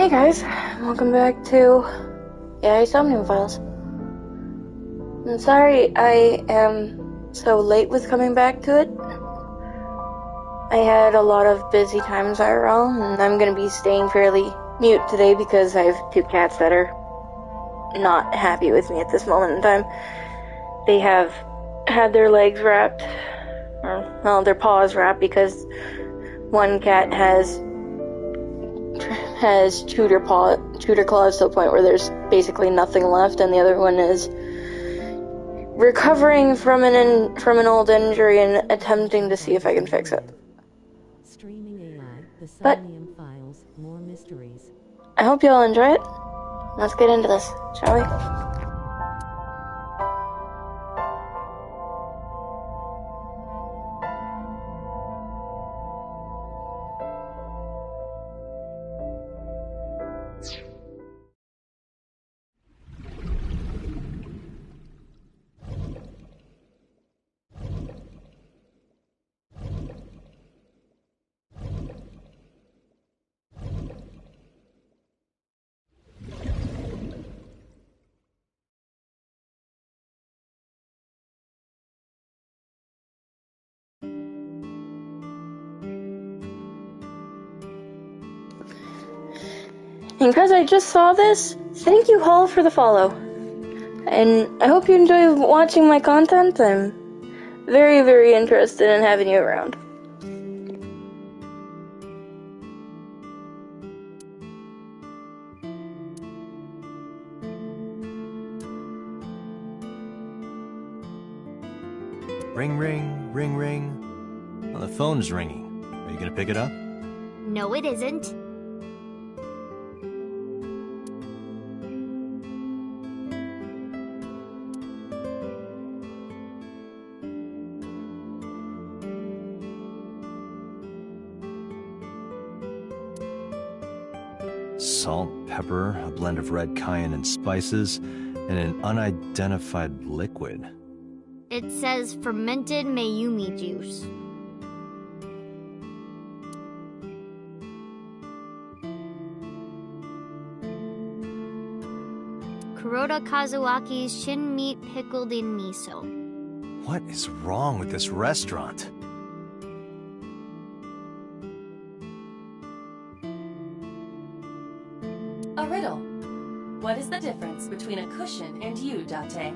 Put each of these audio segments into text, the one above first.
Hey guys, welcome back to Somnium Files. I'm sorry I am so late with coming back to it. I had a lot of busy times IRL, and I'm gonna be staying fairly mute today because I have two cats that are not happy with me at this moment in time. They have had their legs wrapped, or, their paws wrapped, because one cat has chewed her claws to the point where there's basically nothing left, and the other one is recovering from an old injury and attempting to see if I can fix it. Streaming AI, the But Somnium Files, more mysteries. I hope you all enjoy it. Let's get into this, shall we? And because I just saw this, thank you all for the follow. And I hope you enjoy watching my content. I'm very, very interested in having you around. Ring, ring, ring, ring. Well, the phone's ringing. Are you gonna pick it up? No, it isn't. Salt, pepper, a blend of red cayenne and spices, and an unidentified liquid. It says fermented Mayumi juice. Kuroda Kazuaki's shin meat pickled in miso. What is wrong with this restaurant? A riddle. What is the difference between a cushion and you, Date?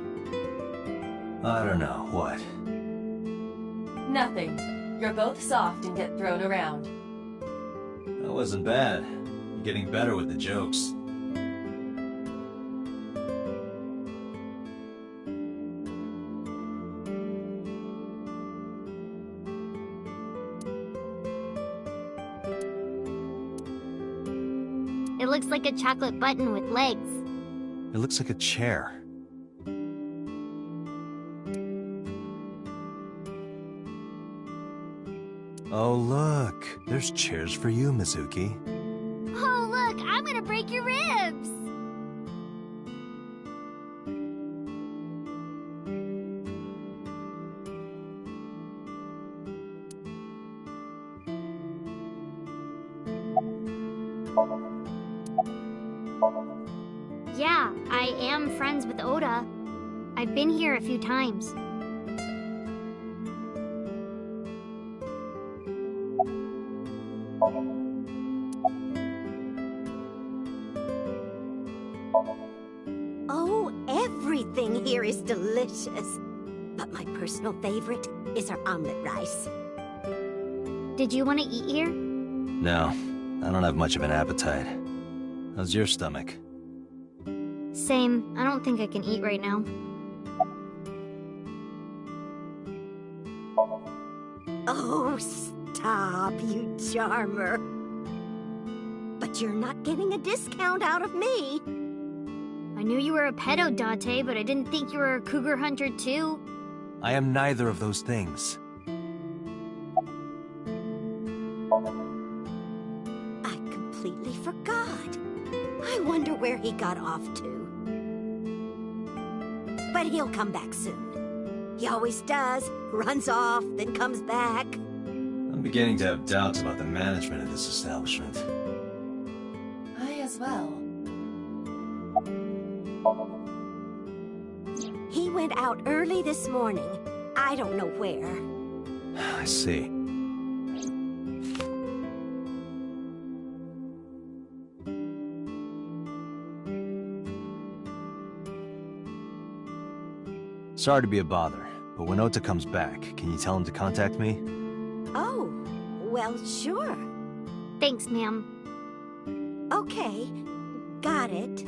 I don't know. What? Nothing. You're both soft and get thrown around. That wasn't bad. You're getting better with the jokes. It looks like a chocolate button with legs. It looks like a chair. Oh, look. There's chairs for you, Mizuki. Oh, look, I'm gonna break your ribs! Yeah, I am friends with Oda. I've been here a few times. Oh, everything here is delicious. But my personal favorite is our omelet rice. Did you want to eat here? No, I don't have much of an appetite. How's your stomach? Same. I don't think I can eat right now. Oh, stop, you charmer. But you're not getting a discount out of me. I knew you were a pedo, Date, but I didn't think you were a cougar hunter too. I am neither of those things. I completely forgot. I wonder where he got off to. But he'll come back soon. He always does. Runs off, then comes back. I'm beginning to have doubts about the management of this establishment. I as well. He went out early this morning. I don't know where. I see. Sorry to be a bother, but when Ota comes back, can you tell him to contact me? Oh, well, sure. Thanks, ma'am. Okay, got it.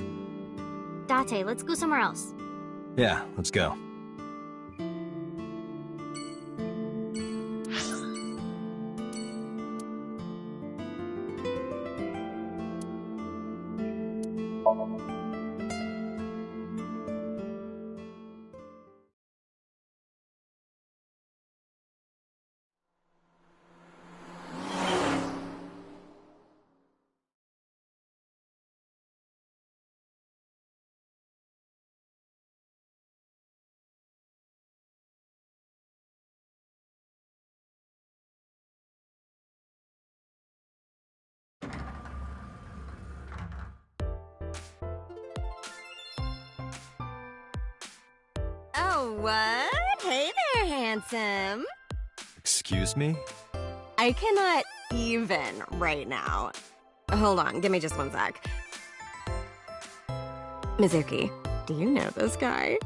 Date, let's go somewhere else. Yeah, let's go. Oh, what? Hey there, handsome. Excuse me? I cannot even right now. Hold on, give me just one sec. Mizuki, do you know this guy?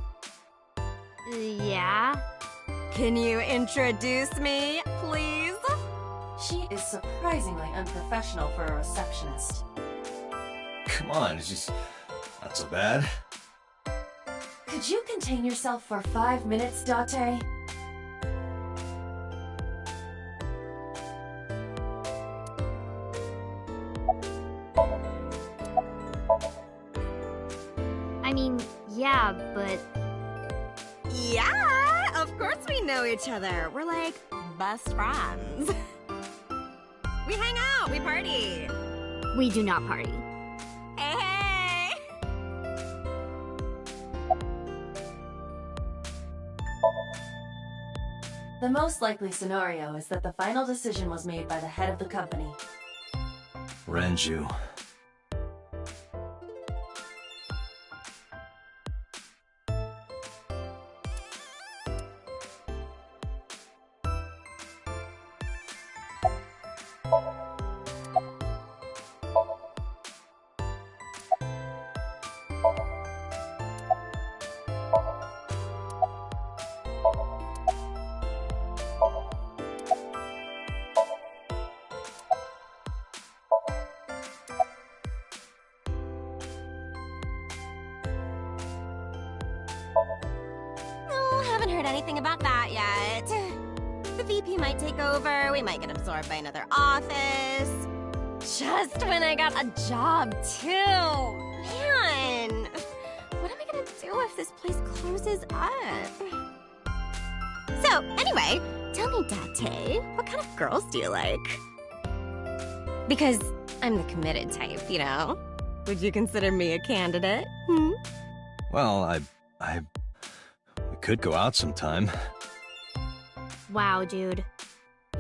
Yeah? Can you introduce me, please? She is surprisingly unprofessional for a receptionist. Come on, it's just not so bad. Could you contain yourself for 5 minutes, Date? I mean, yeah, but... Yeah, of course we know each other. We're like best friends. We hang out, we party. we do not party. Hey, hey! The most likely scenario is that the final decision was made by the head of the company. Renju. No, haven't heard anything about that yet. The VP might take over, we might get absorbed by another office. Just when I got a job, too. Man, what am I gonna do if this place closes up? So, anyway, tell me, Date, what kind of girls do you like? Because I'm the committed type, you know? Would you consider me a candidate? Hmm? Well, we could go out sometime. Wow, dude.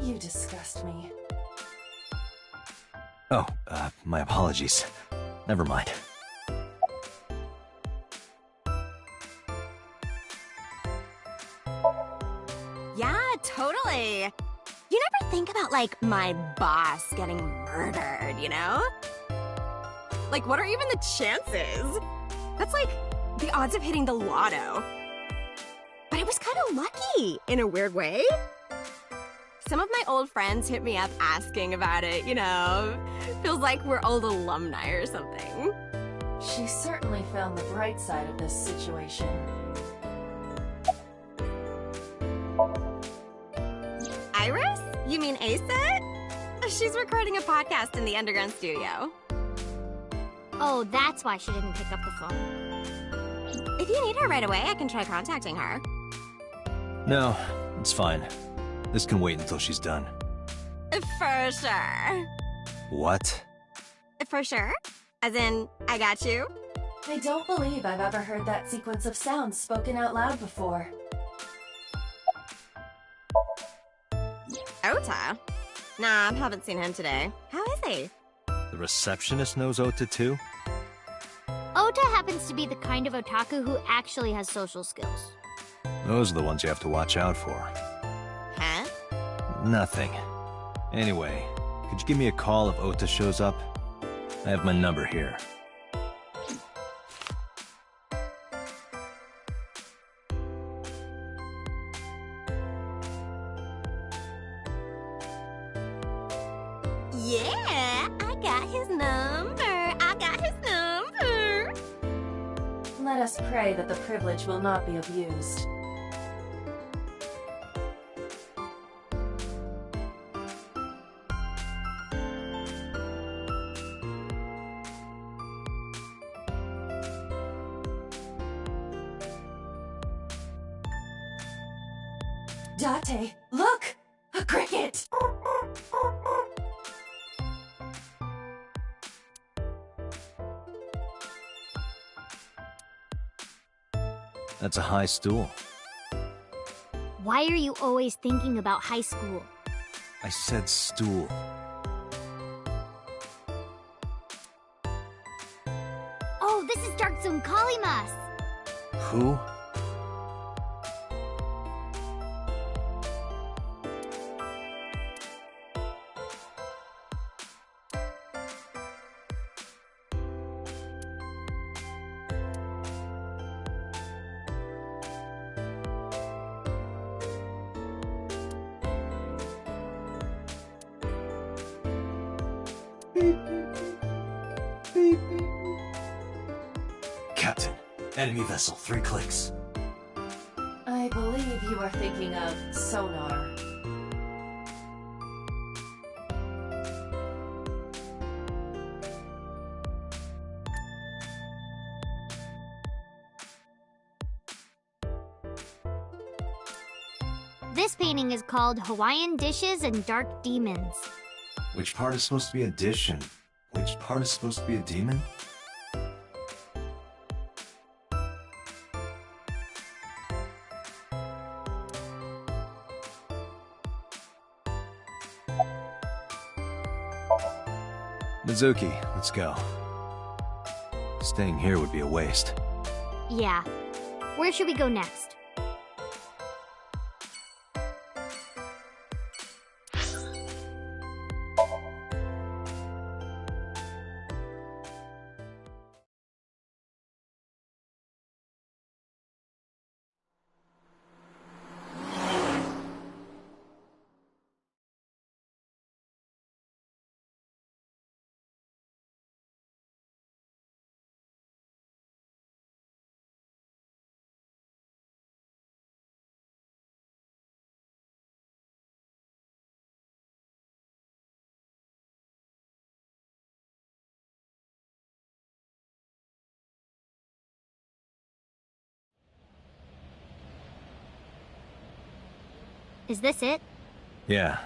You disgust me. Oh, my apologies. Never mind. Yeah, totally. You never think about, like, my boss getting murdered, you know? Like, what are even the chances? That's like the odds of hitting the lotto. But I was kind of lucky, in a weird way. Some of my old friends hit me up asking about it, you know? Feels like we're old alumni or something. She certainly found the bright side of this situation. Iris? You mean Asa? She's recording a podcast in the underground studio. Oh, that's why she didn't pick up the phone. If you need her right away, I can try contacting her. No, it's fine. This can wait until she's done. For sure. What? For sure? As in, I got you? I don't believe I've ever heard that sequence of sounds spoken out loud before. Ota? Nah, haven't seen him today. How is he? The receptionist knows Ota too? happens to be the kind of otaku who actually has social skills. Those are the ones you have to watch out for. Huh? Nothing. Anyway, could you give me a call if Ota shows up? I have my number here. Yeah, I got his number. I got his number. Let us pray that the privilege will not be abused. Date, look! A cricket! That's a high stool. Why are you always thinking about high school? I said stool. Oh, this is Dark Zone Kalimas! Who? Captain, enemy vessel, 3 clicks. I believe you are thinking of sonar. This painting is called Hawaiian Dishes and Dark Demons. Which part is supposed to be a dish and which part is supposed to be a demon? Mizuki, let's go. Staying here would be a waste. Yeah. Where should we go next? Is this it? Yeah,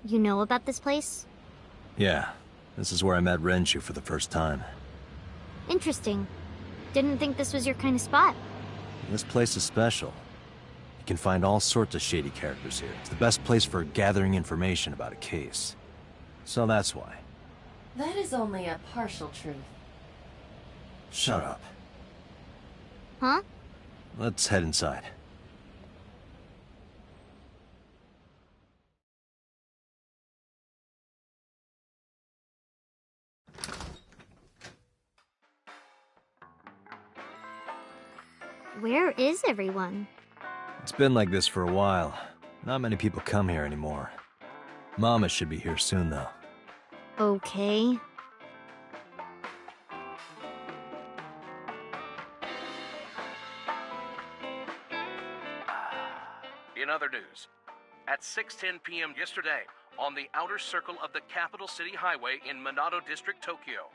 You know about this place? yeah. This is where I met Renshu for the first time. Interesting. Didn't think this was your kind of spot. This place is special. You can find all sorts of shady characters here. It's the best place for gathering information about a case. So that's why. That is only a partial truth. Shut up. Huh? Let's head inside. Where is everyone? It's been like this for a while. Not many people come here anymore. Mama should be here soon, though. Okay. In other news, at 6:10 p.m. yesterday, on the outer circle of the Capital City Highway in Minato District, Tokyo,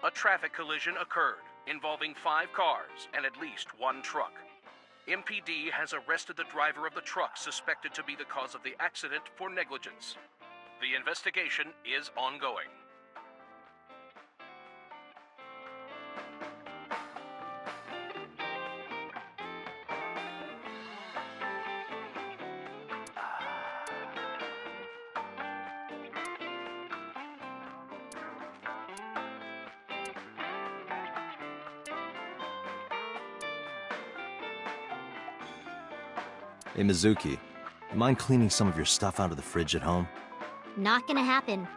a traffic collision occurred involving 5 cars and at least 1 truck. MPD has arrested the driver of the truck suspected to be the cause of the accident for negligence. The investigation is ongoing. Hey, Mizuki, you mind cleaning some of your stuff out of the fridge at home? Not gonna happen.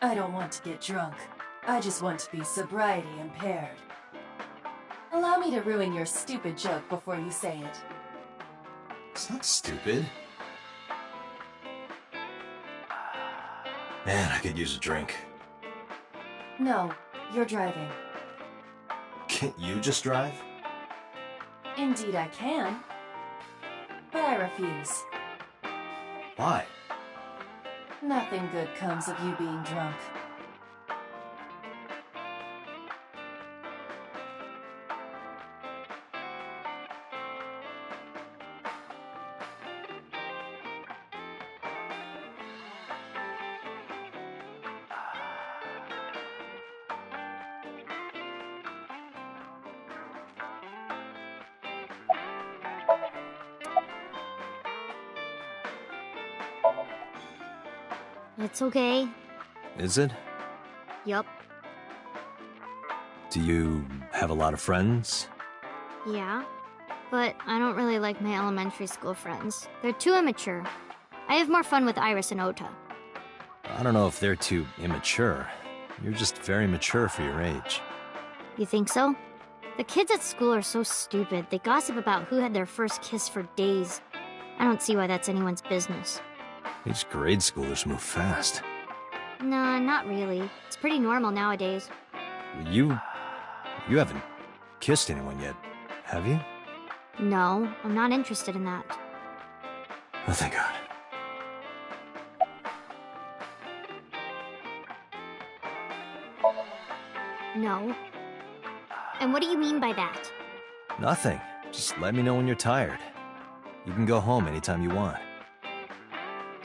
I don't want to get drunk. I just want to be sobriety impaired. Allow me to ruin your stupid joke before you say it. It's not stupid. Man, I could use a drink. No, you're driving. Can't you just drive? Indeed I can. But I refuse. Why? Nothing good comes of you being drunk. It's okay. Is it? Yup. Do you have a lot of friends? Yeah. But I don't really like my elementary school friends. They're too immature. I have more fun with Iris and Ota. I don't know if they're too immature. You're just very mature for your age. You think so? The kids at school are so stupid. They gossip about who had their first kiss for days. I don't see why that's anyone's business. These grade schoolers move fast. Nah, not really. It's pretty normal nowadays. You haven't kissed anyone yet, have you? No, I'm not interested in that. Oh, thank God. No. And what do you mean by that? Nothing. Just let me know when you're tired. You can go home anytime you want.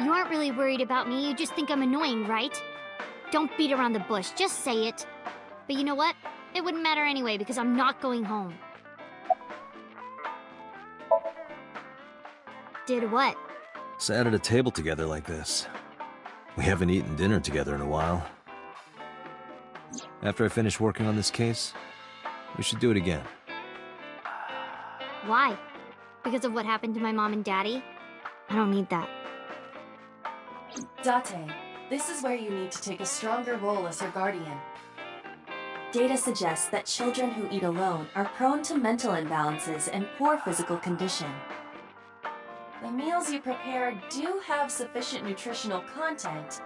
You aren't really worried about me, you just think I'm annoying, right? Don't beat around the bush, just say it. But you know what? It wouldn't matter anyway, because I'm not going home. Did what? Sat at a table together like this. We haven't eaten dinner together in a while. After I finish working on this case, we should do it again. Why? Because of what happened to my mom and daddy? I don't need that. Date, this is where you need to take a stronger role as her guardian. Data suggests that children who eat alone are prone to mental imbalances and poor physical condition. The meals you prepare do have sufficient nutritional content.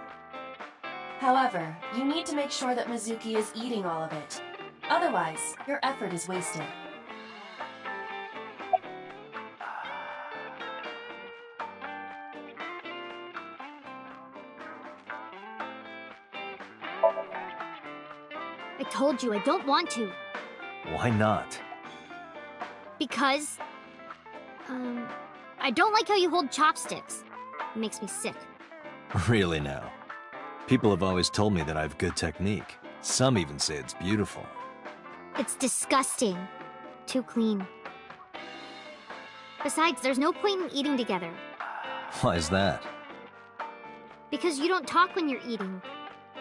However, you need to make sure that Mizuki is eating all of it. Otherwise, your effort is wasted. I told you I don't want to. Why not? Because... I don't like how you hold chopsticks. It makes me sick. Really now? People have always told me that I have good technique. Some even say it's beautiful. It's disgusting. Too clean. Besides, there's no point in eating together. Why is that? Because you don't talk when you're eating.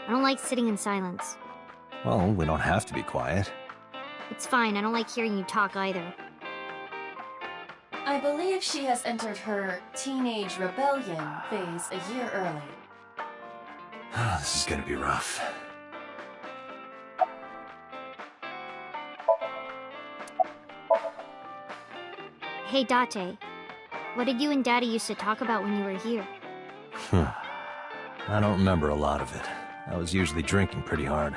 I don't like sitting in silence. Well, we don't have to be quiet. It's fine, I don't like hearing you talk either. I believe she has entered her teenage rebellion phase a year early. This is gonna be rough. Hey, Date. What did you and Daddy used to talk about when you were here? I don't remember a lot of it. I was usually drinking pretty hard.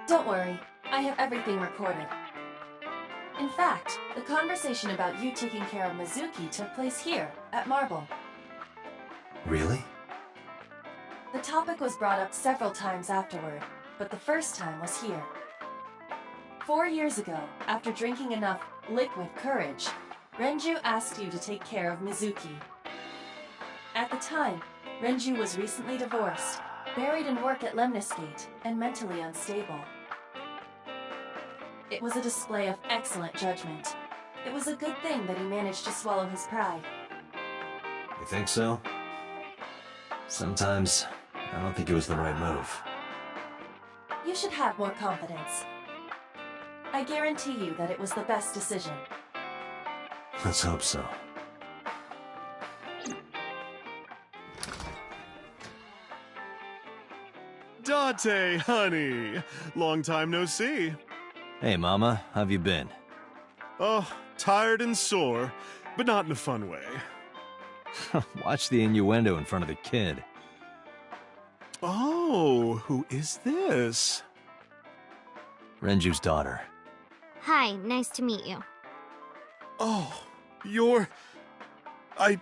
Don't worry, I have everything recorded. In fact, the conversation about you taking care of Mizuki took place here, at Marble. Really? The topic was brought up several times afterward, but the first time was here. 4 years ago, after drinking enough liquid courage, Renju asked you to take care of Mizuki. At the time, Renju was recently divorced, buried in work at Lemniscate, and mentally unstable. It was a display of excellent judgment. It was a good thing that he managed to swallow his pride. You think so? Sometimes, I don't think it was the right move. You should have more confidence. I guarantee you that it was the best decision. Let's hope so. Date, honey! Long time no see. Hey, Mama, how've you been? Oh, tired and sore, but not in a fun way. Watch the innuendo in front of the kid. Oh, who is this? Renju's daughter. Hi, nice to meet you. Oh, you're... Oh,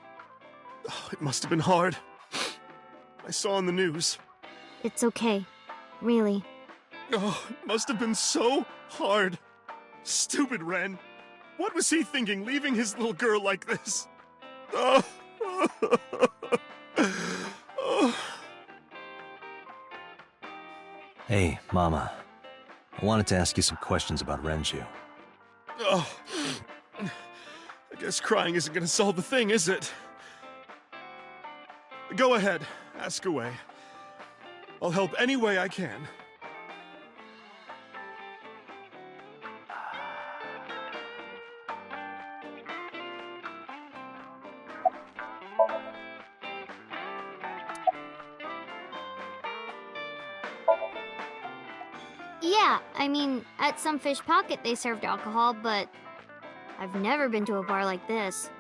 it must have been hard. I saw on the news. It's okay. Really. Oh, it must have been so hard. Stupid Ren. What was he thinking, leaving his little girl like this? Oh. Oh. Hey, Mama. I wanted to ask you some questions about Renju. Oh. I guess crying isn't gonna solve the thing, is it? Go ahead, ask away. I'll help any way I can. Yeah, I mean, at some fish pocket they served alcohol, but I've never been to a bar like this.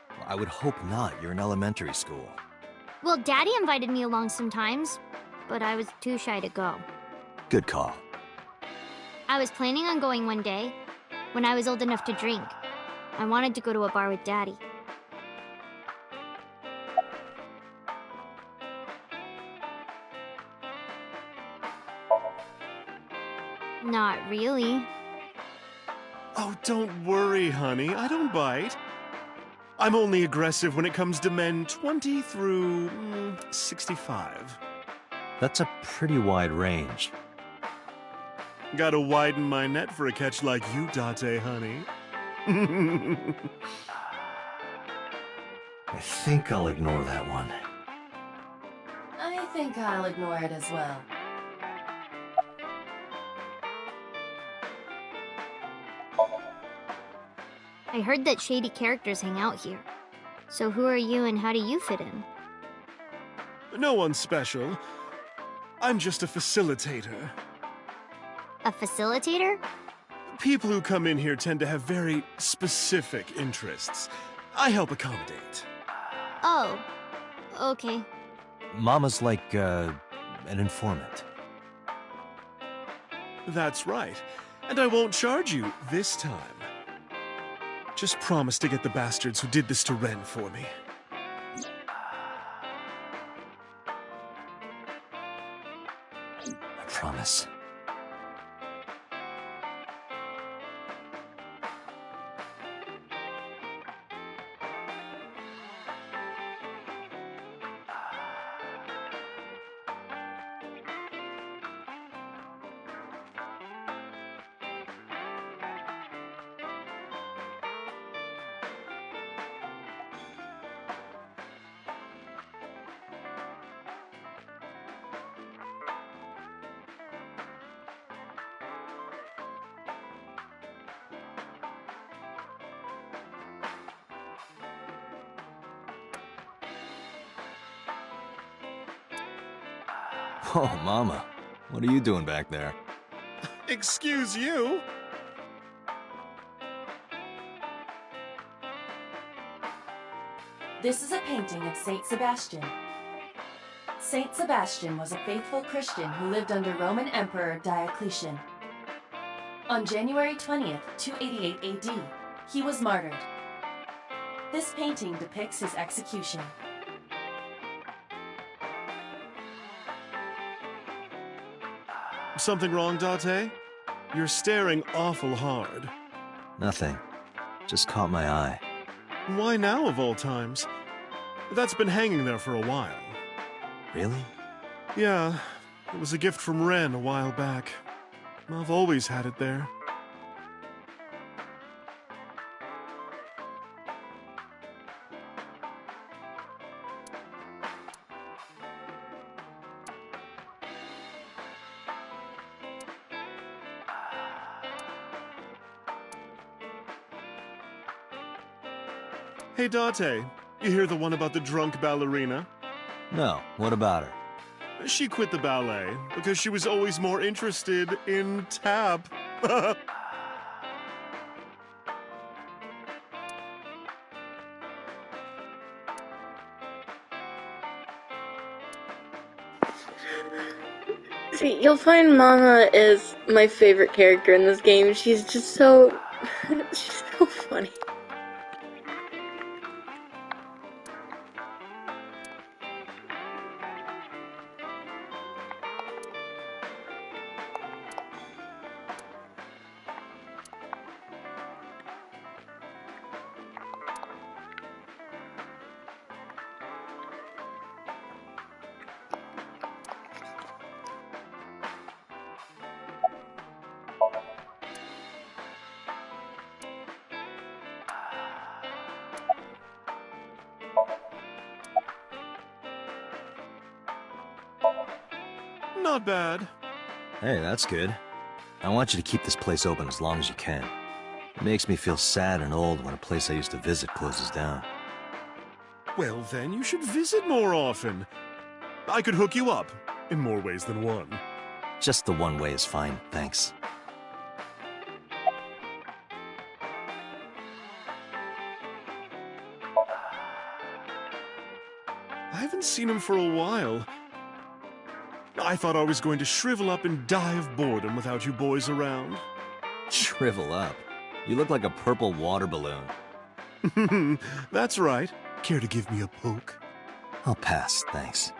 Well, I would hope not. You're in elementary school. Well, Daddy invited me along sometimes, but I was too shy to go. Good call. I was planning on going one day, when I was old enough to drink. I wanted to go to a bar with Daddy. Not really. Oh, don't worry, honey. I don't bite. I'm only aggressive when it comes to men 20 through 65. That's a pretty wide range. Gotta widen my net for a catch like you, Date, honey. I think I'll ignore that one. I think I'll ignore it as well. I heard that shady characters hang out here. So who are you and how do you fit in? No one special. I'm just a facilitator. A facilitator? People who come in here tend to have very specific interests. I help accommodate. Oh, okay. Mama's like, an informant. That's right. And I won't charge you this time. Just promise to get the bastards who did this to Ren for me. I promise. Oh, Mama. What are you doing back there? Excuse you? This is a painting of Saint Sebastian. Saint Sebastian was a faithful Christian who lived under Roman Emperor Diocletian. On January 20th, 288 AD, he was martyred. This painting depicts his execution. Something wrong, Date? You're staring awful hard. Nothing. Just caught my eye. Why now, of all times? That's been hanging there for a while. Really? Yeah, it was a gift from Ren a while back. I've always had it there. Hey, Date, you hear the one about the drunk ballerina? No, what about her? She quit the ballet because she was always more interested in tap. See, you'll find Mama is my favorite character in this game. She's just so... she's so funny. Not bad. Hey, that's good. I want you to keep this place open as long as you can. It makes me feel sad and old when a place I used to visit closes down. Well, then you should visit more often. I could hook you up, in more ways than one. Just the one way is fine, thanks. I haven't seen him for a while. I thought I was going to shrivel up and die of boredom without you boys around. Shrivel up. You look like a purple water balloon. That's right. Care to give me a poke? I'll pass, thanks.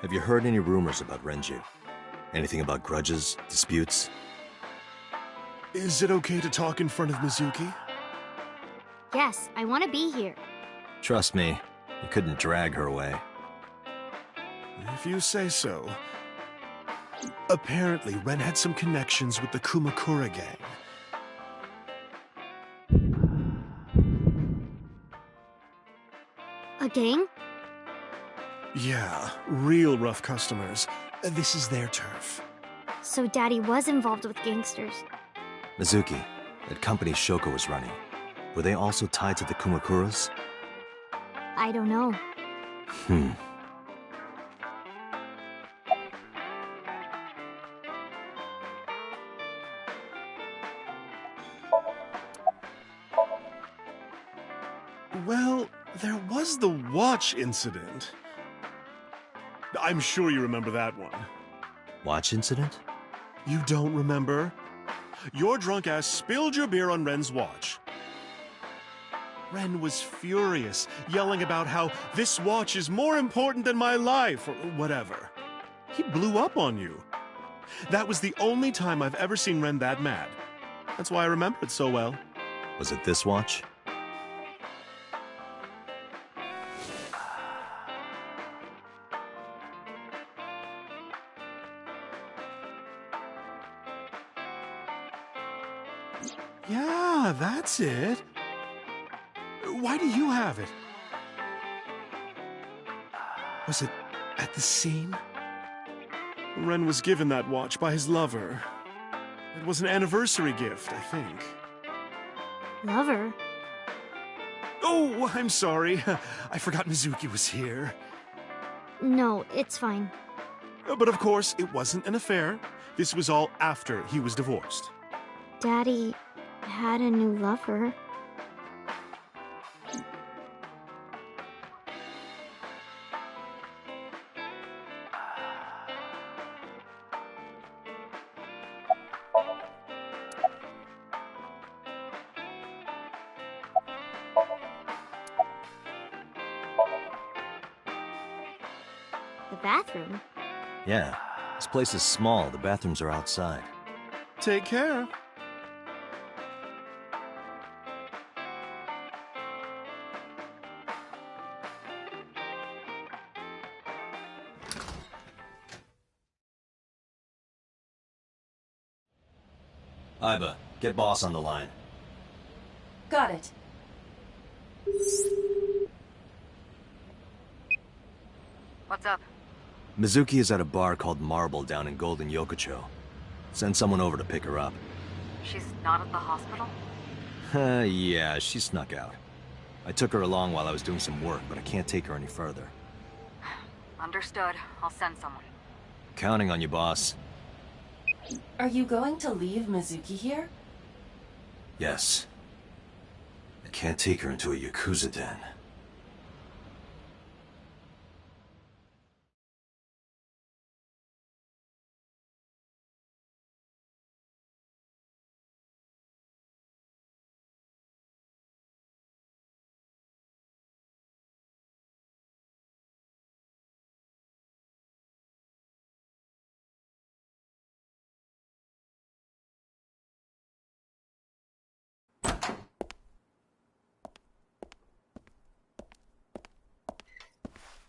Have you heard any rumors about Renju? Anything about grudges, disputes? Is it okay to talk in front of Mizuki? Yes, I want to be here. Trust me, you couldn't drag her away. If you say so. Apparently, Ren had some connections with the Kumakura gang. A gang? Yeah, real rough customers. This is their turf. So Daddy was involved with gangsters. Mizuki, that company Shoko was running, were they also tied to the Kumakuras? I don't know. Well, there was the watch incident. I'm sure you remember that one. Watch incident? You don't remember? Your drunk ass spilled your beer on Ren's watch. Ren was furious, yelling about how this watch is more important than my life, or whatever. He blew up on you. That was the only time I've ever seen Ren that mad. That's why I remember it so well. Was it this watch? Yeah, that's it. Why do you have it? Was it at the scene? Ren was given that watch by his lover. It was an anniversary gift, I think. Lover? Oh, I'm sorry. I forgot Mizuki was here. No, it's fine. But of course, it wasn't an affair. This was all after he was divorced. Daddy had a new lover. The bathroom? Yeah, this place is small. The bathrooms are outside. Take care. Iba, get boss on the line. Got it. What's up? Mizuki is at a bar called Marble down in Golden Yokocho. Send someone over to pick her up. She's not at the hospital? Yeah, she snuck out. I took her along while I was doing some work, but I can't take her any further. Understood. I'll send someone. Counting on you, boss. Are you going to leave Mizuki here? Yes. I can't take her into a Yakuza den.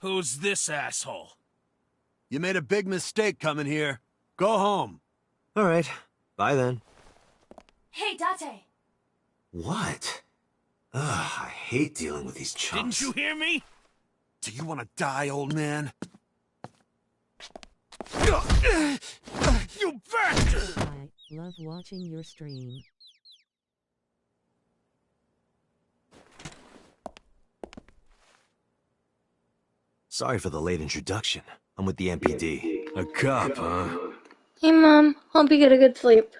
Who's this asshole? You made a big mistake coming here. Go home. All right. Bye then. Hey, Date! What? Ugh, I hate dealing with these chumps. Didn't you hear me? Do you want to die, old man? You bastard! I love watching your stream. Sorry for the late introduction. I'm with the MPD. A cop, huh? Hey, Mom. Hope you get a good sleep.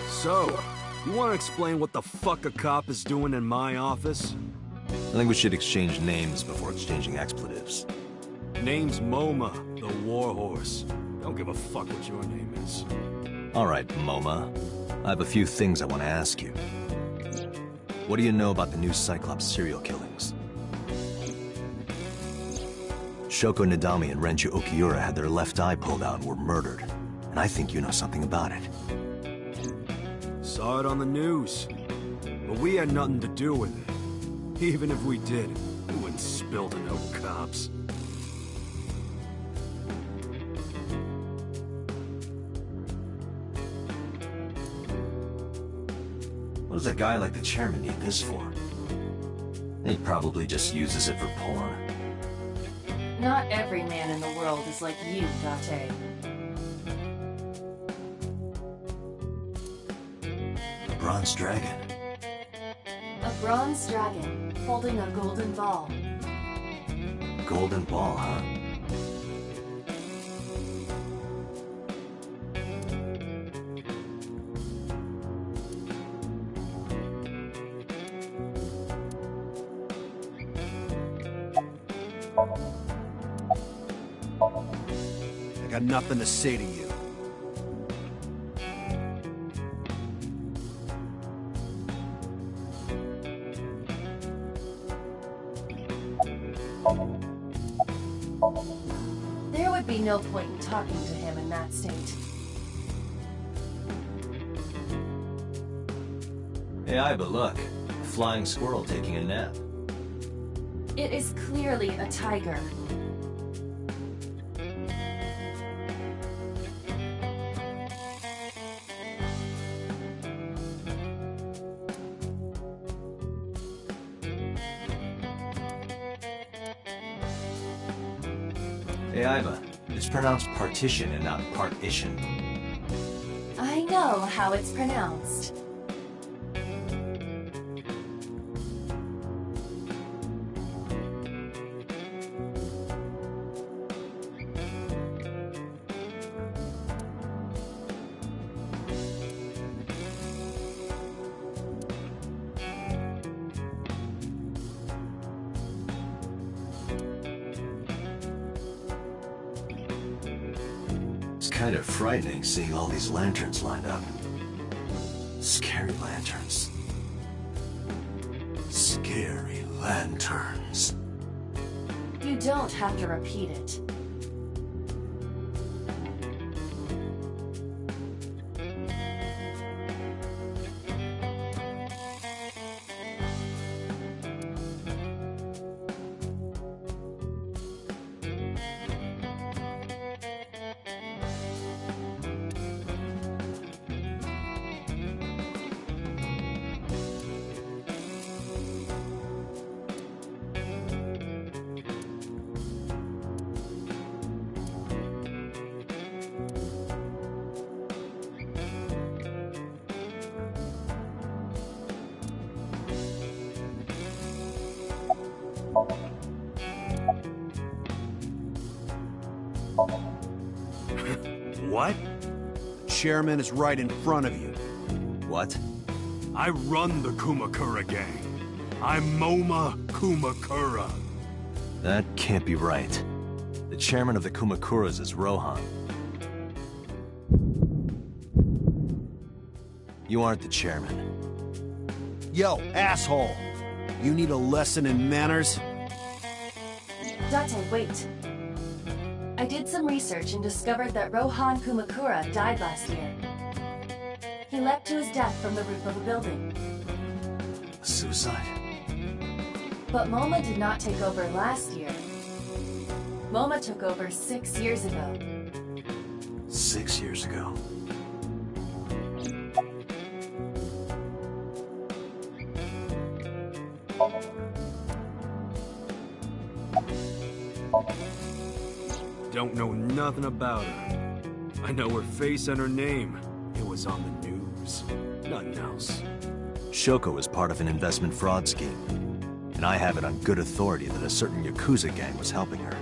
So, you want to explain what the fuck a cop is doing in my office? I think we should exchange names before exchanging expletives. Name's MoMA, the Warhorse. Don't give a fuck what your name is. All right, MoMA. I have a few things I want to ask you. What do you know about the new Cyclops serial killings? Shoko Nadami and Renju Okiura had their left eye pulled out and were murdered. And I think you know something about it. Saw it on the news. But we had nothing to do with it. Even if we did, we wouldn't spill to no cops. What does a guy like the chairman need this for? He probably just uses it for porn. Not every man in the world is like you, Date. A bronze dragon. A bronze dragon holding a golden ball. Golden ball, huh? I got nothing to say to you. There would be no point in talking to him in that state. Hey, Iba, look. A flying squirrel taking a nap. It is clearly a tiger. Hey, Iba. It's pronounced partition and not partition. I know how it's pronounced. kind of frightening seeing all these lanterns lined up. Scary lanterns. Scary lanterns. You don't have to repeat it. What? The chairman is right in front of you. What? I run the Kumakura gang. I'm Moma Kumakura. That can't be right. The chairman of the Kumakuras is Rohan. You aren't the chairman. Yo, asshole! You need a lesson in manners? Date, wait. I did some research and discovered that Rohan Kumakura died last year. He leapt to his death from the roof of a building. Suicide? But Moma did not take over last year. Moma took over 6 years ago. 6 years ago. Don't know nothing about her. I know her face and her name. It was on the news. Nothing else. Shoko was part of an investment fraud scheme. And I have it on good authority that a certain Yakuza gang was helping her.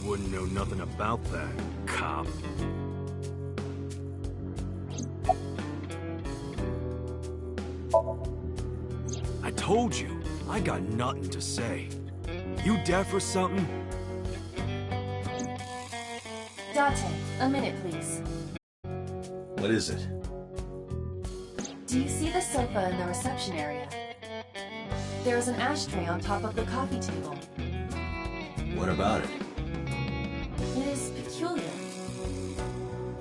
Wouldn't know nothing about that, cop. I told you, I got nothing to say. You deaf or something? Date, a minute please. What is it? Do you see the sofa in the reception area? There is an ashtray on top of the coffee table. What about it? It is peculiar.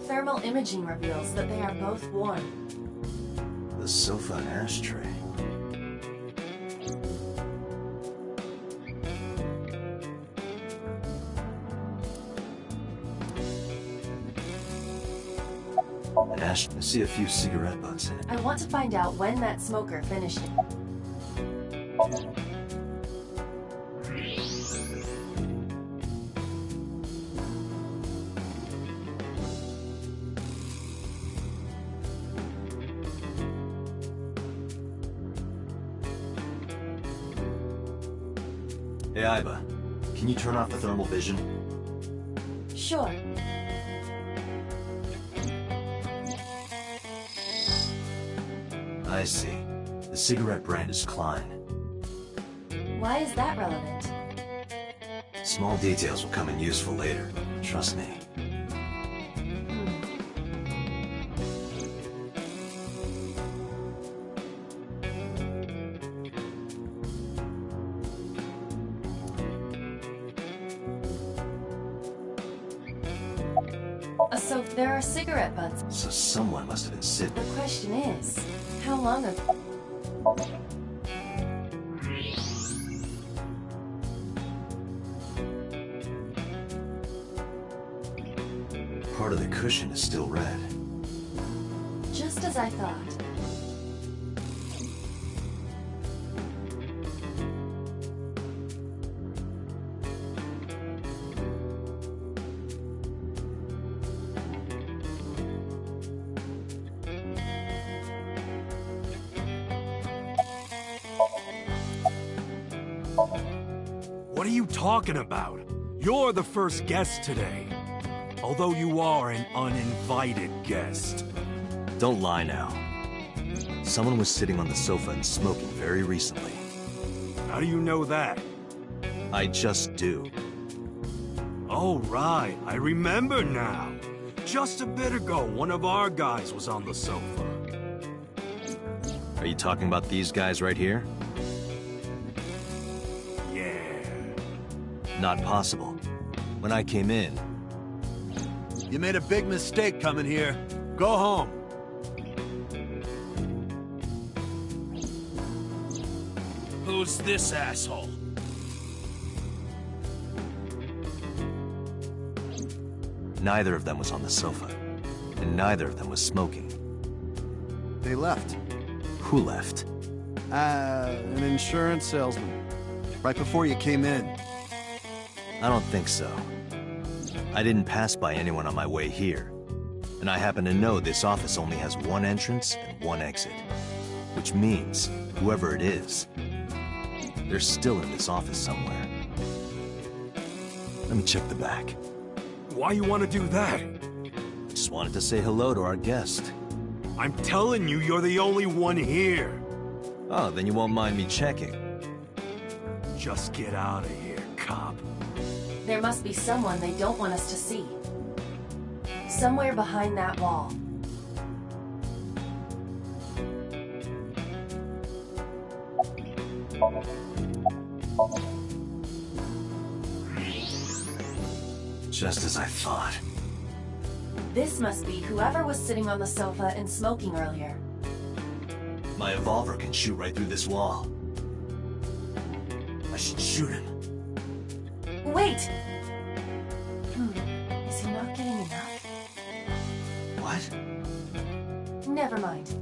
Thermal imaging reveals that they are both warm. The sofa and ashtray. An ashtray. I see a few cigarette butts in it. I want to find out when that smoker finished it. Hey, Aiba. Can you turn off the thermal vision? Sure. I see. The cigarette brand is Klein. Why is that relevant? Small details will come in useful later. Trust me. So there are cigarette butts. So someone must have been sitting. The question is, how long ago? Part of the cushion is still red. Just as I thought. What are you talking about? You're the first guest today. Although you are an uninvited guest. Don't lie now. Someone was sitting on the sofa and smoking very recently. How do you know that? I just do. Oh, right. I remember now. just a bit ago, one of our guys was on the sofa. Are you talking about these guys right here? Yeah. Not possible. When I came in... You made a big mistake coming here. Go home. Who's this asshole? Neither of them was on the sofa. And neither of them was smoking. They left. Who left? An insurance salesman. Right before you came in. I don't think so. I didn't pass by anyone on my way here. And I happen to know this office only has one entrance and one exit. Which means, whoever it is, they're still in this office somewhere. Let me check the back. Why you want to do that? Just wanted to say hello to our guest. I'm telling you, you're the only one here. Oh, then you won't mind me checking. Just get out of here, cop. There must be someone they don't want us to see. Somewhere behind that wall. Just as I thought. This must be whoever was sitting on the sofa and smoking earlier. My evolver can shoot right through this wall. I should shoot him. Wait! Is he not getting enough? What? Never mind.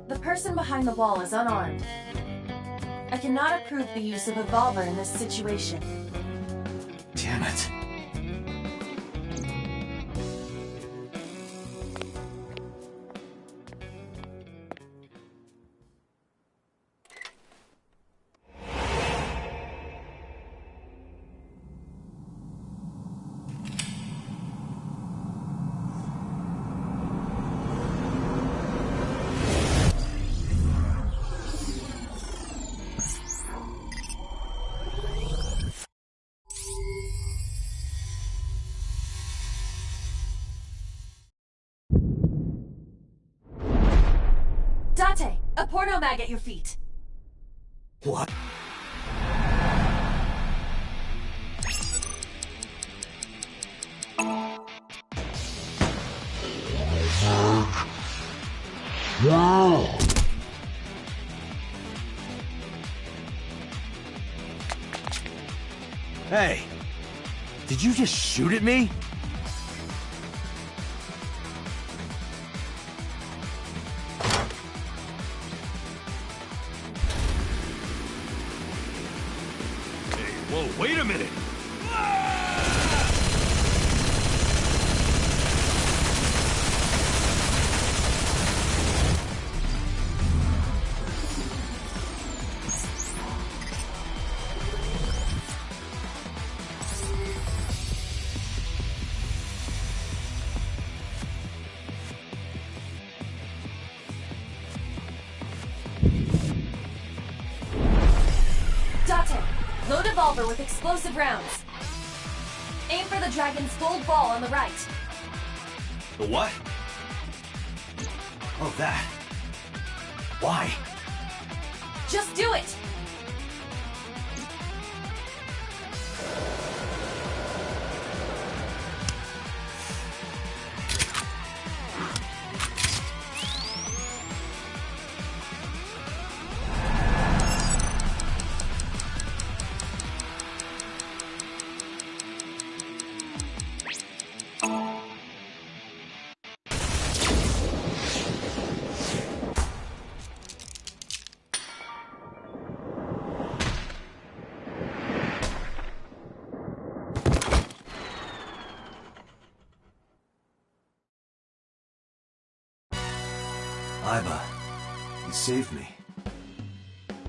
The person behind the wall is unarmed. I cannot approve the use of evolver in this situation. Damn it. Date! A porno mag at your feet! What? Hey! Did you just shoot at me? Whoa, wait a minute! Date! Load evolver with explosive rounds. Aim for the dragon's gold ball on the right. The what? Oh, that. Why? Just do it! Aiba, you saved me.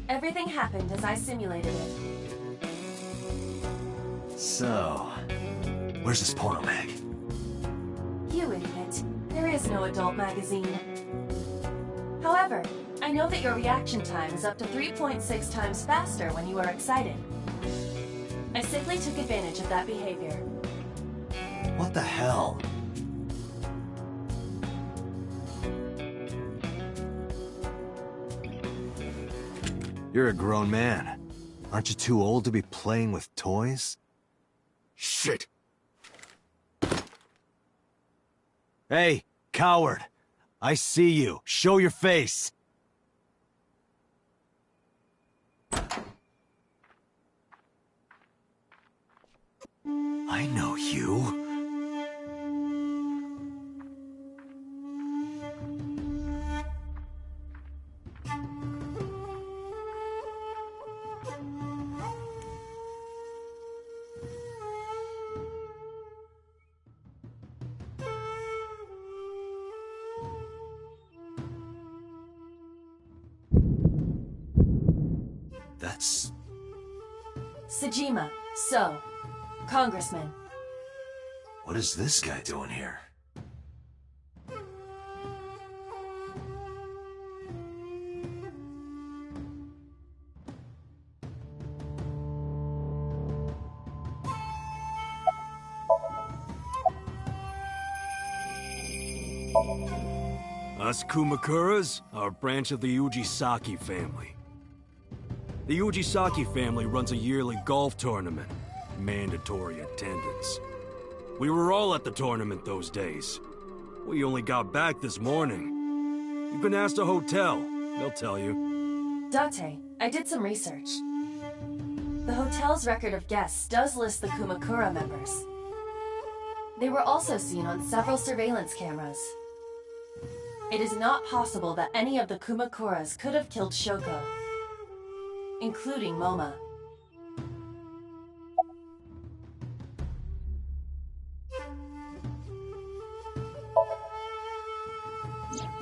Everything happened as I simulated it. So, where's this porno mag? You idiot. There is no adult magazine. However, I know that your reaction time is up to 3.6 times faster when you are excited. I simply took advantage of that behavior. What the hell? You're a grown man. Aren't you too old to be playing with toys? Shit! Hey, coward! I see you. Show your face! I know you. That's... Sejima, So, Congressman. What is this guy doing here? Us Kumakuras are a branch of the Ujisaki family. The Ujisaki family runs a yearly golf tournament. Mandatory attendance. We were all at the tournament those days. We only got back this morning. You can ask the hotel. They'll tell you. Date, I did some research. The hotel's record of guests does list the Kumakura members. They were also seen on several surveillance cameras. It is not possible that any of the Kumakuras could have killed Shoko, including Moma.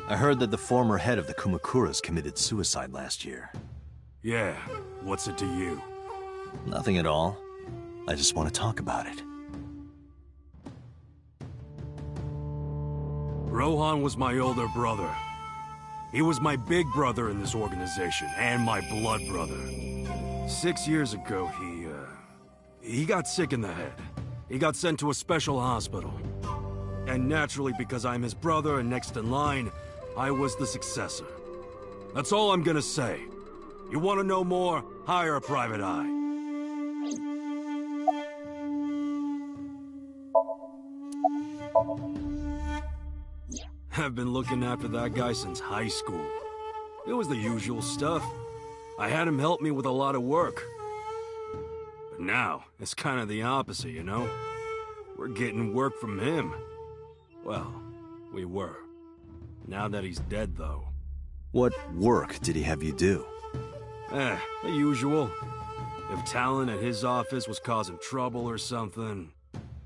I heard that the former head of the Kumakuras committed suicide last year. Yeah, what's it to you? Nothing at all. I just want to talk about it. Rohan was my older brother. He was my big brother in this organization, and my blood brother. 6 years ago, he got sick in the head. He got sent to a special hospital. And naturally, because I'm his brother and next in line, I was the successor. That's all I'm gonna say. You wanna know more? Hire a private eye. I've been looking after that guy since high school. It was the usual stuff. I had him help me with a lot of work. But now, it's kind of the opposite, you know? We're getting work from him. Well, we were. Now that he's dead, though. What work did he have you do? The usual. If Talon at his office was causing trouble or something...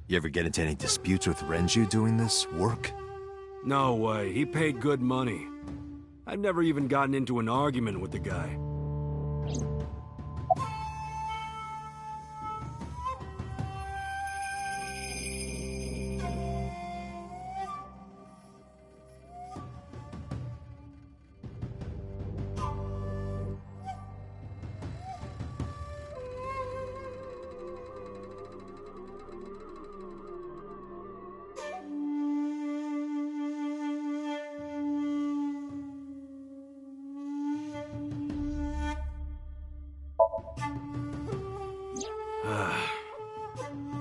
You ever get into any disputes with Renju doing this work? No way, he paid good money. I've never even gotten into an argument with the guy.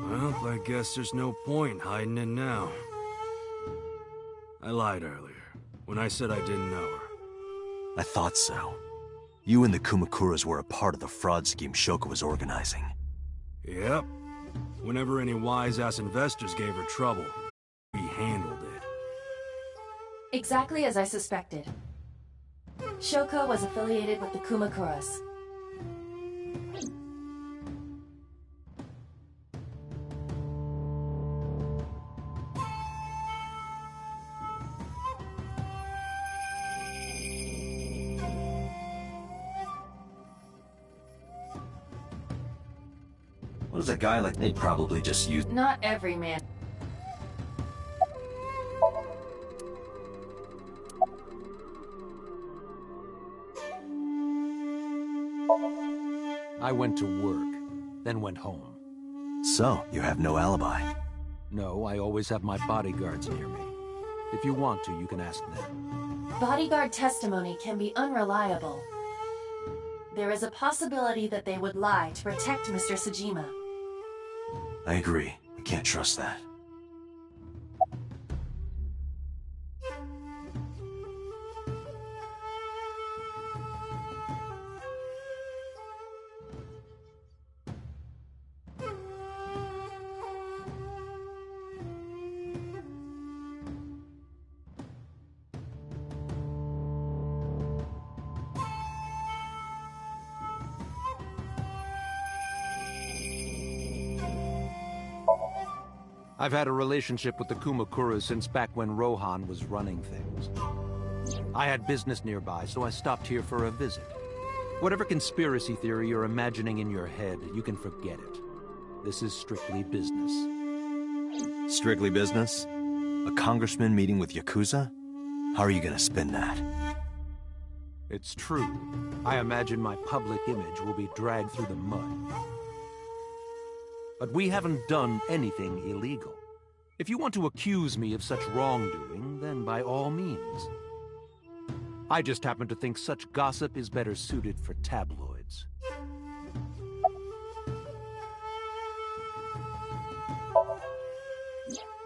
Well, I guess there's no point hiding it now. I lied earlier, when I said I didn't know her. I thought so. You and the Kumakuras were a part of the fraud scheme Shoko was organizing. Yep. Whenever any wise-ass investors gave her trouble, we handled it. Exactly as I suspected. Shoko was affiliated with the Kumakuras. What does a guy like... They'd probably just use... Not every man. I went to work, then went home. So, you have no alibi? No, I always have my bodyguards near me. If you want to, you can ask them. Bodyguard testimony can be unreliable. there is a possibility that they would lie to protect Mr. Sejima. I agree. We can't trust that. I've had a relationship with the Kumakuras since back when Rohan was running things. I had business nearby, so I stopped here for a visit. Whatever conspiracy theory you're imagining in your head, you can forget it. This is strictly business. Strictly business? A congressman meeting with Yakuza? How are you gonna spin that? It's true. I imagine my public image will be dragged through the mud. But we haven't done anything illegal. If you want to accuse me of such wrongdoing, then by all means. I just happen to think such gossip is better suited for tabloids.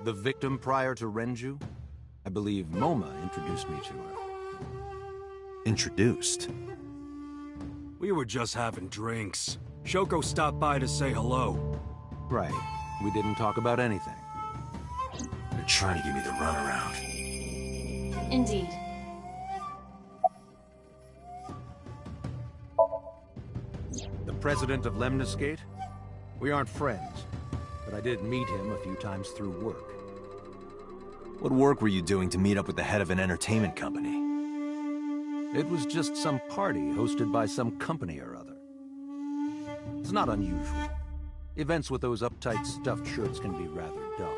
The victim prior to Renju? I believe Moma introduced me to her. Introduced? We were just having drinks. Shoko stopped by to say hello. Right. We didn't talk about anything. They're trying to give me the runaround. Indeed. The president of Lemniscate? We aren't friends, but I did meet him a few times through work. What work were you doing to meet up with the head of an entertainment company? It was just some party hosted by some company or other. It's not unusual. Events with those uptight stuffed shirts can be rather dull.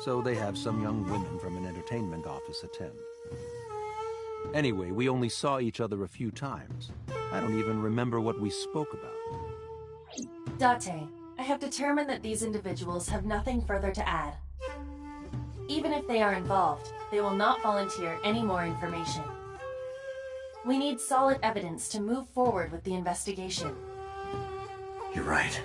So they have some young women from an entertainment office attend. Anyway, we only saw each other a few times. I don't even remember what we spoke about. Date, I have determined that these individuals have nothing further to add. Even if they are involved, they will not volunteer any more information. We need solid evidence to move forward with the investigation. You're right.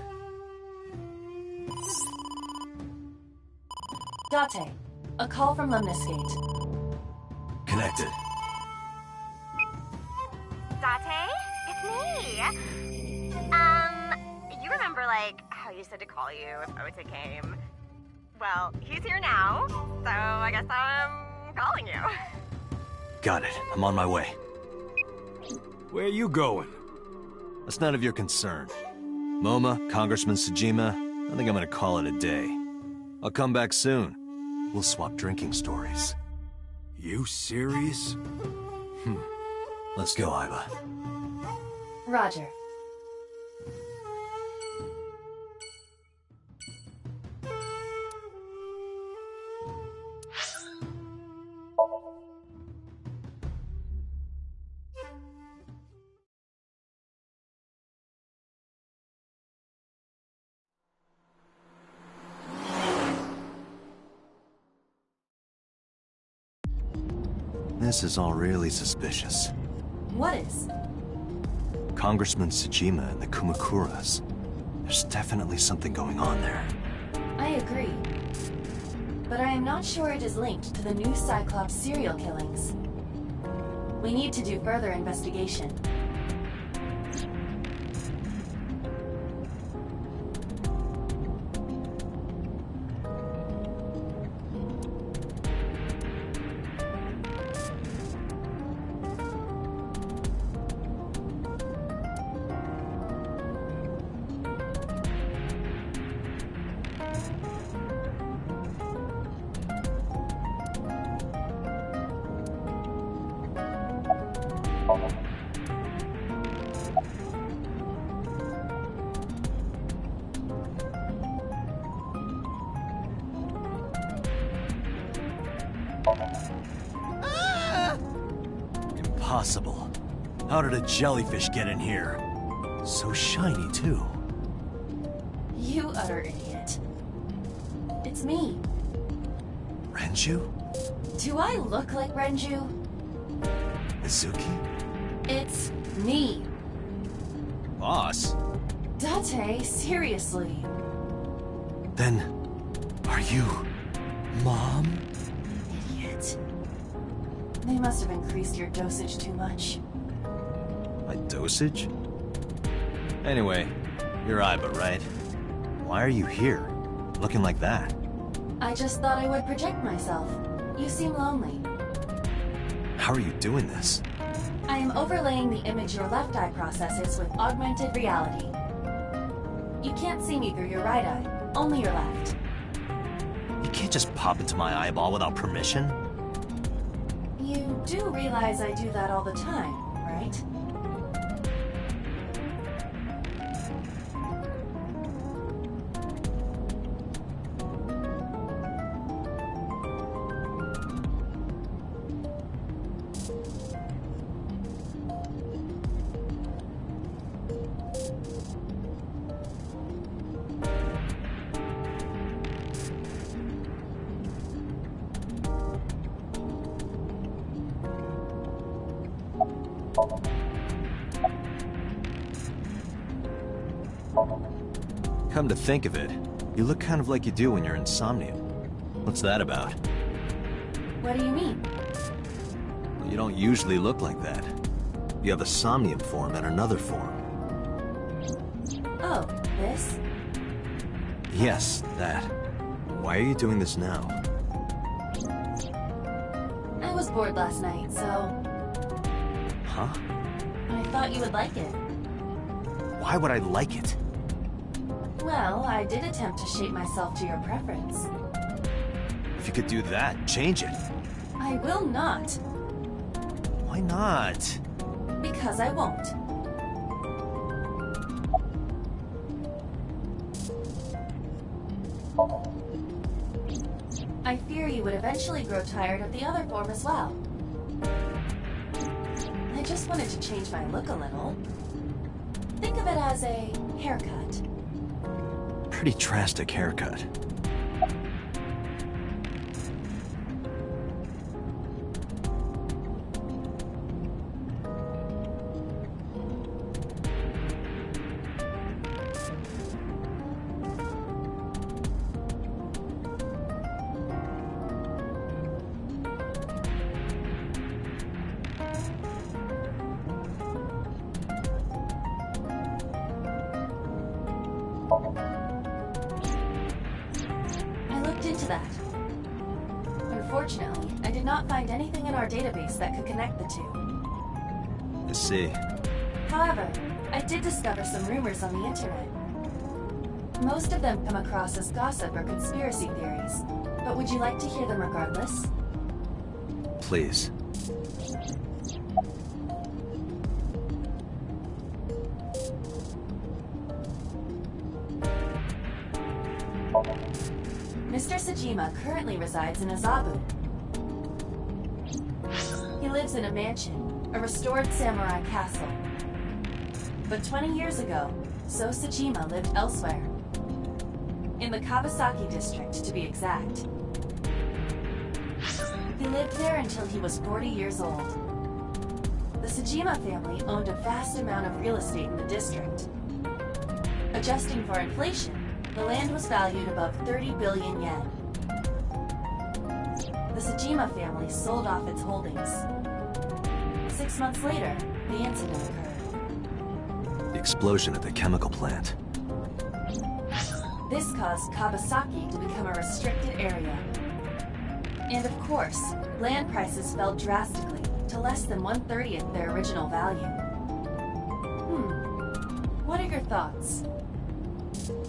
Date, a call from Lemniscate. Connected. Date, it's me. You remember, like, how you said to call you if Ote came? Well, he's here now, so I guess I'm calling you. Got it. I'm on my way. Where are you going? That's none of your concern. Moma, Congressman Sejima, I think I'm gonna call it a day. I'll come back soon. We'll swap drinking stories. You serious? Let's go, Aiba. Roger. This is all really suspicious. What is? Congressman Sejima and the Kumakuras. There's definitely something going on there. I agree. But I am not sure it is linked to the new Cyclops serial killings. We need to do further investigation. Impossible. How did a jellyfish get in here? So shiny, too. You utter idiot. It's me. Renju? Do I look like Renju? Mizuki? It's me. Boss? Date, seriously. Then, are you... Mom? Idiot. They must have increased your dosage too much. My dosage? Anyway, you're Aiba, right? Why are you here? Looking like that? I just thought I would project myself. You seem lonely. How are you doing this? I am overlaying the image your left eye processes with augmented reality. You can't see me through your right eye, only your left. You can't just pop into my eyeball without permission. You do realize I do that all the time, right? Come to think of it, you look kind of like you do when you're insomnium. What's that about? What do you mean? Well, you don't usually look like that. You have a somnium form and another form. Oh, this? Yes, that. Why are you doing this now? I was bored last night, so... Huh? I thought you would like it. Why would I like it? Well, I did attempt to shape myself to your preference. If you could do that, change it. I will not. Why not? Because I won't. I fear you would eventually grow tired of the other form as well. I just wanted to change my look a little. Think of it as a haircut. Pretty drastic haircut. Into that. Unfortunately, I did not find anything in our database that could connect the two. I see. However, I did discover some rumors on the internet. Most of them come across as gossip or conspiracy theories, but would you like to hear them regardless? Please. Mr. Sejima currently resides in Azabu. He lives in a mansion, a restored samurai castle. But 20 years ago, So Sejima lived elsewhere. In the Kawasaki district, to be exact. He lived there until he was 40 years old. The Sejima family owned a vast amount of real estate in the district. Adjusting for inflation, the land was valued above 30 billion yen. The Sejima family sold off its holdings. 6 months later, the incident occurred. The explosion at the chemical plant. This caused Kawasaki to become a restricted area. And of course, land prices fell drastically to less than 1/30th their original value. What are your thoughts?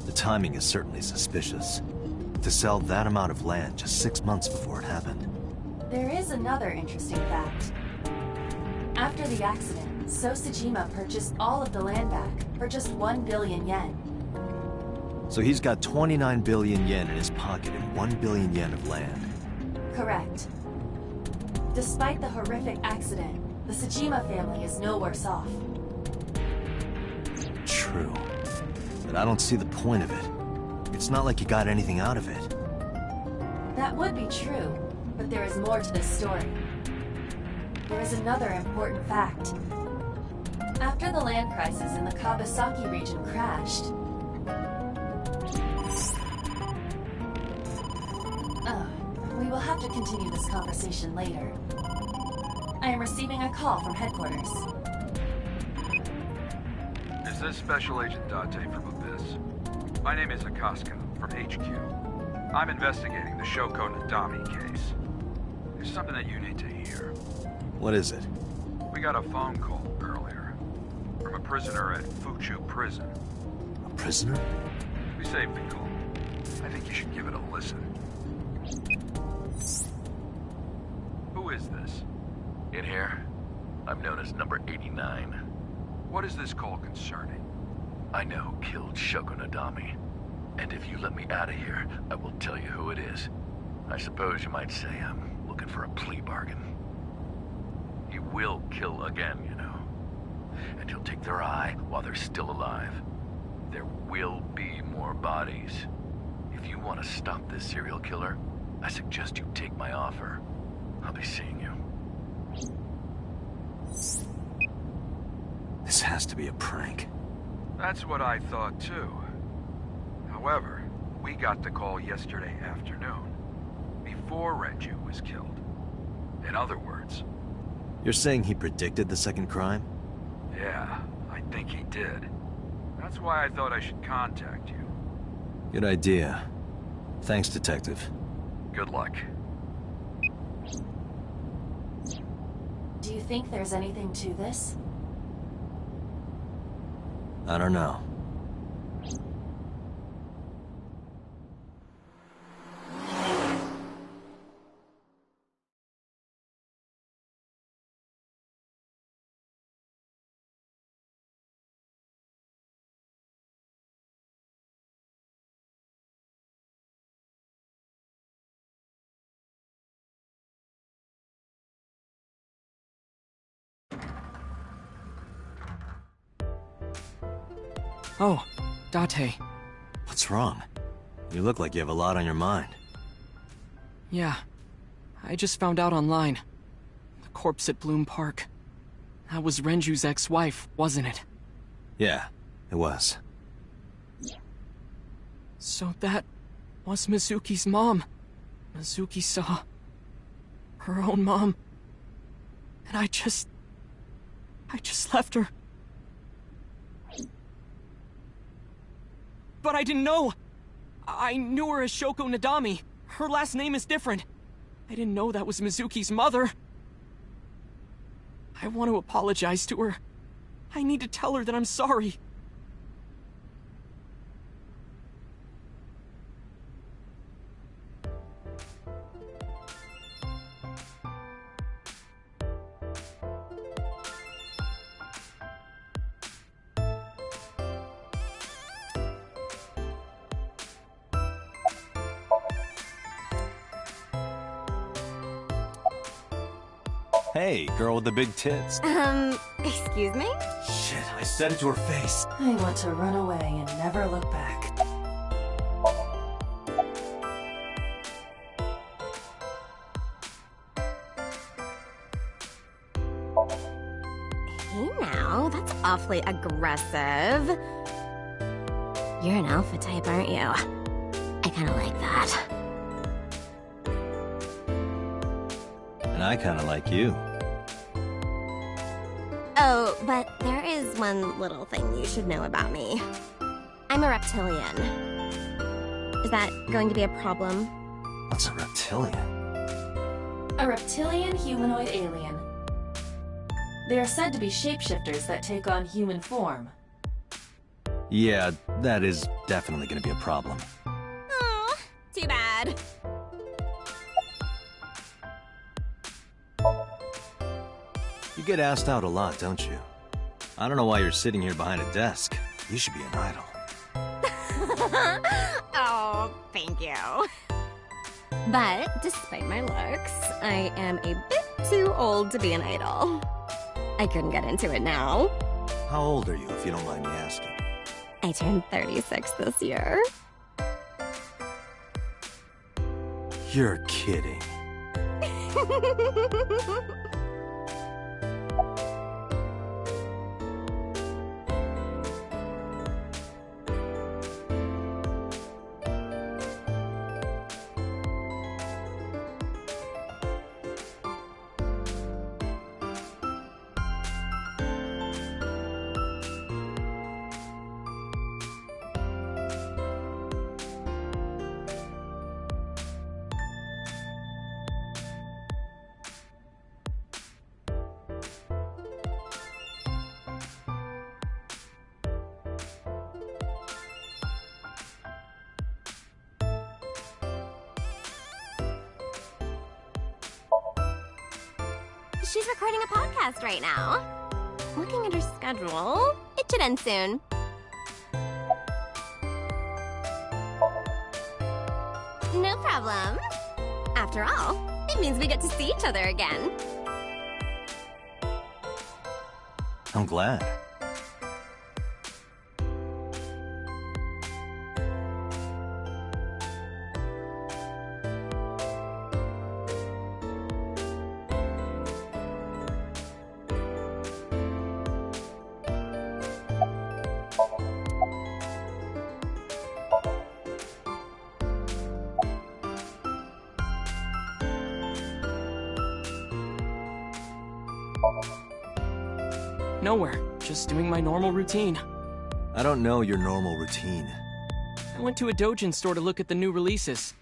The timing is certainly suspicious. To sell that amount of land just 6 months before it happened. There is another interesting fact. After the accident, So Sejima purchased all of the land back for just 1 billion yen. So he's got 29 billion yen in his pocket and 1 billion yen of land. Correct. Despite the horrific accident, the Sejima family is no worse off. True. But I don't see the point of it. It's not like you got anything out of it. That would be true, but there is more to this story. There is another important fact. After the land crisis in the Kawasaki region crashed... we will have to continue this conversation later. I am receiving a call from headquarters. Is this Special Agent Date from Abyss? My name is Akaska, from HQ. I'm investigating the Shoko Nadami case. There's something that you need to hear. What is it? We got a phone call earlier from a prisoner at Fuchu Prison. A prisoner? We saved the call. I think you should give it a listen. Who is this? In here, I'm known as number 89. What is this call concerning? I know who killed Shoko Nadami. And if you let me out of here, I will tell you who it is. I suppose you might say I'm looking for a plea bargain. He will kill again, you know. And he'll take their eye while they're still alive. There will be more bodies. If you want to stop this serial killer, I suggest you take my offer. I'll be seeing you. This has to be a prank. That's what I thought too. However, we got the call yesterday afternoon, before Renju was killed. In other words... You're saying he predicted the second crime? Yeah, I think he did. That's why I thought I should contact you. Good idea. Thanks, Detective. Good luck. Do you think there's anything to this? I don't know. Oh, Date. What's wrong? You look like you have a lot on your mind. Yeah. I just found out online. The corpse at Bloom Park. That was Renju's ex-wife, wasn't it? Yeah, it was. So that was Mizuki's mom. Mizuki saw her own mom. And I just left her. But I didn't know. I knew her as Shoko Nadami. Her last name is different. I didn't know that was Mizuki's mother. I want to apologize to her. I need to tell her that I'm sorry. Hey, girl with the big tits. Excuse me? Shit, I said it to her face. I want to run away and never look back. Hey now, that's awfully aggressive. You're an alpha type, aren't you? I kinda like that. And I kinda like you. Oh, but there is one little thing you should know about me. I'm a reptilian. Is that going to be a problem? What's a reptilian? A reptilian humanoid alien. They are said to be shapeshifters that take on human form. Yeah, that is definitely gonna be a problem. Oh, too bad. You get asked out a lot, don't you? I don't know why you're sitting here behind a desk. You should be an idol. Oh, thank you. But despite my looks, I am a bit too old to be an idol. I couldn't get into it now. How old are you, if you don't mind me asking? I turned 36 this year. You're kidding. she's recording a podcast right now. Looking at her schedule, it should end soon. No problem. After all, it means we get to see each other again. I'm glad. Nowhere. Just doing my normal routine. I don't know your normal routine. I went to a Dojin store to look at the new releases.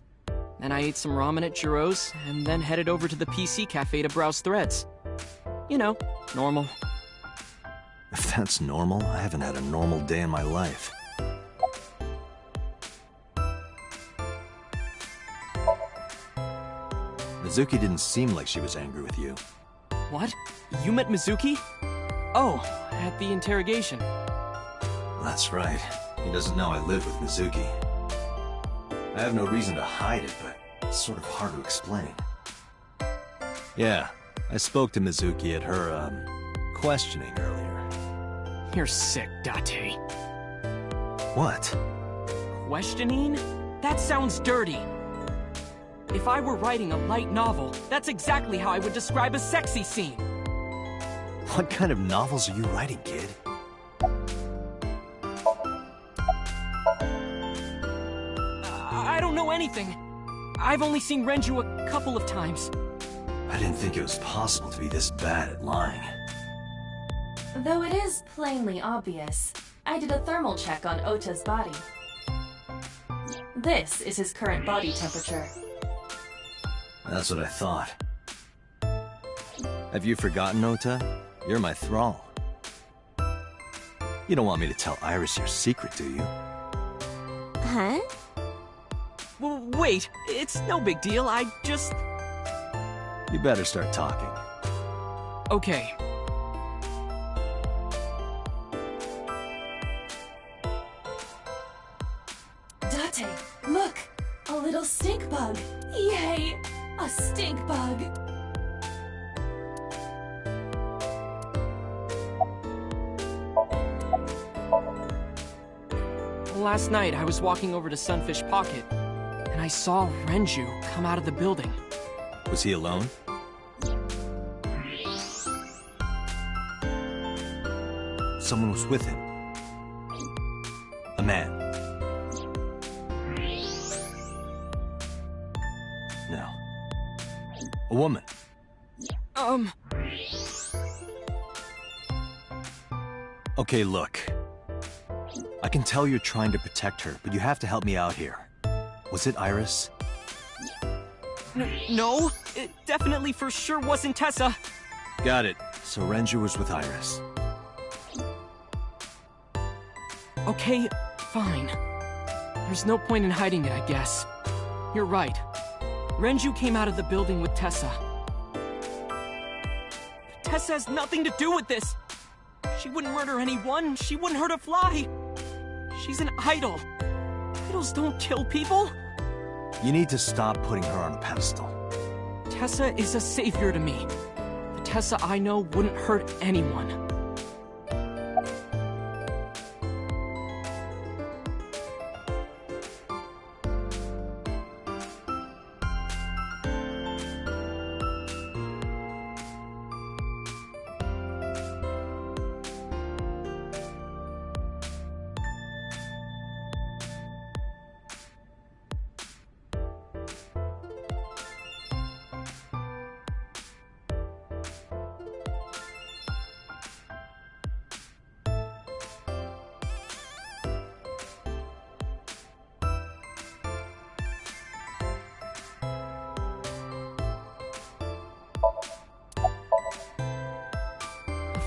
Then I ate some ramen at Jiro's, and then headed over to the PC cafe to browse threads. You know, normal. If that's normal, I haven't had a normal day in my life. Mizuki didn't seem like she was angry with you. What? You met Mizuki? Oh, at the interrogation. That's right. He doesn't know I live with Mizuki. I have no reason to hide it, but it's sort of hard to explain. Yeah, I spoke to Mizuki at her, questioning earlier. You're sick, Date. What? Questioning? That sounds dirty. If I were writing a light novel, that's exactly how I would describe a sexy scene. What kind of novels are you writing, kid? I don't know anything. I've only seen Renju a couple of times. I didn't think it was possible to be this bad at lying. Though it is plainly obvious, I did a thermal check on Ota's body. This is his current body temperature. That's what I thought. Have you forgotten, Ota? You're my thrall. You don't want me to tell Iris your secret, do you? Huh? Well, wait, it's no big deal, I just... You better start talking. Okay. Date, look! A little stink bug! Yay! A stink bug! Last night, I was walking over to Sunfish Pocket, and I saw Renju come out of the building. Was he alone? Someone was with him. A man. No. A woman. Okay, look. I can tell you're trying to protect her, but you have to help me out here. Was it Iris? No, it definitely for sure wasn't Tessa. Got it. So Renju was with Iris. Okay, fine. There's no point in hiding it, I guess. You're right. Renju came out of the building with Tessa. But Tessa has nothing to do with this. She wouldn't murder anyone. She wouldn't hurt a fly. She's an idol. Idols don't kill people. You need to stop putting her on a pedestal. Tessa is a savior to me. The Tessa I know wouldn't hurt anyone.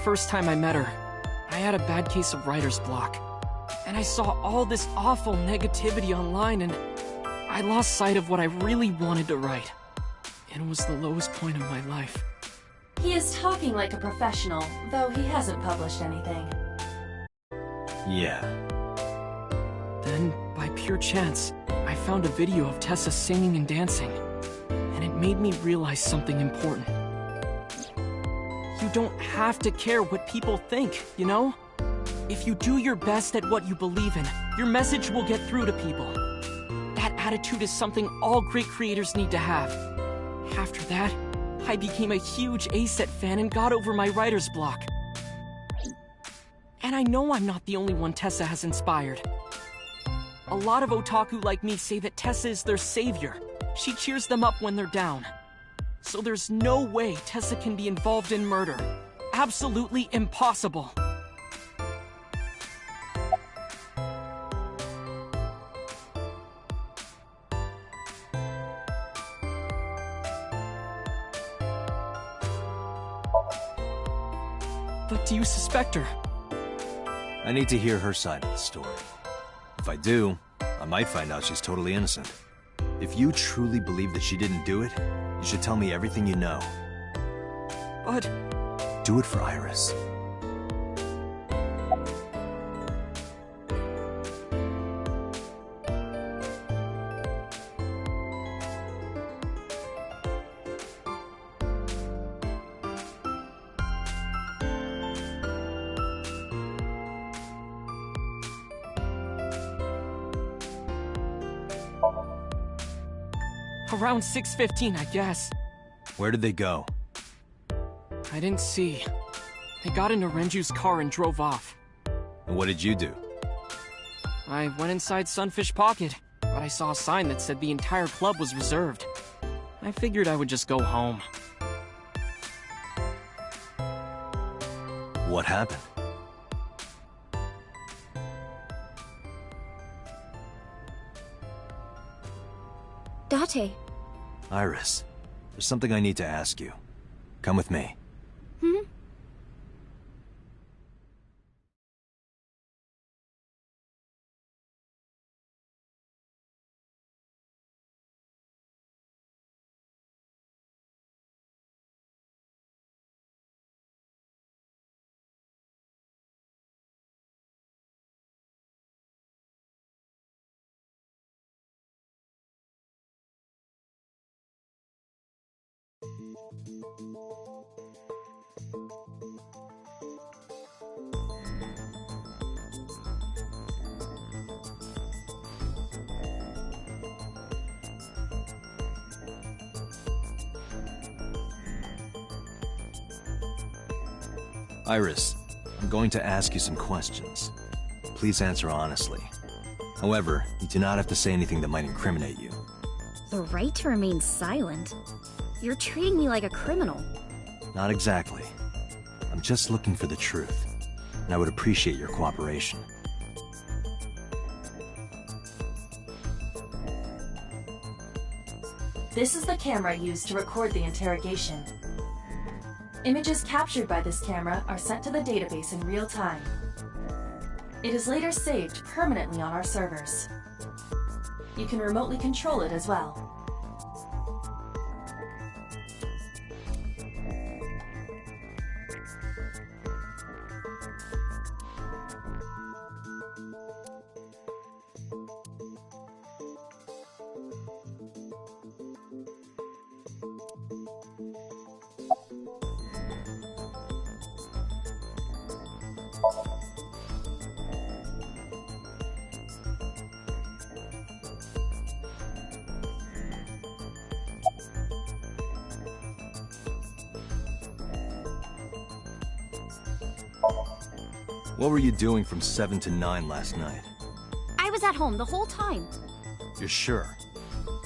First time I met her, I had a bad case of writer's block. And I saw all this awful negativity online and I lost sight of what I really wanted to write. It was the lowest point of my life. He is talking like a professional, though he hasn't published anything. Yeah. Then, by pure chance, I found a video of Tessa singing and dancing, and it made me realize something important. You don't have to care what people think, you know? If you do your best at what you believe in, your message will get through to people. That attitude is something all great creators need to have. After that, I became a huge ACET fan and got over my writer's block. And I know I'm not the only one Tessa has inspired. A lot of otaku like me say that Tessa is their savior. She cheers them up when they're down. So there's no way Tessa can be involved in murder. Absolutely impossible. But do you suspect her? I need to hear her side of the story. If I do, I might find out she's totally innocent. If you truly believe that she didn't do it, you should tell me everything you know. But... do it for Iris. Around 6:15, I guess. Where did they go? I didn't see. They got into Renju's car and drove off. And what did you do? I went inside Sunfish Pocket, but I saw a sign that said the entire club was reserved. I figured I would just go home. What happened? Date. Iris, there's something I need to ask you. Come with me. Hmm? Iris, I'm going to ask you some questions. Please answer honestly. However, you do not have to say anything that might incriminate you. The right to remain silent? You're treating me like a criminal. Not exactly. I'm just looking for the truth, and I would appreciate your cooperation. This is the camera used to record the interrogation. Images captured by this camera are sent to the database in real time. It is later saved permanently on our servers. You can remotely control it as well. What were you doing from 7 to 9 last night? I was at home the whole time. You're sure?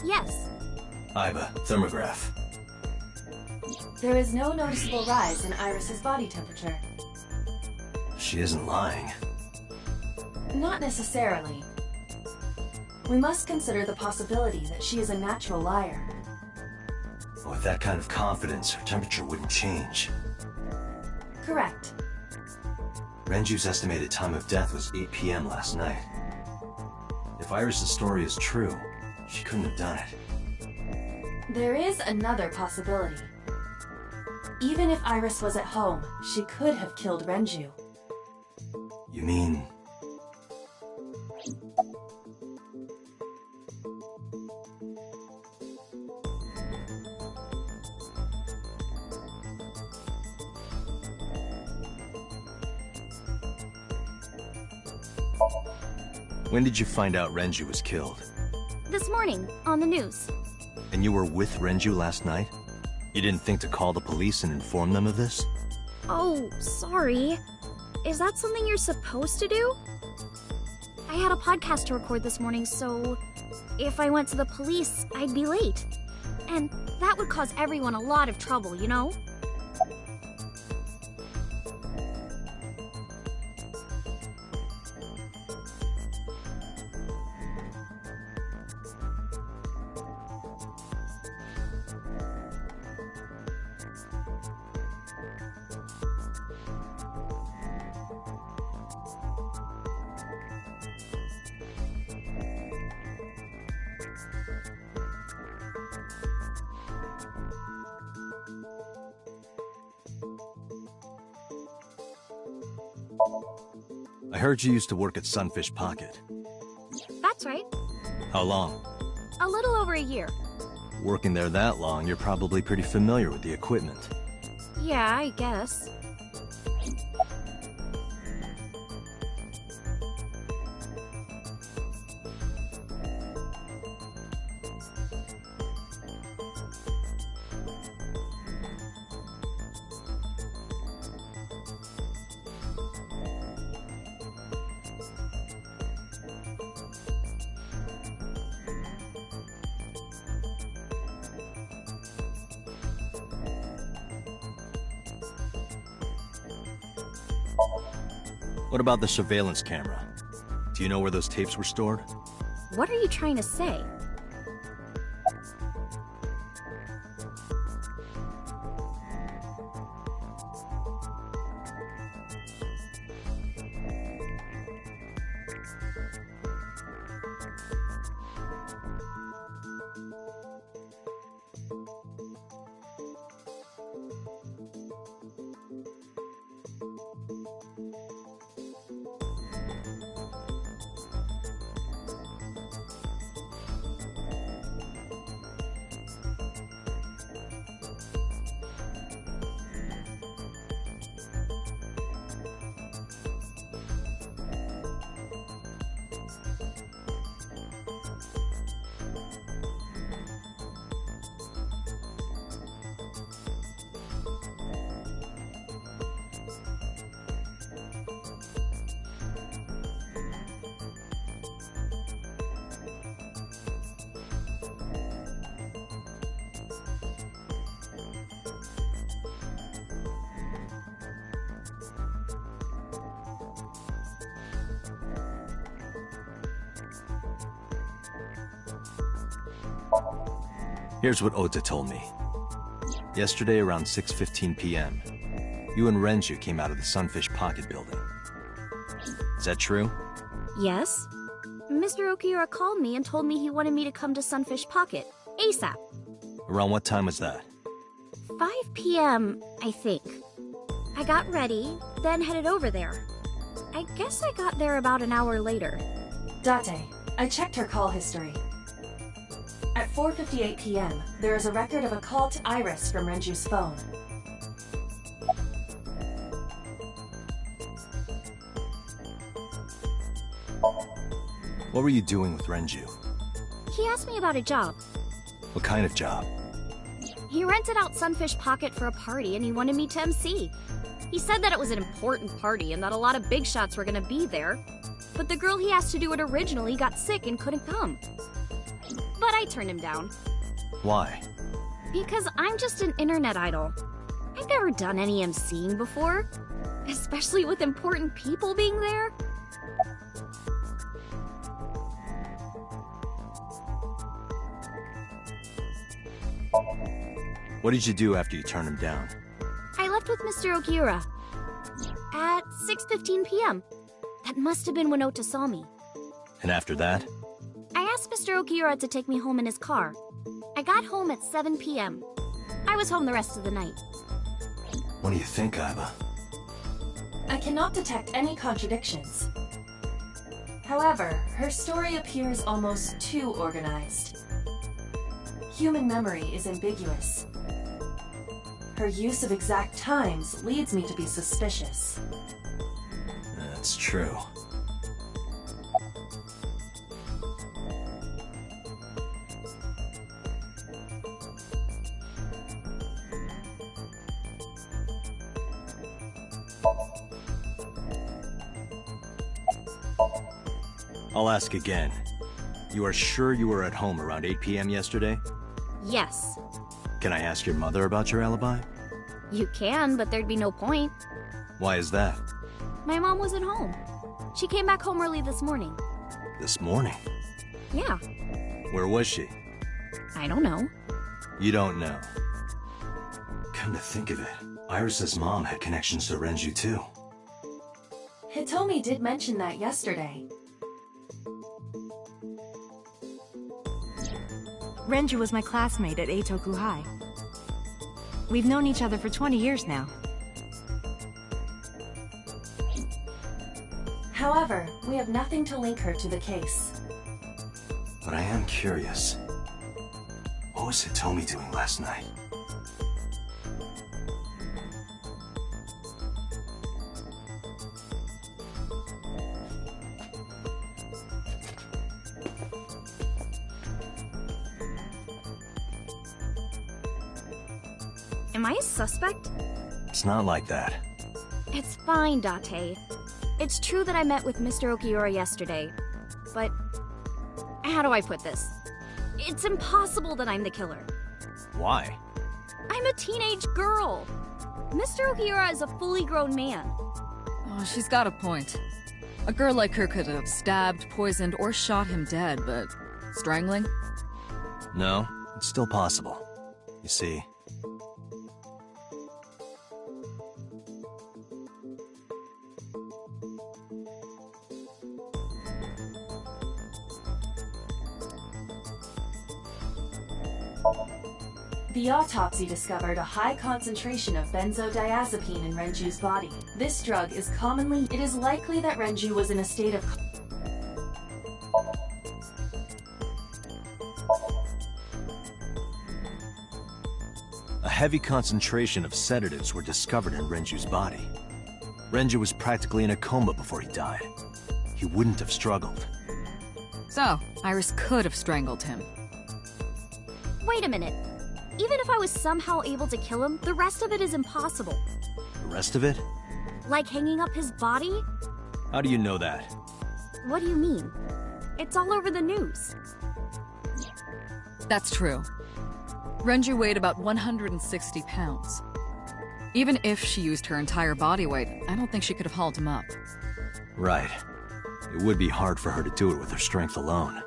Yes. I have a thermograph. There is no noticeable rise in Iris's body temperature. She isn't lying. Not necessarily. We must consider the possibility that she is a natural liar. With that kind of confidence, her temperature wouldn't change. Correct. Renju's estimated time of death was 8 p.m. last night. If Iris' story is true, she couldn't have done it. There is another possibility. Even if Iris was at home, she could have killed Renju. You mean... When did you find out Renju was killed? This morning, on the news. And you were with Renju last night? You didn't think to call the police and inform them of this? Oh, sorry. Is that something you're supposed to do? I had a podcast to record this morning, so if I went to the police, I'd be late. And that would cause everyone a lot of trouble, you know? I heard you used to work at Sunfish Pocket. That's right. How long? A little over a year. Working there that long, you're probably pretty familiar with the equipment. Yeah, I guess. What about the surveillance camera? Do you know where those tapes were stored? What are you trying to say? Here's what Ota told me. Yesterday around 6:15 p.m., you and Renju came out of the Sunfish Pocket building. Is that true? Yes. Mr. Okiura called me and told me he wanted me to come to Sunfish Pocket, ASAP. Around what time was that? 5 p.m., I think. I got ready, then headed over there. I guess I got there about an hour later. Date, I checked her call history. At 4:58 p.m., there is a record of a call to Iris from Renju's phone. What were you doing with Renju? He asked me about a job. What kind of job? He rented out Sunfish Pocket for a party and he wanted me to MC. He said that it was an important party and that a lot of big shots were gonna be there. But the girl he asked to do it originally got sick and couldn't come. But I turned him down. Why? Because I'm just an internet idol. I've never done any MCing before. Especially with important people being there. What did you do after you turned him down? I left with Mr. Okiura. At 6:15 p.m. That must have been when Ota saw me. And after that? I asked Mr. Okiura to take me home in his car. I got home at 7 p.m. I was home the rest of the night. What do you think, Aiba? I cannot detect any contradictions. However, her story appears almost too organized. Human memory is ambiguous. Her use of exact times leads me to be suspicious. That's true. I'll ask again. You are sure you were at home around 8 p.m. yesterday? Yes. Can I ask your mother about your alibi? You can, but there'd be no point. Why is that? My mom wasn't home. She came back home early this morning. This morning? Yeah. Where was she? I don't know. You don't know. Come to think of it, Iris's mom had connections to Renju too. Hitomi did mention that yesterday. Renju was my classmate at Eitoku High. We've known each other for 20 years now. However, we have nothing to link her to the case. But I am curious. What was Hitomi doing last night? Am I a suspect? It's not like that. It's fine, Date. It's true that I met with Mr. Okiura yesterday, but how do I put this? It's impossible that I'm the killer. Why? I'm a teenage girl. Mr. Okiura is a fully grown man. Oh, she's got a point. A girl like her could have stabbed, poisoned, or shot him dead, but strangling? No, it's still possible. You see, the autopsy discovered a high concentration of benzodiazepine in Renju's body. This drug is it is likely that Renju was in a state of a heavy concentration of sedatives were discovered in Renju's body. Renju was practically in a coma before he died. He wouldn't have struggled. So, Iris could have strangled him. Wait a minute. Even if I was somehow able to kill him, the rest of it is impossible. The rest of it? Like hanging up his body? How do you know that? What do you mean? It's all over the news. That's true. Renju weighed about 160 pounds. Even if she used her entire body weight, I don't think she could have hauled him up. Right. It would be hard for her to do it with her strength alone.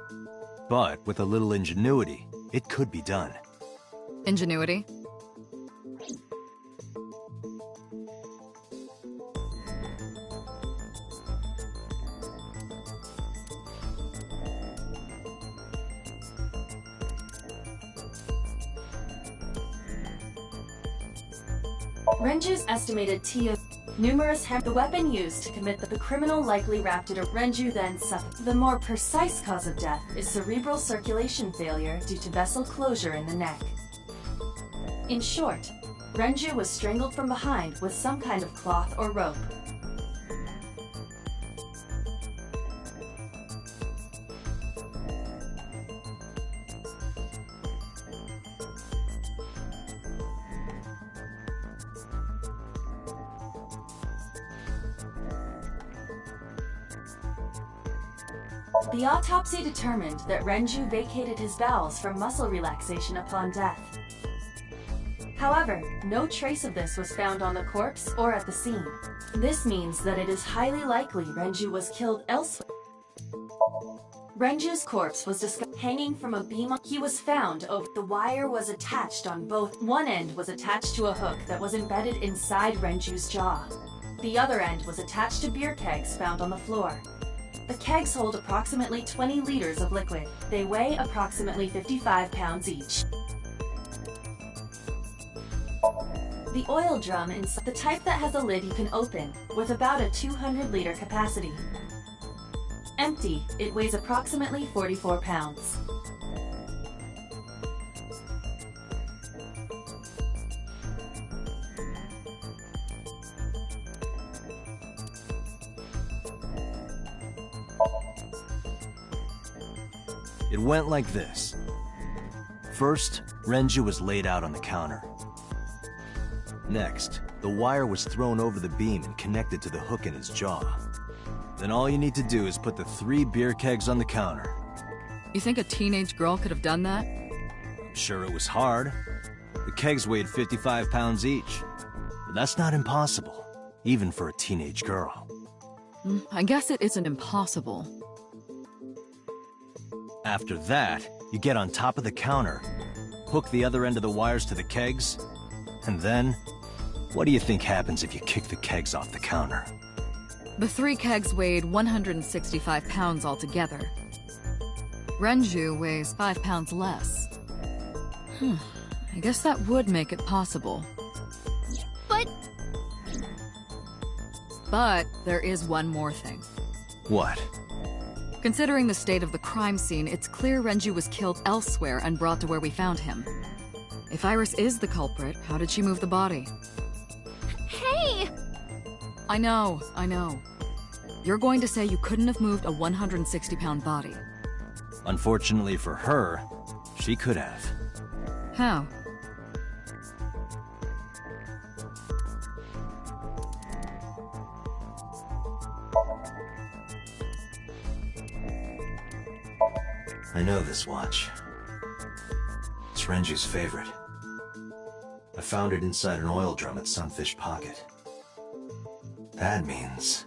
But with a little ingenuity, it could be done. Ingenuity? Renju's estimated the weapon used to commit the criminal likely wrapped it. Renju then suffered. The more precise cause of death is cerebral circulation failure due to vessel closure in the neck. In short, Renju was strangled from behind with some kind of cloth or rope. The autopsy determined that Renju vacated his bowels from muscle relaxation upon death. However, no trace of this was found on the corpse or at the scene. This means that it is highly likely Renju was killed elsewhere. Renju's corpse was discovered hanging from a beam. He was found over. The wire was attached on both. One end was attached to a hook that was embedded inside Renju's jaw. The other end was attached to beer kegs found on the floor. The kegs hold approximately 20 liters of liquid. They weigh approximately 55 pounds each. The oil drum is the type that has a lid you can open, with about a 200-liter capacity. Empty, it weighs approximately 44 pounds. It went like this. First, Renju was laid out on the counter. Next, the wire was thrown over the beam and connected to the hook in his jaw. Then all you need to do is put the 3 beer kegs on the counter. You think a teenage girl could have done that? I'm sure it was hard. The kegs weighed 55 pounds each. But that's not impossible, even for a teenage girl. I guess it isn't impossible. After that, you get on top of the counter, hook the other end of the wires to the kegs, and then, what do you think happens if you kick the kegs off the counter? The 3 kegs weighed 165 pounds altogether. Renju weighs 5 pounds less. I guess that would make it possible. But there is one more thing. What? Considering the state of the crime scene, it's clear Renju was killed elsewhere and brought to where we found him. If Iris is the culprit, how did she move the body? Hey! I know. You're going to say you couldn't have moved a 160-pound body. Unfortunately for her, she could have. How? I know this watch. It's Renju's favorite. I found it inside an oil drum at Sunfish Pocket. That means...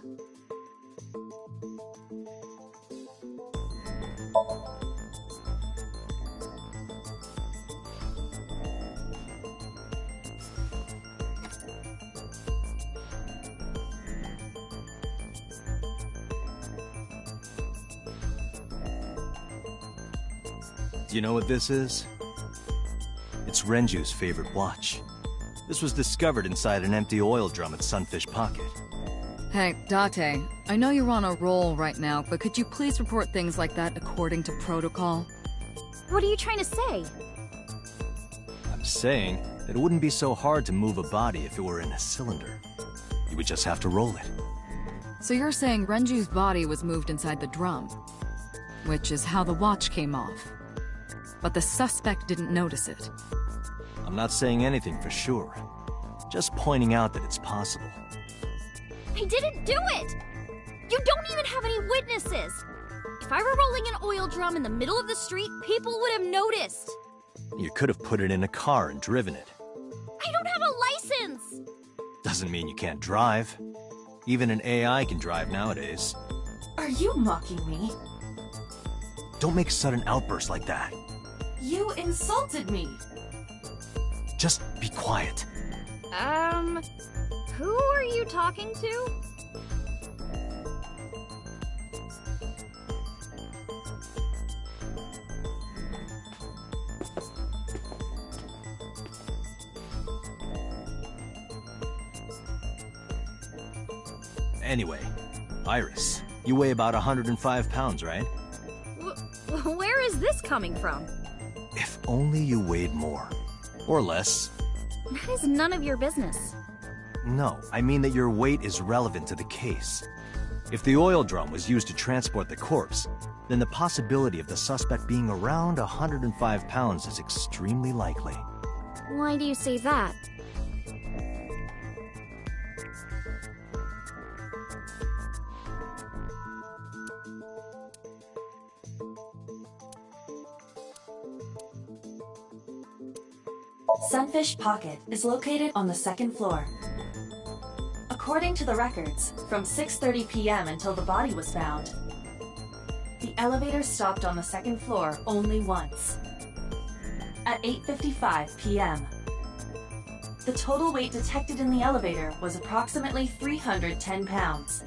Do you know what this is? It's Renju's favorite watch. This was discovered inside an empty oil drum at Sunfish Pocket. Hey, Date, I know you're on a roll right now, but could you please report things like that according to protocol? What are you trying to say? I'm saying that it wouldn't be so hard to move a body if it were in a cylinder. You would just have to roll it. So you're saying Renju's body was moved inside the drum, which is how the watch came off. But the suspect didn't notice it. I'm not saying anything for sure. Just pointing out that it's possible. I didn't do it! You don't even have any witnesses! If I were rolling an oil drum in the middle of the street, people would have noticed! You could have put it in a car and driven it. I don't have a license! Doesn't mean you can't drive. Even an AI can drive nowadays. Are you mocking me? Don't make sudden outbursts like that. You insulted me! Just be quiet. Who are you talking to? Anyway, Iris, you weigh about 105 pounds, right? Where is this coming from? If only you weighed more. Or less. That is none of your business. No, I mean that your weight is relevant to the case. If the oil drum was used to transport the corpse, then the possibility of the suspect being around 105 pounds is extremely likely. Why do you say that? Sunfish Pocket is located on the 2nd floor. According to the records, from 6:30 p.m. until the body was found, the elevator stopped on the 2nd floor only once. At 8:55 p.m., the total weight detected in the elevator was approximately 310 pounds.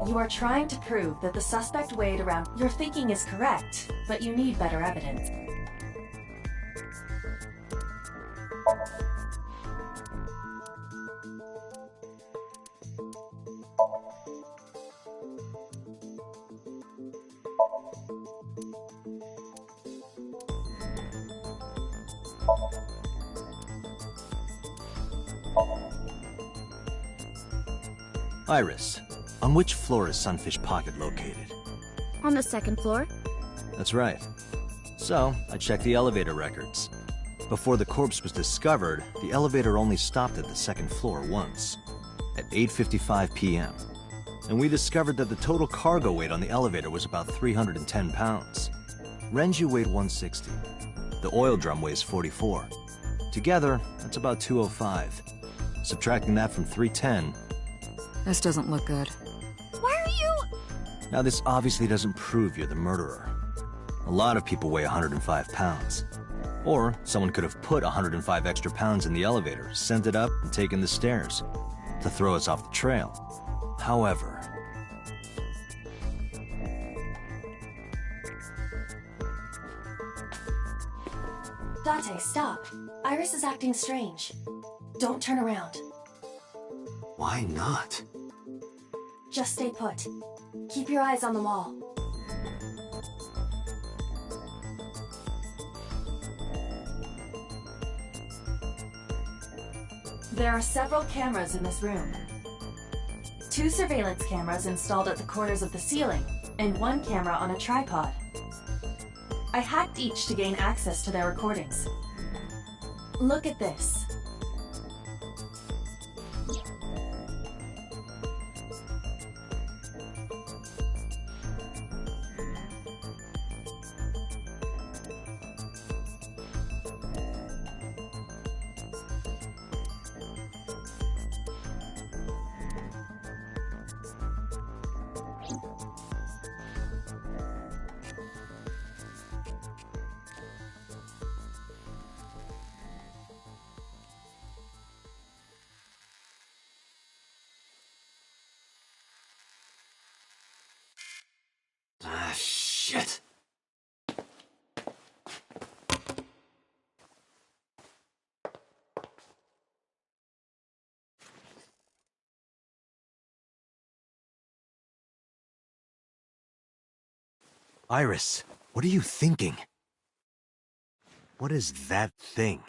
You are trying to prove that the suspect weighed around... Your thinking is correct, but you need better evidence. Iris, on which floor is Sunfish Pocket located? On the second floor. That's right. So, I checked the elevator records. Before the corpse was discovered, the elevator only stopped at the second floor once, at 8:55 p.m. And we discovered that the total cargo weight on the elevator was about 310 pounds. Renju weighed 160. The oil drum weighs 44. Together, that's about 205. Subtracting that from 310... This doesn't look good. Why are you... Now, this obviously doesn't prove you're the murderer. A lot of people weigh 105 pounds. Or someone could have put 105 extra pounds in the elevator, sent it up, and taken the stairs to throw us off the trail. However... Date, stop. Iris is acting strange. Don't turn around. Why not? Just stay put. Keep your eyes on the wall. There are several cameras in this room. 2 surveillance cameras installed at the corners of the ceiling, and 1 camera on a tripod. I hacked each to gain access to their recordings. Look at this. Ah, shit. Iris, what are you thinking? What is that thing?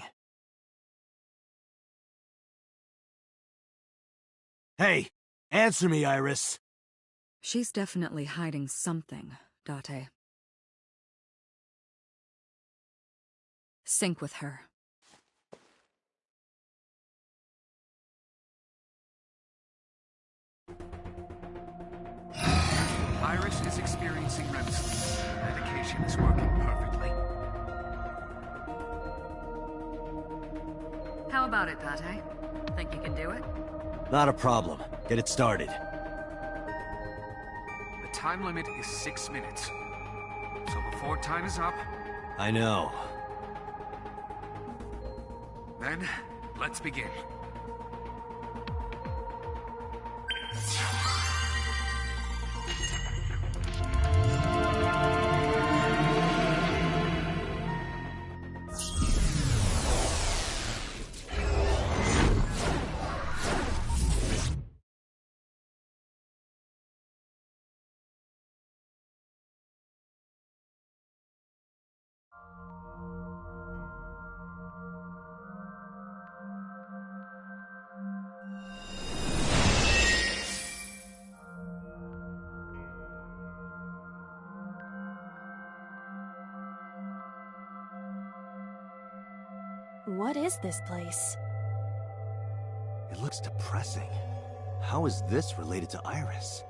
Hey, answer me, Iris. She's definitely hiding something, Date. Sync with her. Iris is experiencing REM sleep. Medication is working perfectly. How about it, Date? Think you can do it? Not a problem. Get it started. The time limit is 6 minutes. So before time is up... I know. Then, let's begin. What is this place? It looks depressing. How is this related to Iris?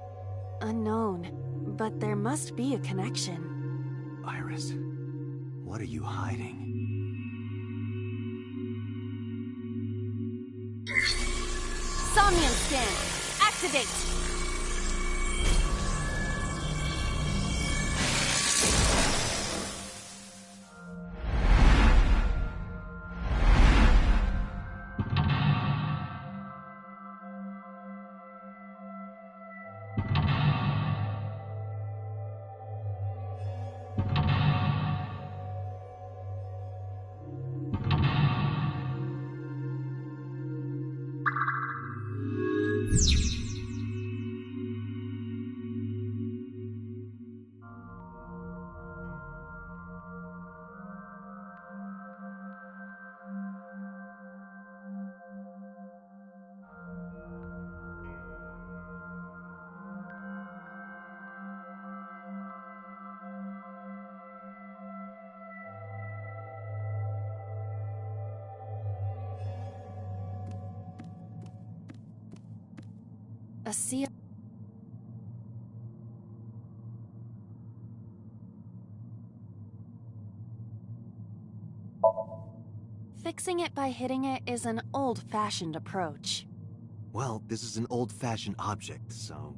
Unknown, but there must be a connection. Iris, what are you hiding? Somnium scan! Activate! A sea... Fixing it by hitting it is an old-fashioned approach. Well, this is an old-fashioned object, so...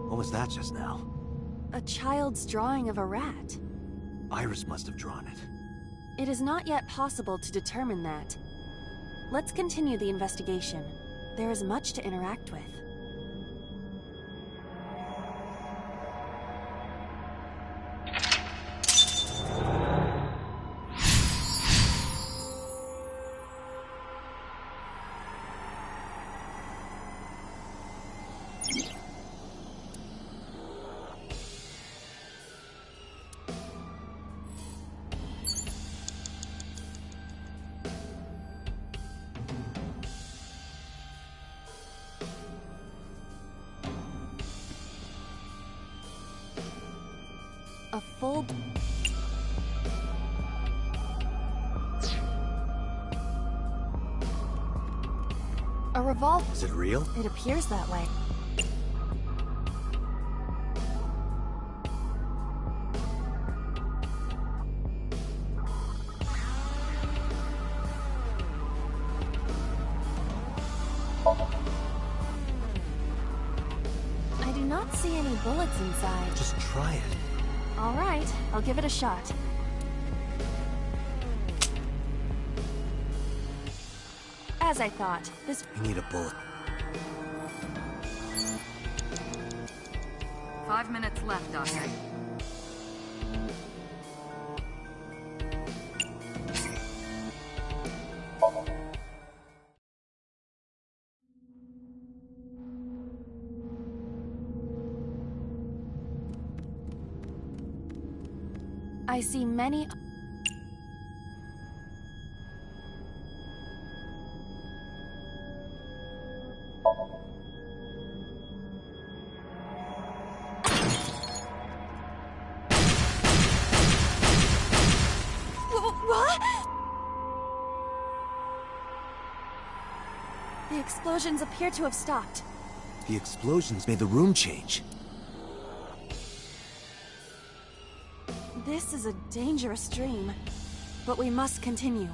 What was that just now? A child's drawing of a rat. Iris must have drawn it. It is not yet possible to determine that. Let's continue the investigation. There is much to interact with. A full... A revolver. Is it real? It appears that way. I do not see any bullets inside. Just try it. All right, I'll give it a shot. As I thought, this... You need a bullet. 5 minutes left, Dante. I see many... What? The explosions appear to have stopped. The explosions made the room change. This is a dangerous dream, but we must continue.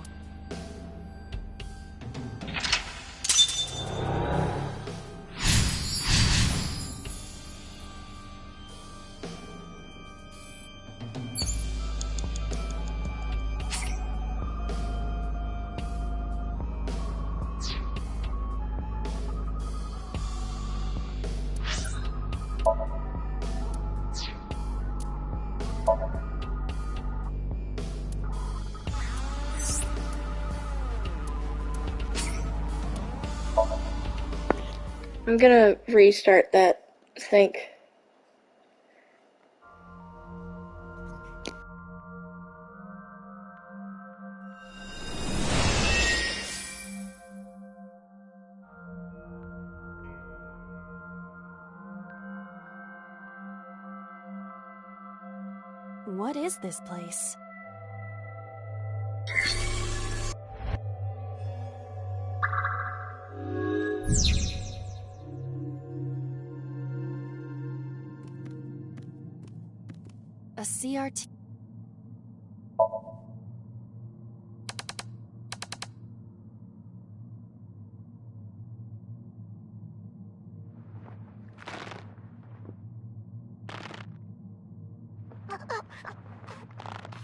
I'm gonna restart that sync. What is this place? A CRT.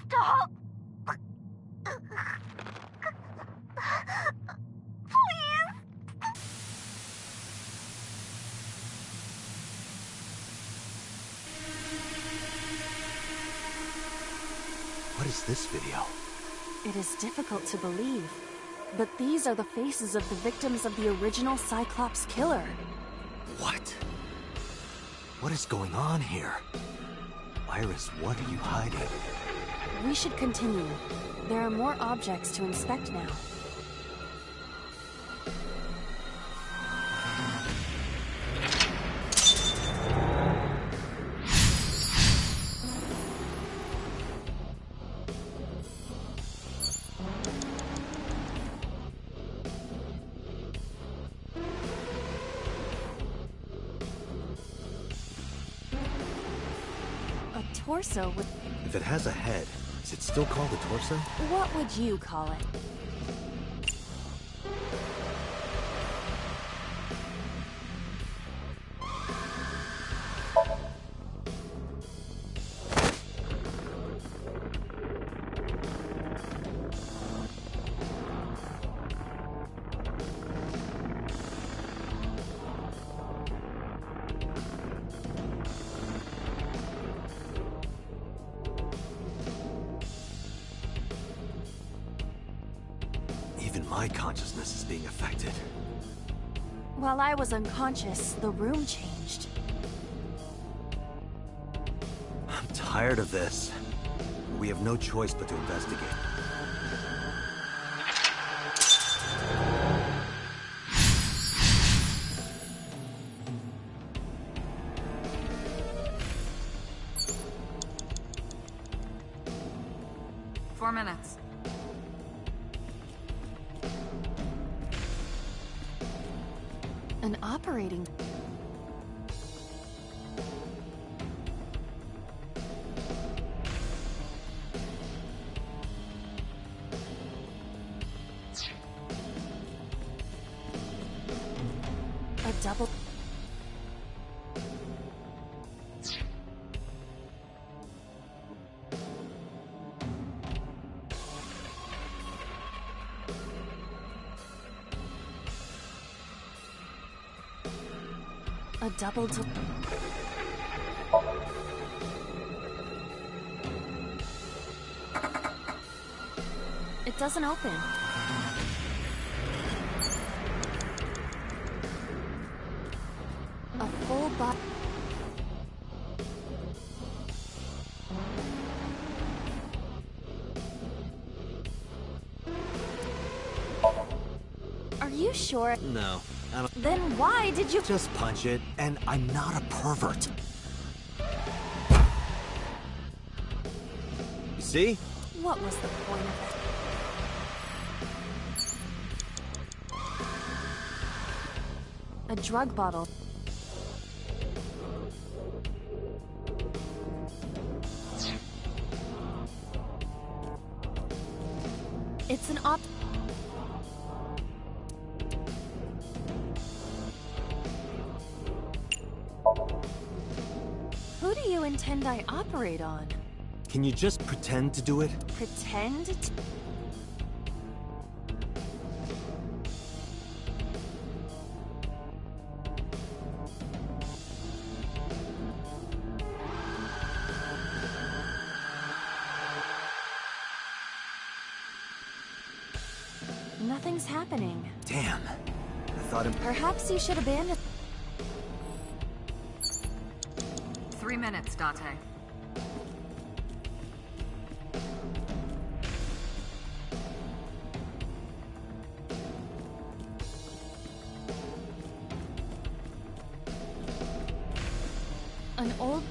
Stop! What is this video? It is difficult to believe, but these are the faces of the victims of the original Cyclops killer. What? What is going on here? Iris, what are you hiding? We should continue. There are more objects to inspect now. torso with... If it has a head, is it still called a torso? What would you call it? Even my consciousness is being affected. While I was unconscious, the room changed. I'm tired of this. We have no choice but to investigate. Four minutes. An operating... A double... A double... It doesn't open. A full body... Are you sure? No, I don't... Then why did you... Just punch it, and I'm not a pervert. You see? What was the point of it? A drug bottle. It's an op... Who do you intend I operate on? Can you just pretend to do it? Pretend to... Nothing's happening. Damn. I thought it... Perhaps you should abandon... 3 minutes, Date. An old...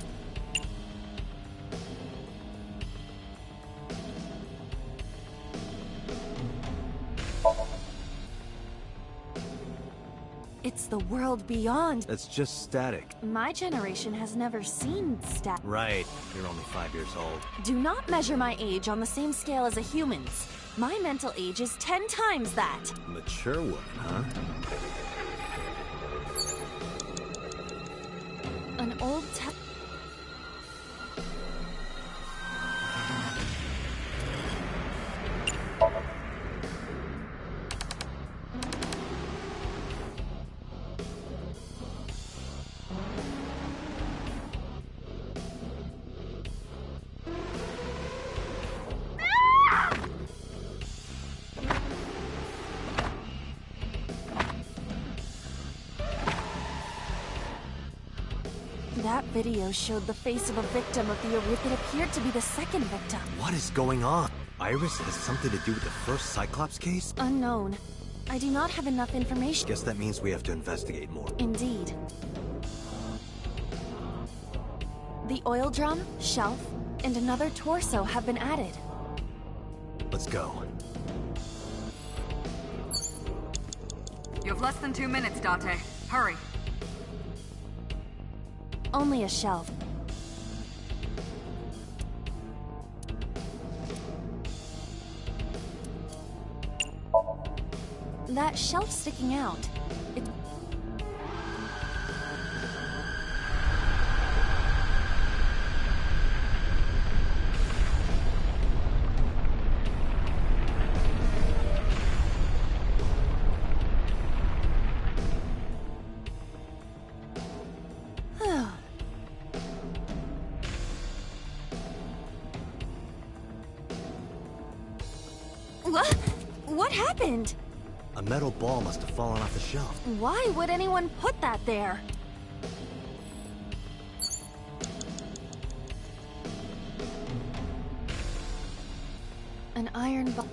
It's the world beyond. That's just static. My generation has never seen stat. Right. You're only 5 years old. Do not measure my age on the same scale as a human's. My mental age is 10 times that. Mature woman, huh? An old That video showed the face of a victim of the it appeared to be the second victim. What is going on? Iris has something to do with the first Cyclops case? Unknown. I do not have enough information. Guess that means we have to investigate more. Indeed. The oil drum, shelf, and another torso have been added. Let's go. You have less than 2 minutes, Date. Hurry. Only a shelf. That shelf sticking out. It... What happened? A metal ball must have fallen off the shelf. Why would anyone put that there? An iron ball.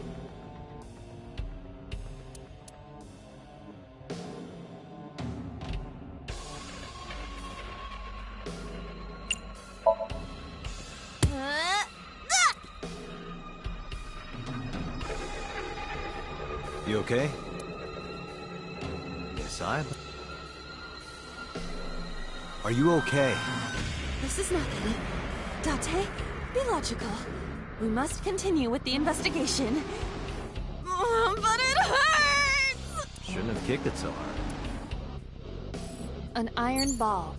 You okay? Yes, Are you okay? This is nothing. Date, be logical. We must continue with the investigation. But it hurts! Shouldn't have kicked it so hard. An iron ball.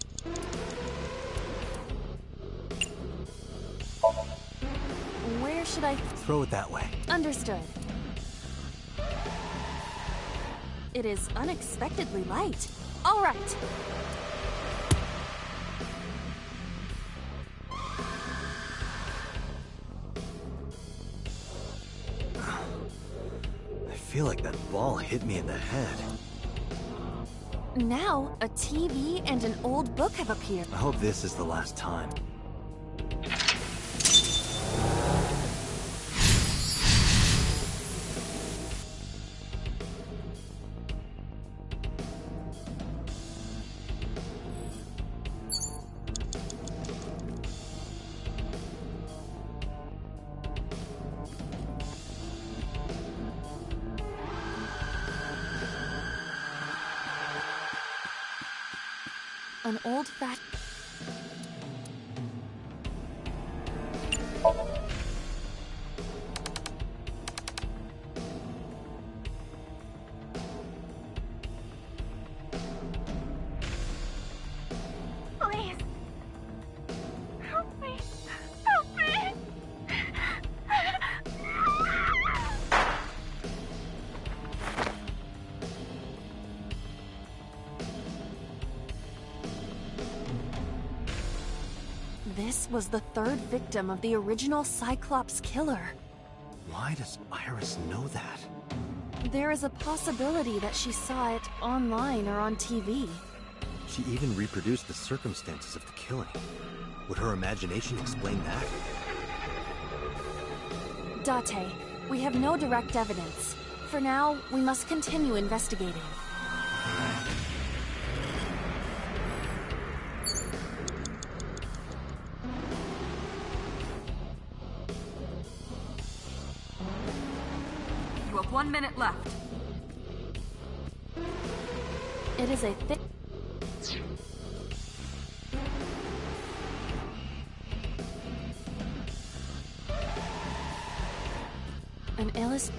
Where should I... Throw it that way. Understood. It is unexpectedly light. All right. I feel like that ball hit me in the head. Now, a TV and an old book have appeared. I hope this is the last time. An old-fashioned... Please. Help me. Help me. This was the third victim of the original Cyclops killer. Why does Iris know that? There is a possibility that she saw it online or on TV. She even reproduced the circumstances of the killing. Would her imagination explain that? Date, we have no direct evidence. For now, we must continue investigating. You have 1 minute left. It is a thick... An illus...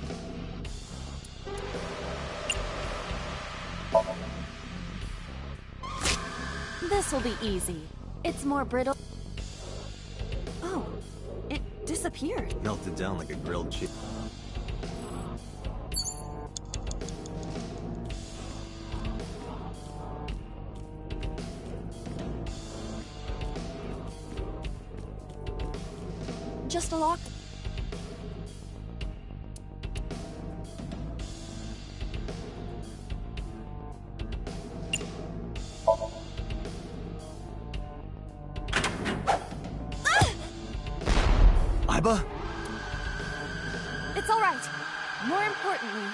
This will be easy. It's more brittle... Oh, it disappeared. Melted down like a grilled chicken. Just a lock... Iba? It's all right. More importantly...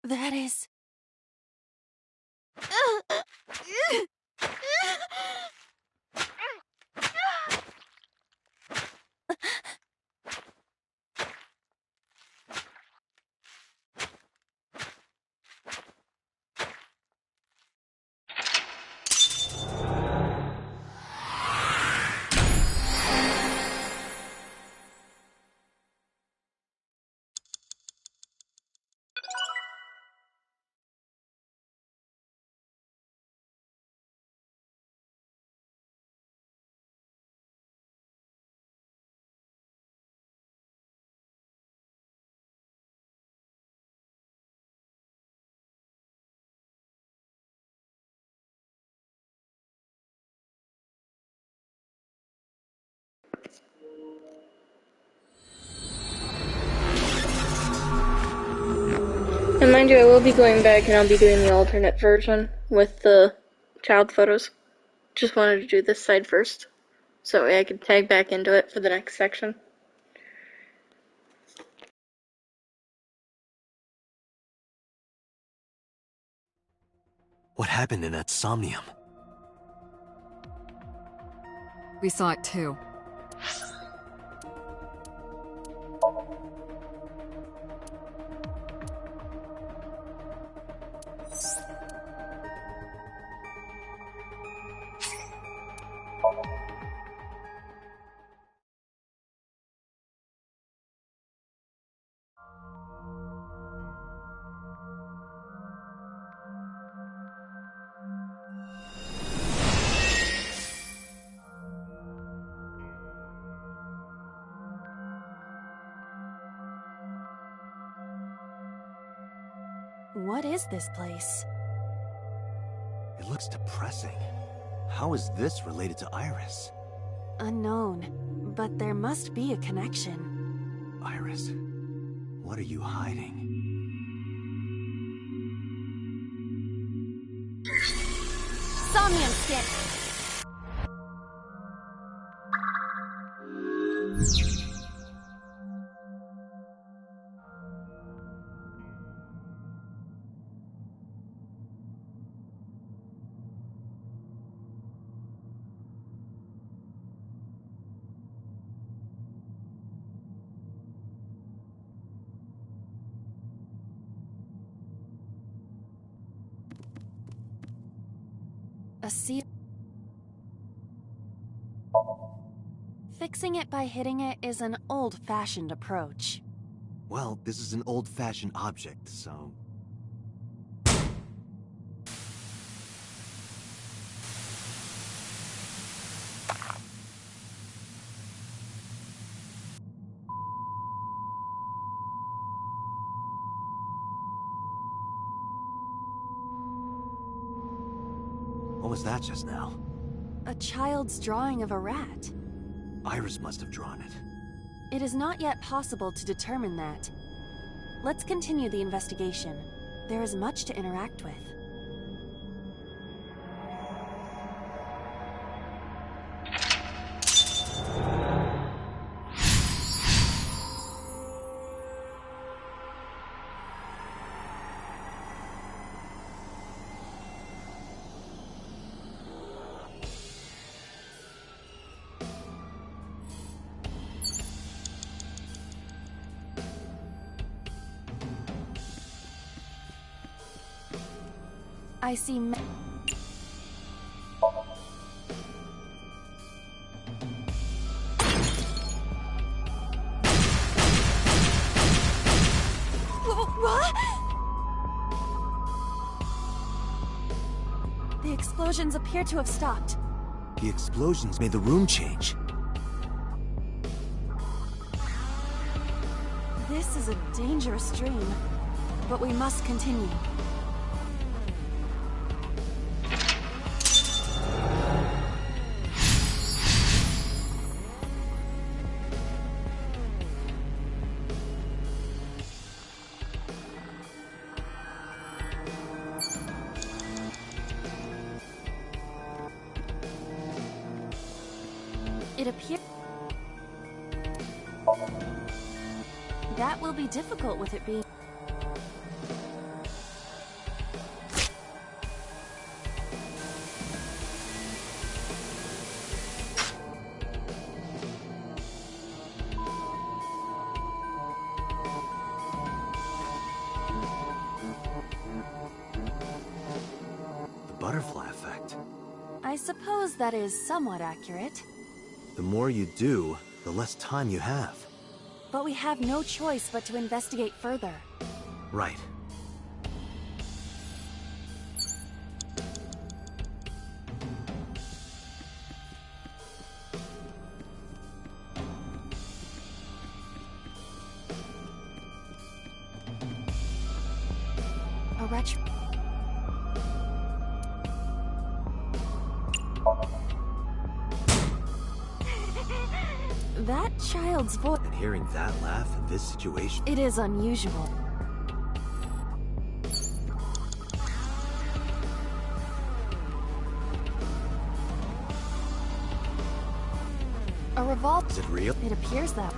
That is... And mind you, I will be going back and I'll be doing the alternate version with the child photos. Just wanted to do this side first, so I could tag back into it for the next section. What happened in that Somnium? We saw it too. What is this place? It looks depressing. How is this related to Iris? Unknown, but there must be a connection. Iris, what are you hiding? Somnium stick! A seal. Fixing it by hitting it is an old-fashioned approach. Well, this is an old-fashioned object, so... What was that just now? A child's drawing of a rat. Iris must have drawn it. It is not yet possible to determine that. Let's continue the investigation. There is much to interact with. I see What? The explosions appear to have stopped. The explosions made the room change. This is a dangerous dream, but we must continue. It appears that will be difficult with it being... suppose that is somewhat accurate. The more you do, the less time you have. But we have no choice but to investigate further. Right. A retro... That child's voice... And hearing that laugh in this situation... It is unusual. A revolver... Is it real? It appears that...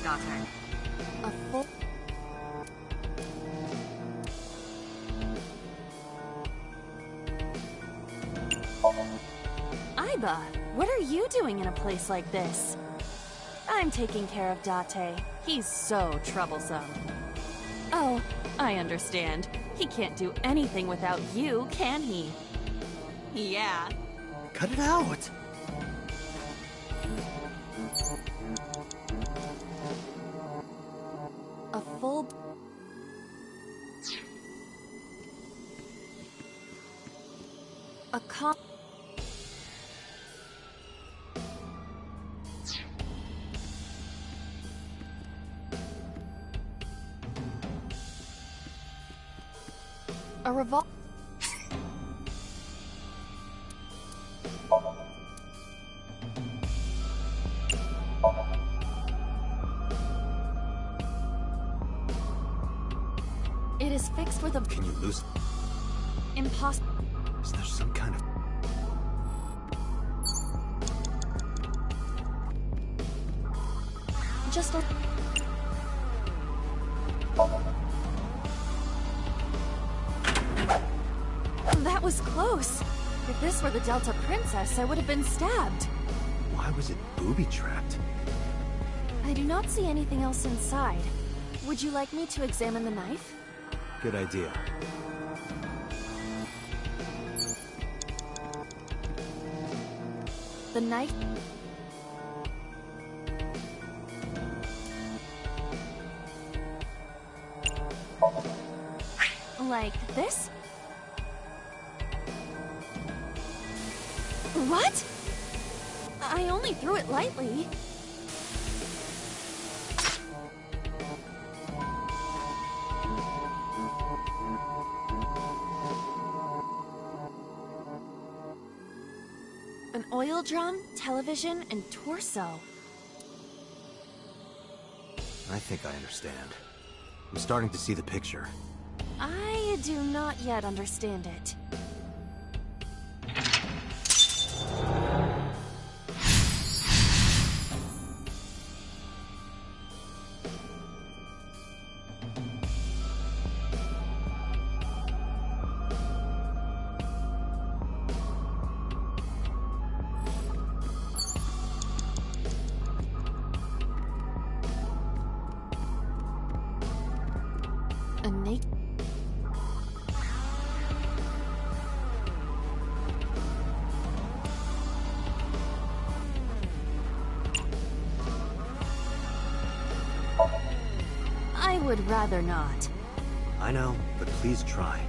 Date. A full... Aiba, what are you doing in a place like this? I'm taking care of Date. He's so troublesome. Oh, I understand. He can't do anything without you, can he? Yeah. Cut it out! A full... A con... A revol... It is fixed with a... Can you lose? Impossible. Is there some kind of... Just a... That was close. If this were the Delta Princess, I would have been stabbed. Why was it booby-trapped? I do not see anything else inside. Would you like me to examine the knife? Good idea. The knife... Like this? What? I only threw it lightly. An oil drum, television, and torso. I think I understand. I'm starting to see the picture. I do not yet understand it. A naked... I would rather not. I know, but please try.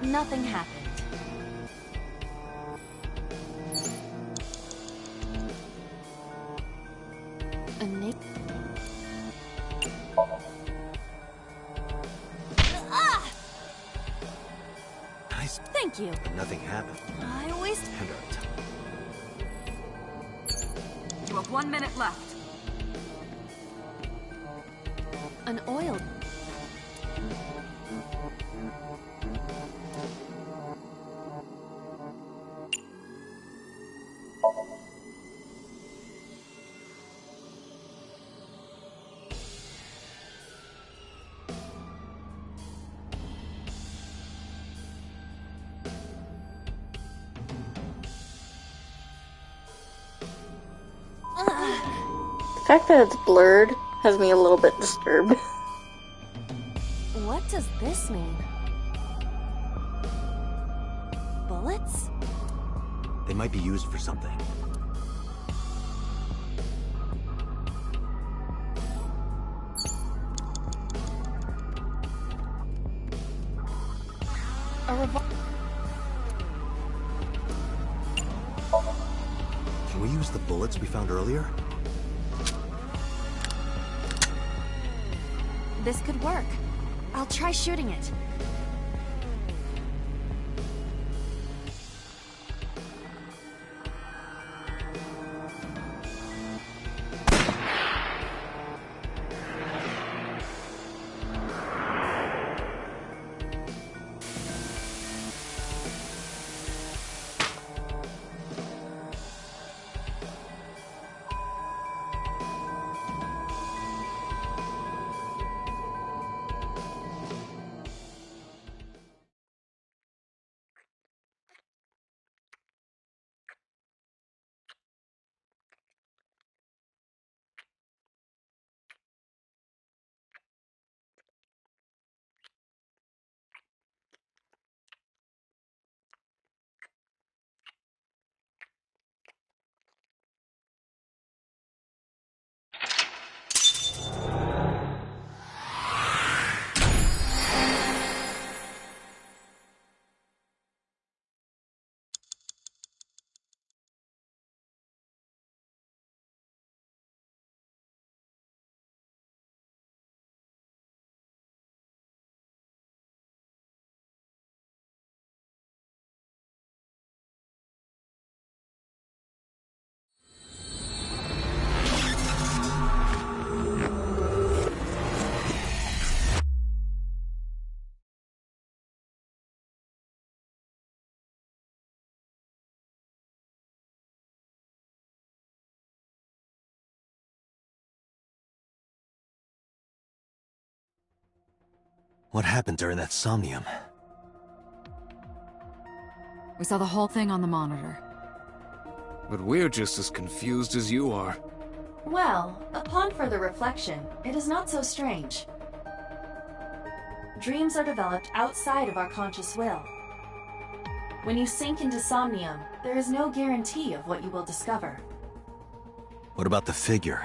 Nothing happened. A naked... Ah! Nice. Thank you. But nothing happened. I always... And our time. You have 1 minute left. An oil... fact that it's blurred has me a little bit disturbed. What does this mean? Bullets? They might be used for something. Can we use the bullets we found earlier? This could work. I'll try shooting it. What happened during that somnium? We saw the whole thing on the monitor. But we're just as confused as you are. Well, upon further reflection, it is not so strange. Dreams are developed outside of our conscious will. When you sink into somnium, there is no guarantee of what you will discover. What about the figure?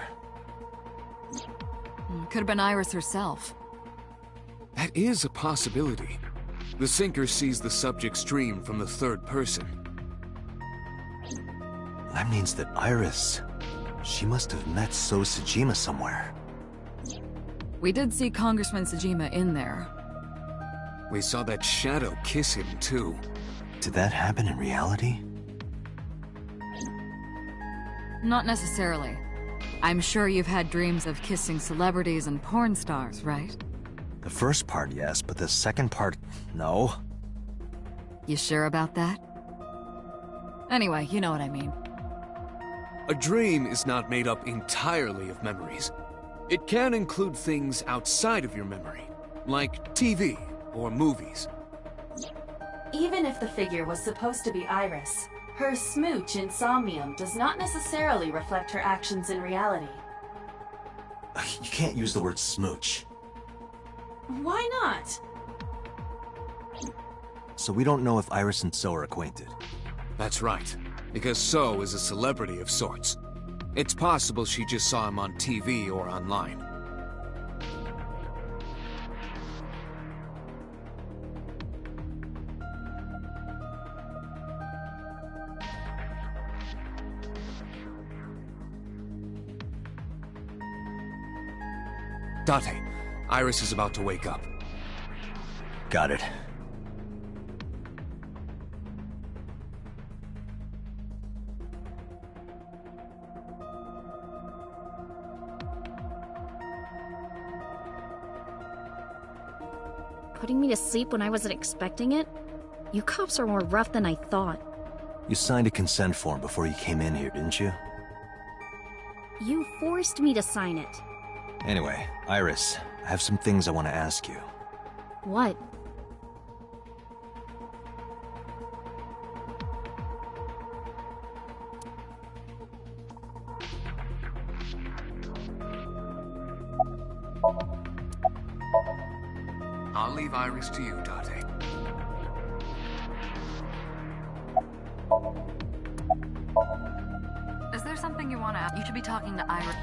Could have been Iris herself. That is a possibility. The sinker sees the subject's dream from the third person. That means that Iris... she must have met So Sejima somewhere. We did see Congressman Sejima in there. We saw that shadow kiss him, too. Did that happen in reality? Not necessarily. I'm sure you've had dreams of kissing celebrities and porn stars, right? The first part, yes, but the second part, no. You sure about that? Anyway, you know what I mean. A dream is not made up entirely of memories. It can include things outside of your memory, like TV or movies. Even if the figure was supposed to be Iris, her smooch in somnium does not necessarily reflect her actions in reality. You can't use the word smooch. Why not? So we don't know if Iris and So are acquainted. That's right, because So is a celebrity of sorts. It's possible she just saw him on TV or online. Date, Iris is about to wake up. Got it. Putting me to sleep when I wasn't expecting it? You cops are more rough than I thought. You signed a consent form before you came in here, didn't you? You forced me to sign it. Anyway, Iris, I have some things I want to ask you. What? I'll leave Iris to you, Date. Is there something you want to ask? You should be talking to Iris.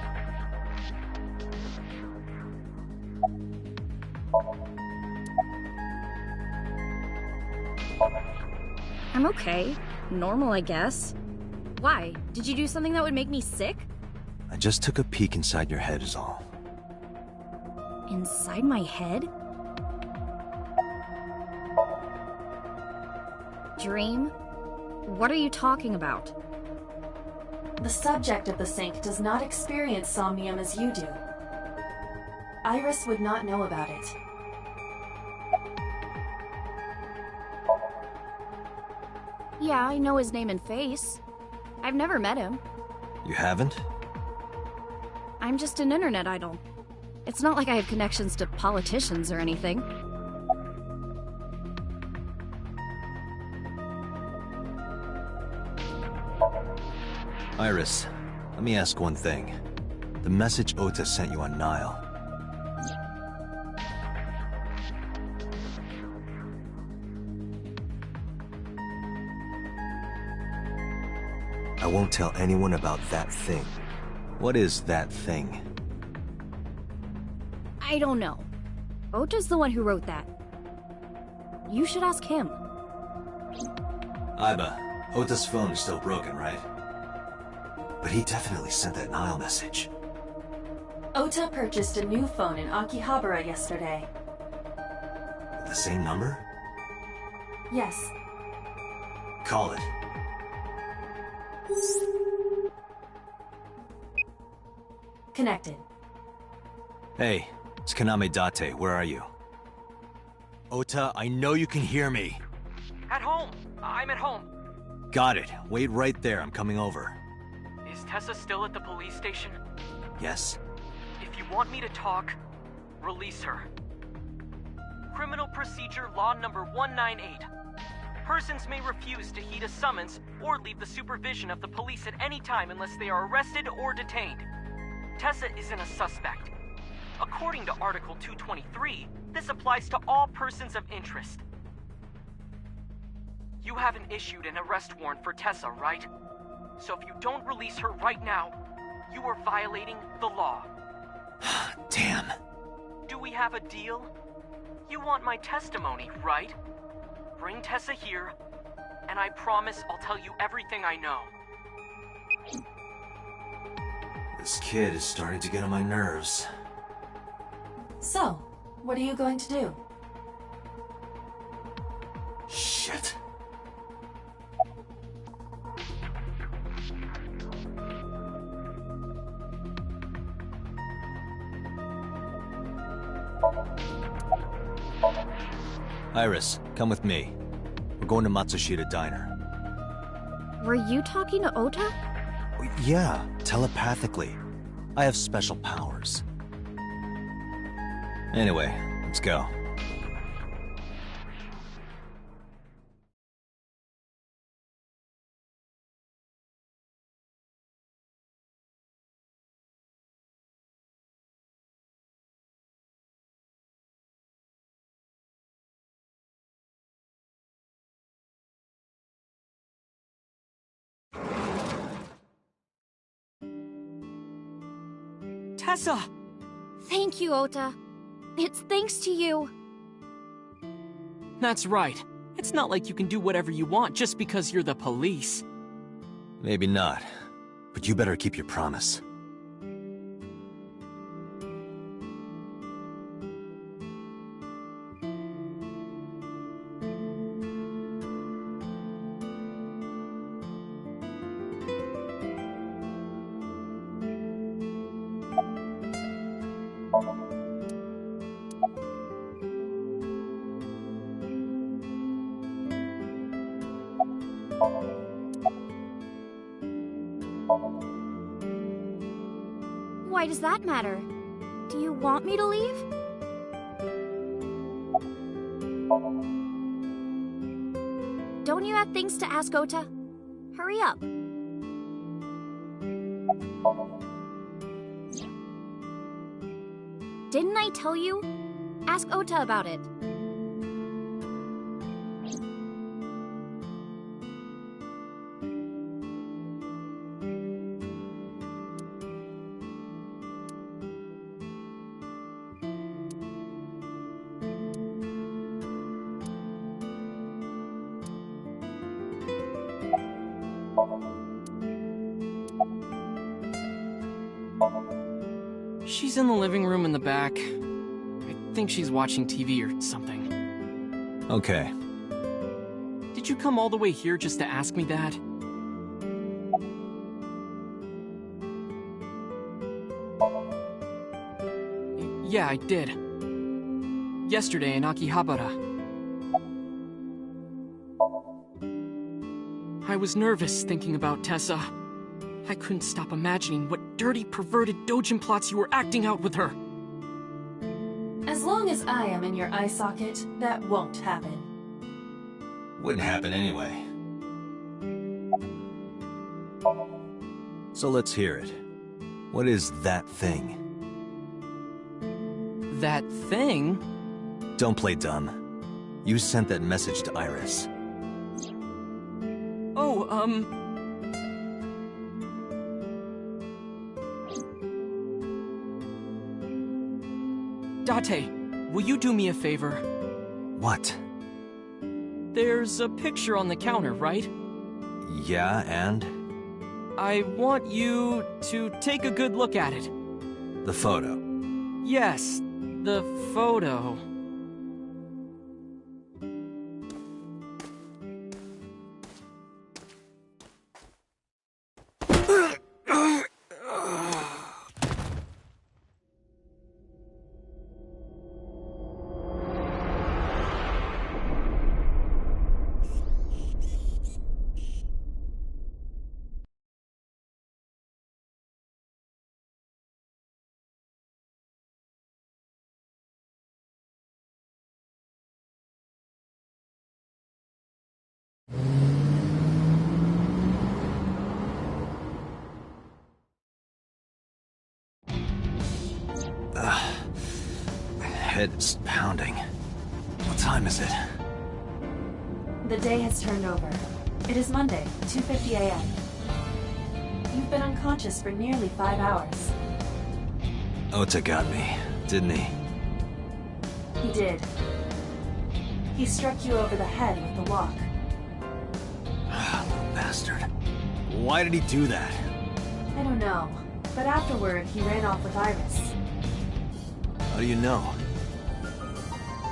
I'm okay. Normal, I guess. Why? Did you do something that would make me sick? I just took a peek inside your head is all. Inside my head? Dream? What are you talking about? The subject of the sink does not experience somnium as you do. Iris would not know about it. Yeah, I know his name and face. I've never met him. You haven't? I'm just an internet idol. It's not like I have connections to politicians or anything. Iris, let me ask one thing. The message Ota sent you on Nile. I won't tell anyone about that thing. What is that thing? I don't know. Ota's the one who wrote that. You should ask him. Aiba, Ota's phone is still broken, right? But he definitely sent that Nile message. Ota purchased a new phone in Akihabara yesterday. The same number? Yes. Call it. Connected. Hey, it's Kaname Date. Where are you? Ota, I know you can hear me. At home. I'm at home. Got it. Wait right there. I'm coming over. Is Tessa still at the police station? Yes? If you want me to talk, release her. Criminal Procedure Law Number 198. Persons may refuse to heed a summons or leave the supervision of the police at any time unless they are arrested or detained. Tessa isn't a suspect. According to Article 223, this applies to all persons of interest. You haven't issued an arrest warrant for Tessa, right? So if you don't release her right now, you are violating the law. Damn. Do we have a deal? You want my testimony, right? Bring Tessa here, and I promise I'll tell you everything I know. This kid is starting to get on my nerves. So, what are you going to do? Shit. Iris, come with me. We're going to Matsushita Diner. Were you talking to Ota? Yeah, telepathically. I have special powers. Anyway, let's go. Tessa! Thank you, Ota. It's thanks to you. That's right. It's not like you can do whatever you want just because you're the police. Maybe not, but you better keep your promise. Why does that matter? Do you want me to leave? Don't you have things to ask Ota? Hurry up. Didn't I tell you? Ask Ota about it. She's in the living room in the back. I think she's watching TV or something. Okay. Did you come all the way here just to ask me that? Yeah, I did. Yesterday in Akihabara. I was nervous thinking about Tessa. I couldn't stop imagining what dirty, perverted dojin plots you were acting out with her. As long as I am in your eye socket, that won't happen. Wouldn't happen anyway. So let's hear it. What is that thing? That thing? Don't play dumb. You sent that message to Iris. Oh, Date, will you do me a favor? What? There's a picture on the counter, right? Yeah, and? I want you to take a good look at it. The photo? Yes, the photo. Head's pounding. What time is it? The day has turned over. It is Monday, 2:50 a.m. You've been unconscious for nearly 5 hours. Ota got me, didn't he? He did. He struck you over the head with the walk. Little bastard. Why did he do that? I don't know, but afterward he ran off with Iris. How do you know?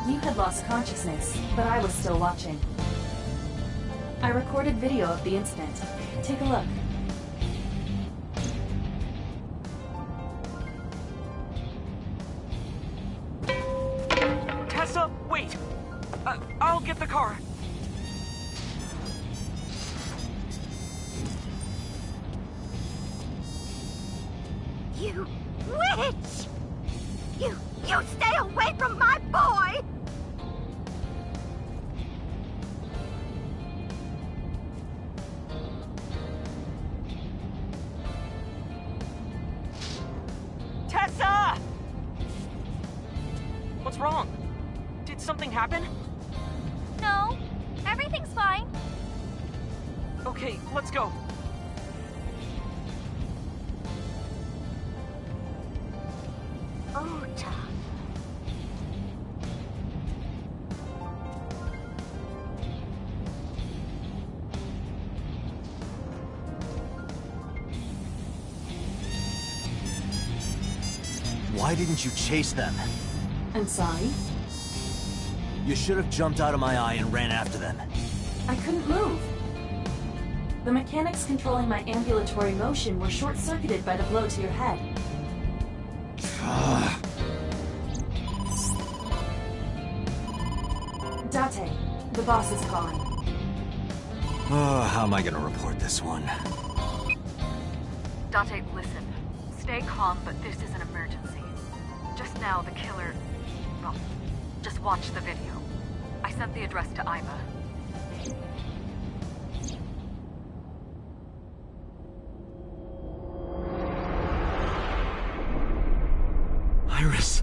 You had lost consciousness, but I was still watching. I recorded video of the incident. Take a look. Tessa, wait! I'll get the car. You witch! You stay away from my boy! Tessa! What's wrong? Did something happen? No, everything's fine. Okay, let's go. Ota. Why didn't you chase them? I'm sorry? You should have jumped out of my eye and ran after them. I couldn't move. The mechanics controlling my ambulatory motion were short-circuited by the blow to your head. Date, the boss is calling. Oh, how am I gonna report this one? Date, listen. Stay calm, but this is an emergency. Just now, the killer... Well, just watch the video. I sent the address to Ima. Iris,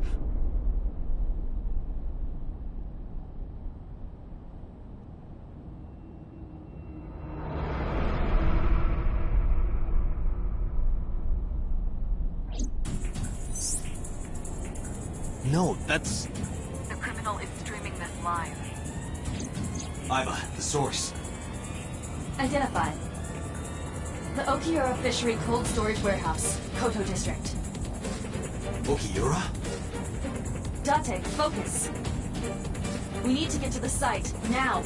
No, that's... The criminal is streaming this live. Iva, the source. Identified. The Okiura Fishery Cold Storage Warehouse, Koto District. Okiura? Date, focus. We need to get to the site, now.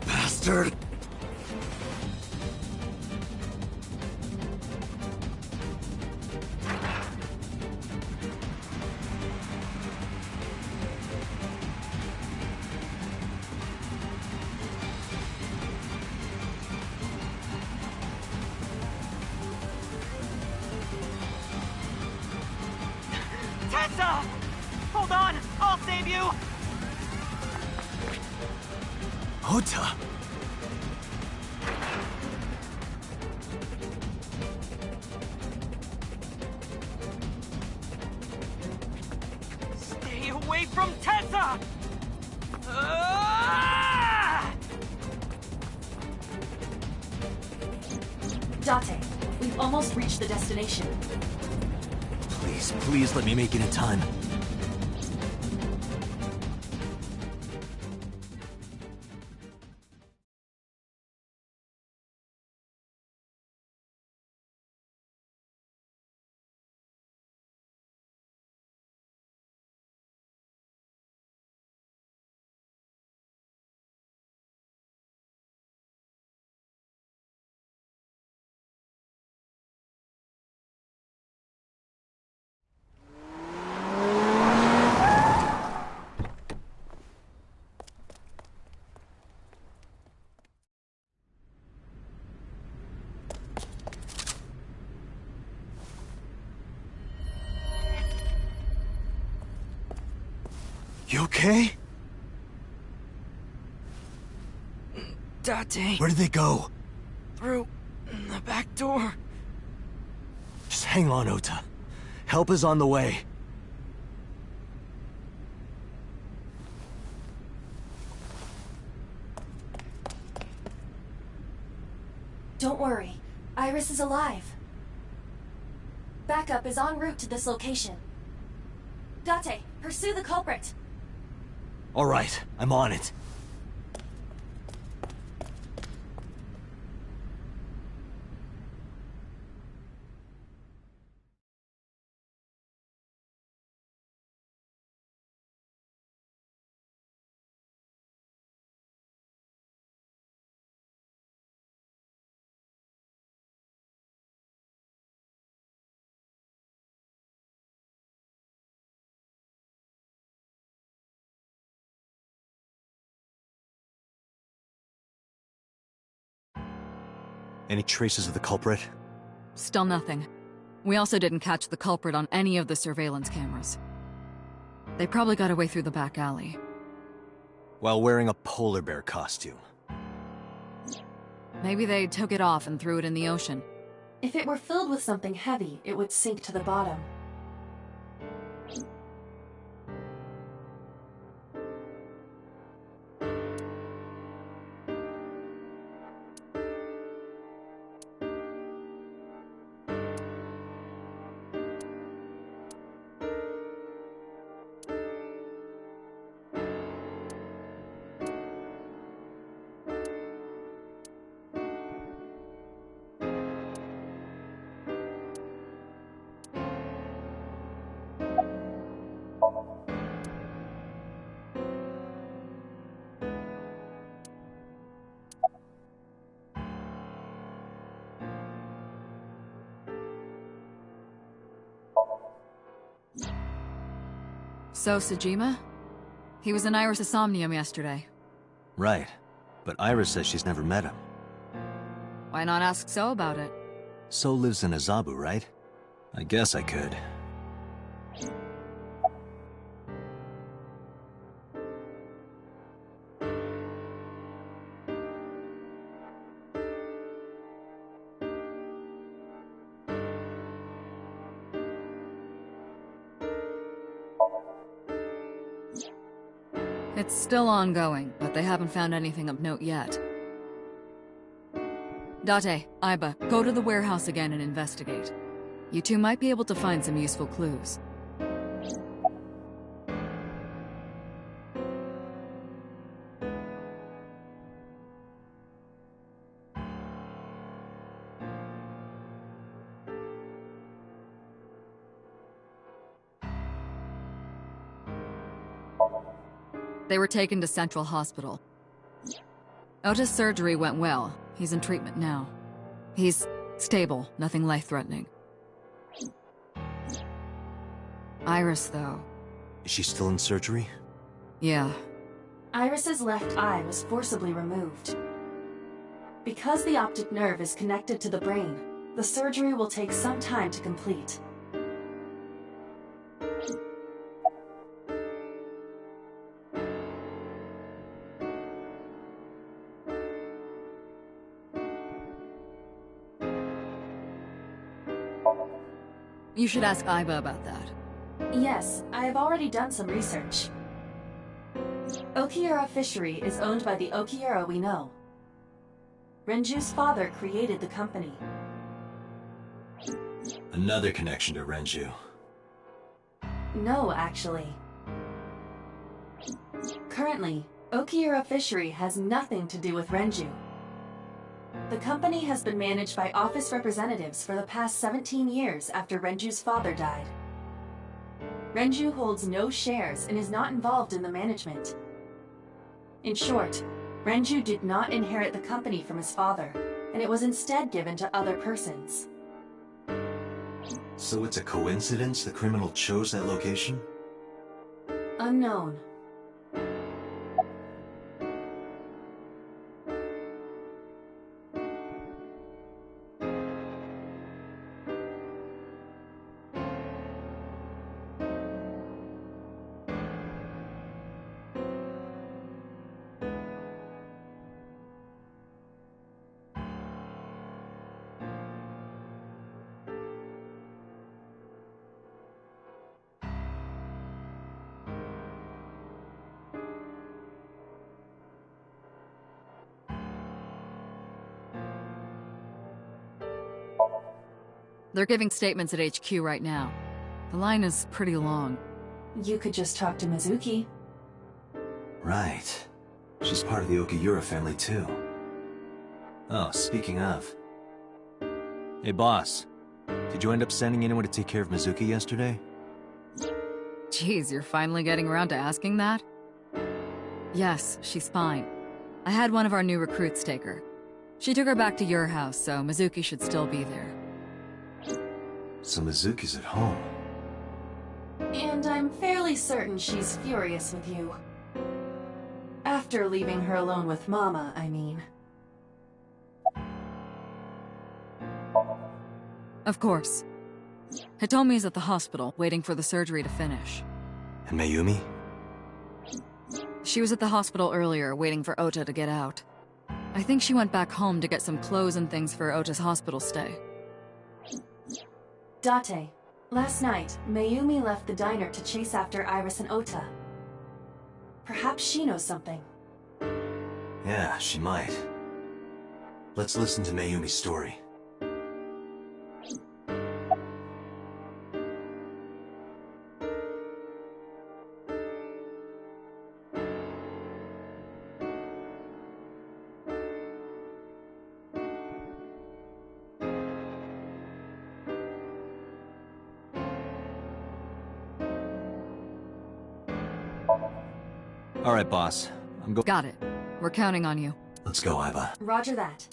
Bastard! Tessa! Hold on! I'll save you! Ota! Stay away from Tessa! Ah! Date, we've almost reached the destination. Please, please let me make it in time. You okay? Date. Where did they go? Through the back door. Just hang on, Ota. Help is on the way. Don't worry. Iris is alive. Backup is en route to this location. Date, pursue the culprit. All right, I'm on it. Any traces of the culprit? Still nothing. We also didn't catch the culprit on any of the surveillance cameras. They probably got away through the back alley. While wearing a polar bear costume. Maybe they took it off and threw it in the ocean. If it were filled with something heavy, it would sink to the bottom. So, Sejima? He was in Iris' Somnium yesterday. Right. But Iris says she's never met him. Why not ask So about it? So lives in Azabu, right? I guess I could. It's still ongoing, but they haven't found anything of note yet. Date, Aiba, go to the warehouse again and investigate. You two might be able to find some useful clues. They were taken to Central Hospital. Ota's surgery went well. He's in treatment now. He's stable, nothing life-threatening. Iris, though. Is she still in surgery? Yeah. Iris's left eye was forcibly removed. Because the optic nerve is connected to the brain, the surgery will take some time to complete. You should ask Aiba about that. Yes, I have already done some research. Okiura Fishery is owned by the Okiura we know. Renju's father created the company. Another connection to Renju. No, actually. Currently, Okiura Fishery has nothing to do with Renju. The company has been managed by office representatives for the past 17 years after Renju's father died. Renju holds no shares and is not involved in the management. In short, Renju did not inherit the company from his father, and it was instead given to other persons. So it's a coincidence the criminal chose that location? Unknown. They're giving statements at HQ right now. The line is pretty long. You could just talk to Mizuki. Right. She's part of the Okiura family, too. Oh, speaking of... Hey, boss. Did you end up sending anyone to take care of Mizuki yesterday? Jeez, you're finally getting around to asking that? Yes, she's fine. I had one of our new recruits take her. She took her back to your house, so Mizuki should still be there. So Mizuki's at home. And I'm fairly certain she's furious with you. After leaving her alone with Mama, I mean. Of course. Hitomi's at the hospital, waiting for the surgery to finish. And Mayumi? She was at the hospital earlier, waiting for Ota to get out. I think she went back home to get some clothes and things for Ota's hospital stay. Date, last night, Mayumi left the diner to chase after Iris and Ota. Perhaps she knows something. Yeah, she might. Let's listen to Mayumi's story. All right, boss. Got it. We're counting on you. Let's go, Aiba. Roger that.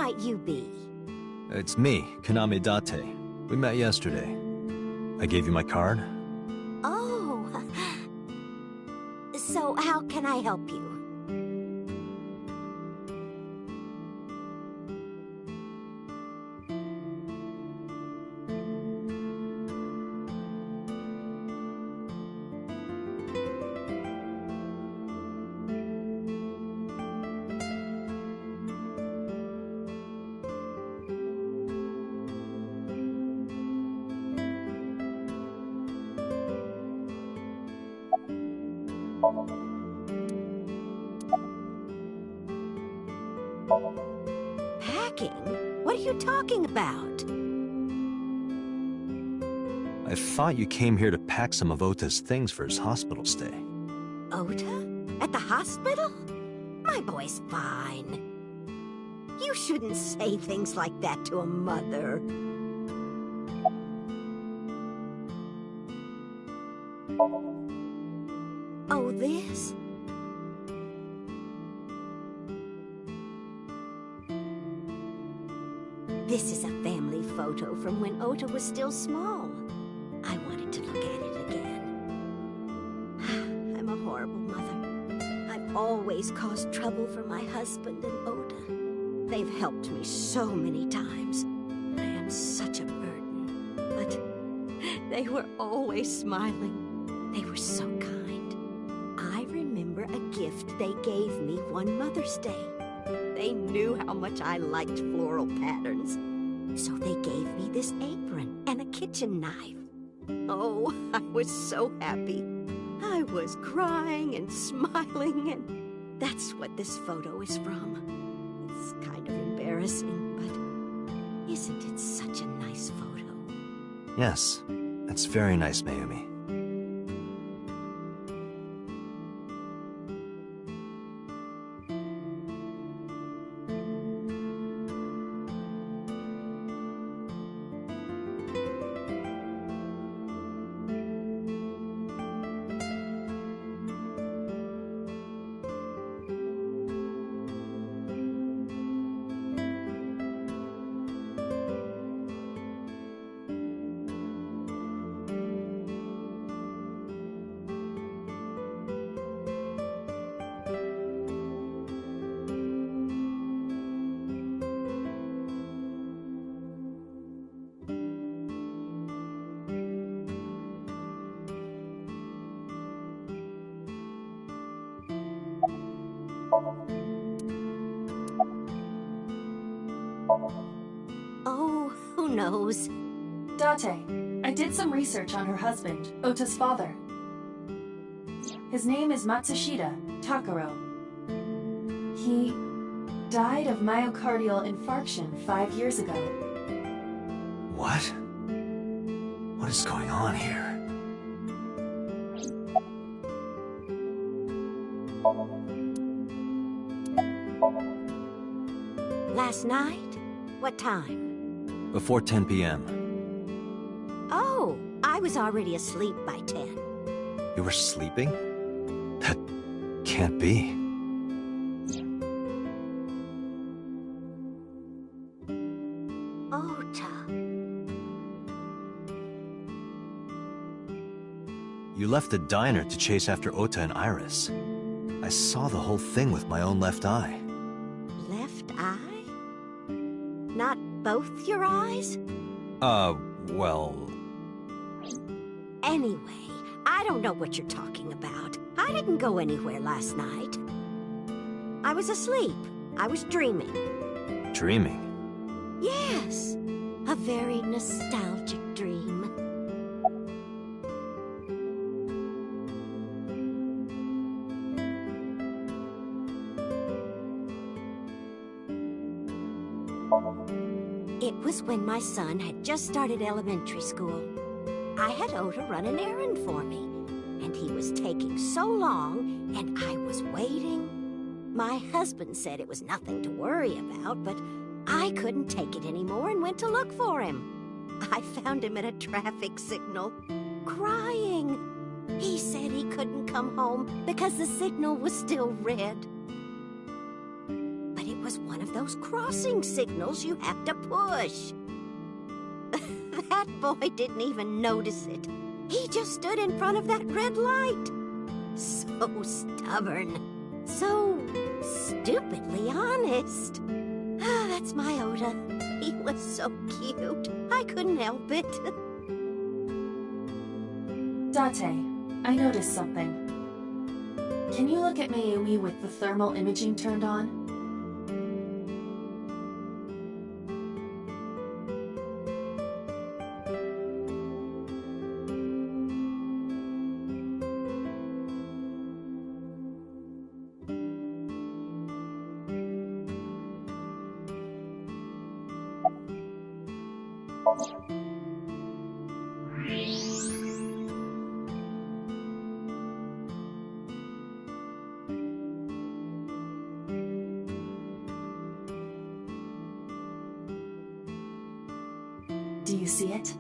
might you be? It's me, Kaname Date. We met yesterday. I gave you my card? Oh. So how can I help you? Packing? What are you talking about? I thought you came here to pack some of Ota's things for his hospital stay. Ota? At the hospital? My boy's fine. You shouldn't say things like that to a mother. Oh, this? This is a family photo from when Ota was still small. I wanted to look at it again. I'm a horrible mother. I've always caused trouble for my husband and Ota. They've helped me so many times. I am such a burden. But they were always smiling. They were so kind. I remember a gift they gave me one Mother's Day. They knew how much I liked floral patterns. So they gave me this apron and a kitchen knife. Oh, I was so happy. I was crying and smiling, and that's what this photo is from. It's kind of embarrassing, but isn't it such a nice photo? Yes, that's very nice, Mayumi. Oh, who knows? Date, I did some research on her husband, Ota's father. His name is Matsushita Takaro. He died of myocardial infarction 5 years ago. What? What is going on here? Last night? What time? Before 10 p.m. Oh, I was already asleep by 10. You were sleeping? That can't be. Ota. You left the diner to chase after Ota and Iris. I saw the whole thing with my own left eye. Left eye? Not both your eyes? Well... Anyway, I don't know what you're talking about. I didn't go anywhere last night. I was asleep. I was dreaming. Dreaming? Yes, a very nostalgic dream. It was when my son had just started elementary school. I had Ota run an errand for me, and he was taking so long, and I was waiting. My husband said it was nothing to worry about, but I couldn't take it anymore and went to look for him. I found him at a traffic signal, crying. He said he couldn't come home because the signal was still red. But it was one of those those crossing signals you have to push. That boy didn't even notice it. He just stood in front of that red light. So stubborn. So stupidly honest. Ah, that's my Oda. He was so cute. I couldn't help it. Date, I noticed something. Can you look at Mayumi with the thermal imaging turned on? Do you see it?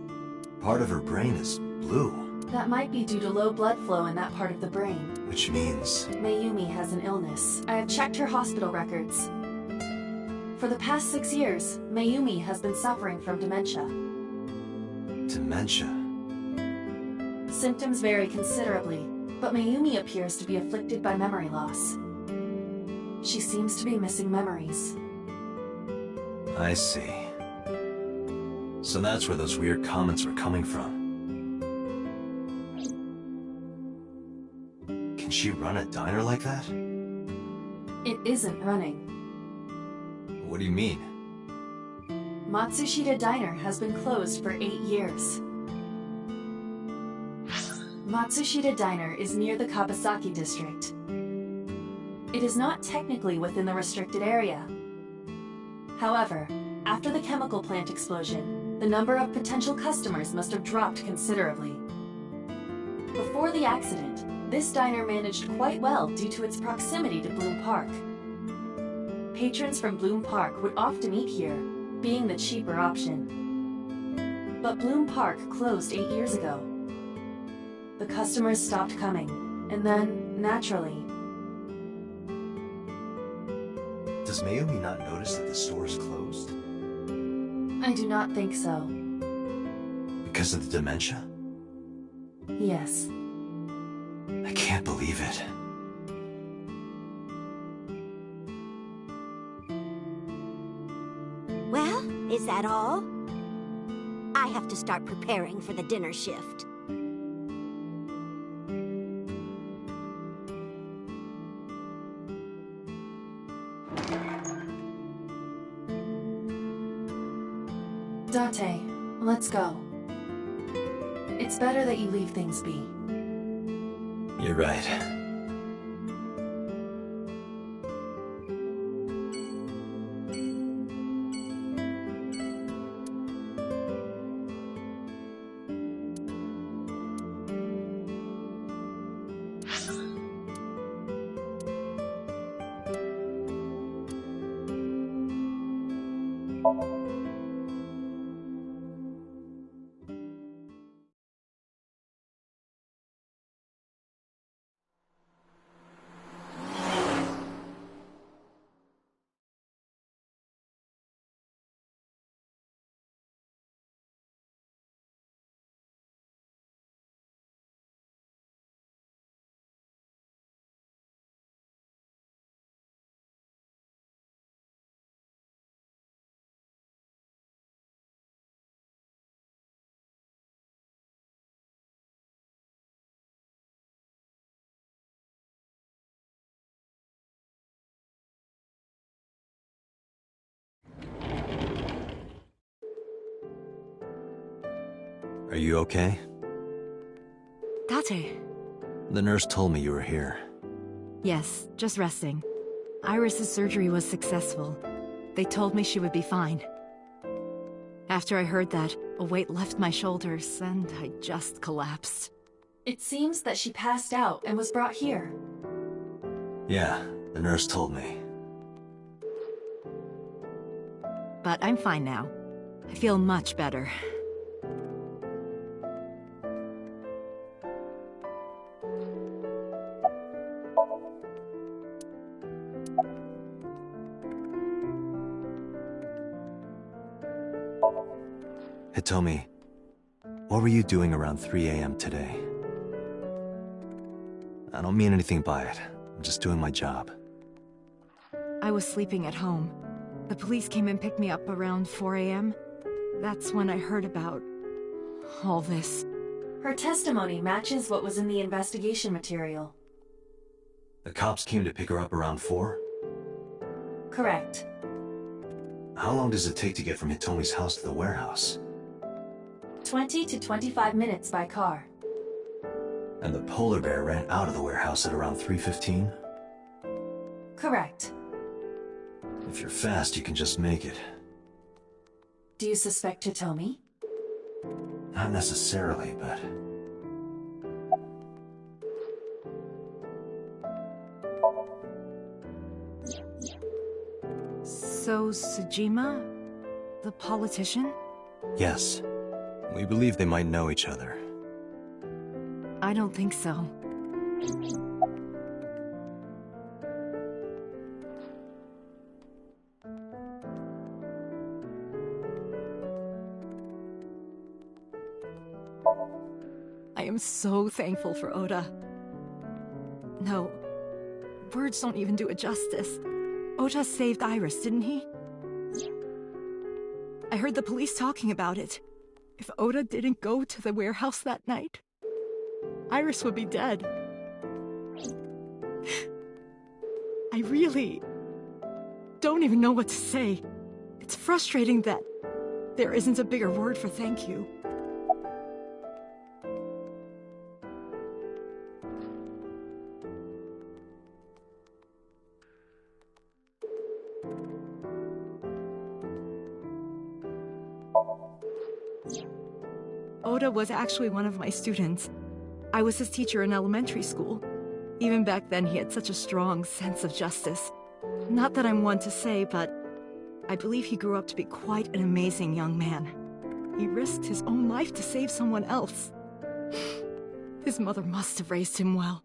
Part of her brain is blue. That might be due to low blood flow in that part of the brain. Which means... Mayumi has an illness. I have checked her hospital records. For the past 6 years, Mayumi has been suffering from dementia. Dementia? Symptoms vary considerably, but Mayumi appears to be afflicted by memory loss. She seems to be missing memories. I see. So that's where those weird comments were coming from. Can she run a diner like that? It isn't running. What do you mean? Matsushita Diner has been closed for 8 years. Matsushita Diner is near the Kabasaki district. It is not technically within the restricted area. However, after the chemical plant explosion, the number of potential customers must have dropped considerably. Before the accident, this diner managed quite well due to its proximity to Bloom Park. Patrons from Bloom Park would often eat here, being the cheaper option. But Bloom Park closed 8 years ago. The customers stopped coming, and then, naturally... Does Mayumi not notice that the store is closed? I do not think so. Because of the dementia? Yes. I can't believe it. Well, is that all? I have to start preparing for the dinner shift. Date, let's go. It's better that you leave things be. You're right. Are you okay? Date. The nurse told me you were here. Yes, just resting. Iris's surgery was successful. They told me she would be fine. After I heard that, a weight left my shoulders, and I just collapsed. It seems that she passed out and was brought here. Yeah, the nurse told me. But I'm fine now. I feel much better. Hitomi, what were you doing around 3 a.m. today? I don't mean anything by it. I'm just doing my job. I was sleeping at home. The police came and picked me up around 4 a.m. That's when I heard about all this. Her testimony matches what was in the investigation material. The cops came to pick her up around 4? Correct. How long does it take to get from Hitomi's house to the warehouse? 20 to 25 minutes by car. And the polar bear ran out of the warehouse at around 3:15? Correct. If you're fast, you can just make it. Do you suspect Hitomi? Not necessarily, but... So, Sejima? The politician? Yes. We believe they might know each other. I don't think so. I am so thankful for Oda. No, words don't even do it justice. Oda saved Iris, didn't he? I heard the police talking about it. If Oda didn't go to the warehouse that night, Iris would be dead. I really don't even know what to say. It's frustrating that there isn't a bigger word for thank you. Oda was actually one of my students. I was his teacher in elementary school. Even back then, he had such a strong sense of justice. Not that I'm one to say, but I believe he grew up to be quite an amazing young man. He risked his own life to save someone else. His mother must have raised him well.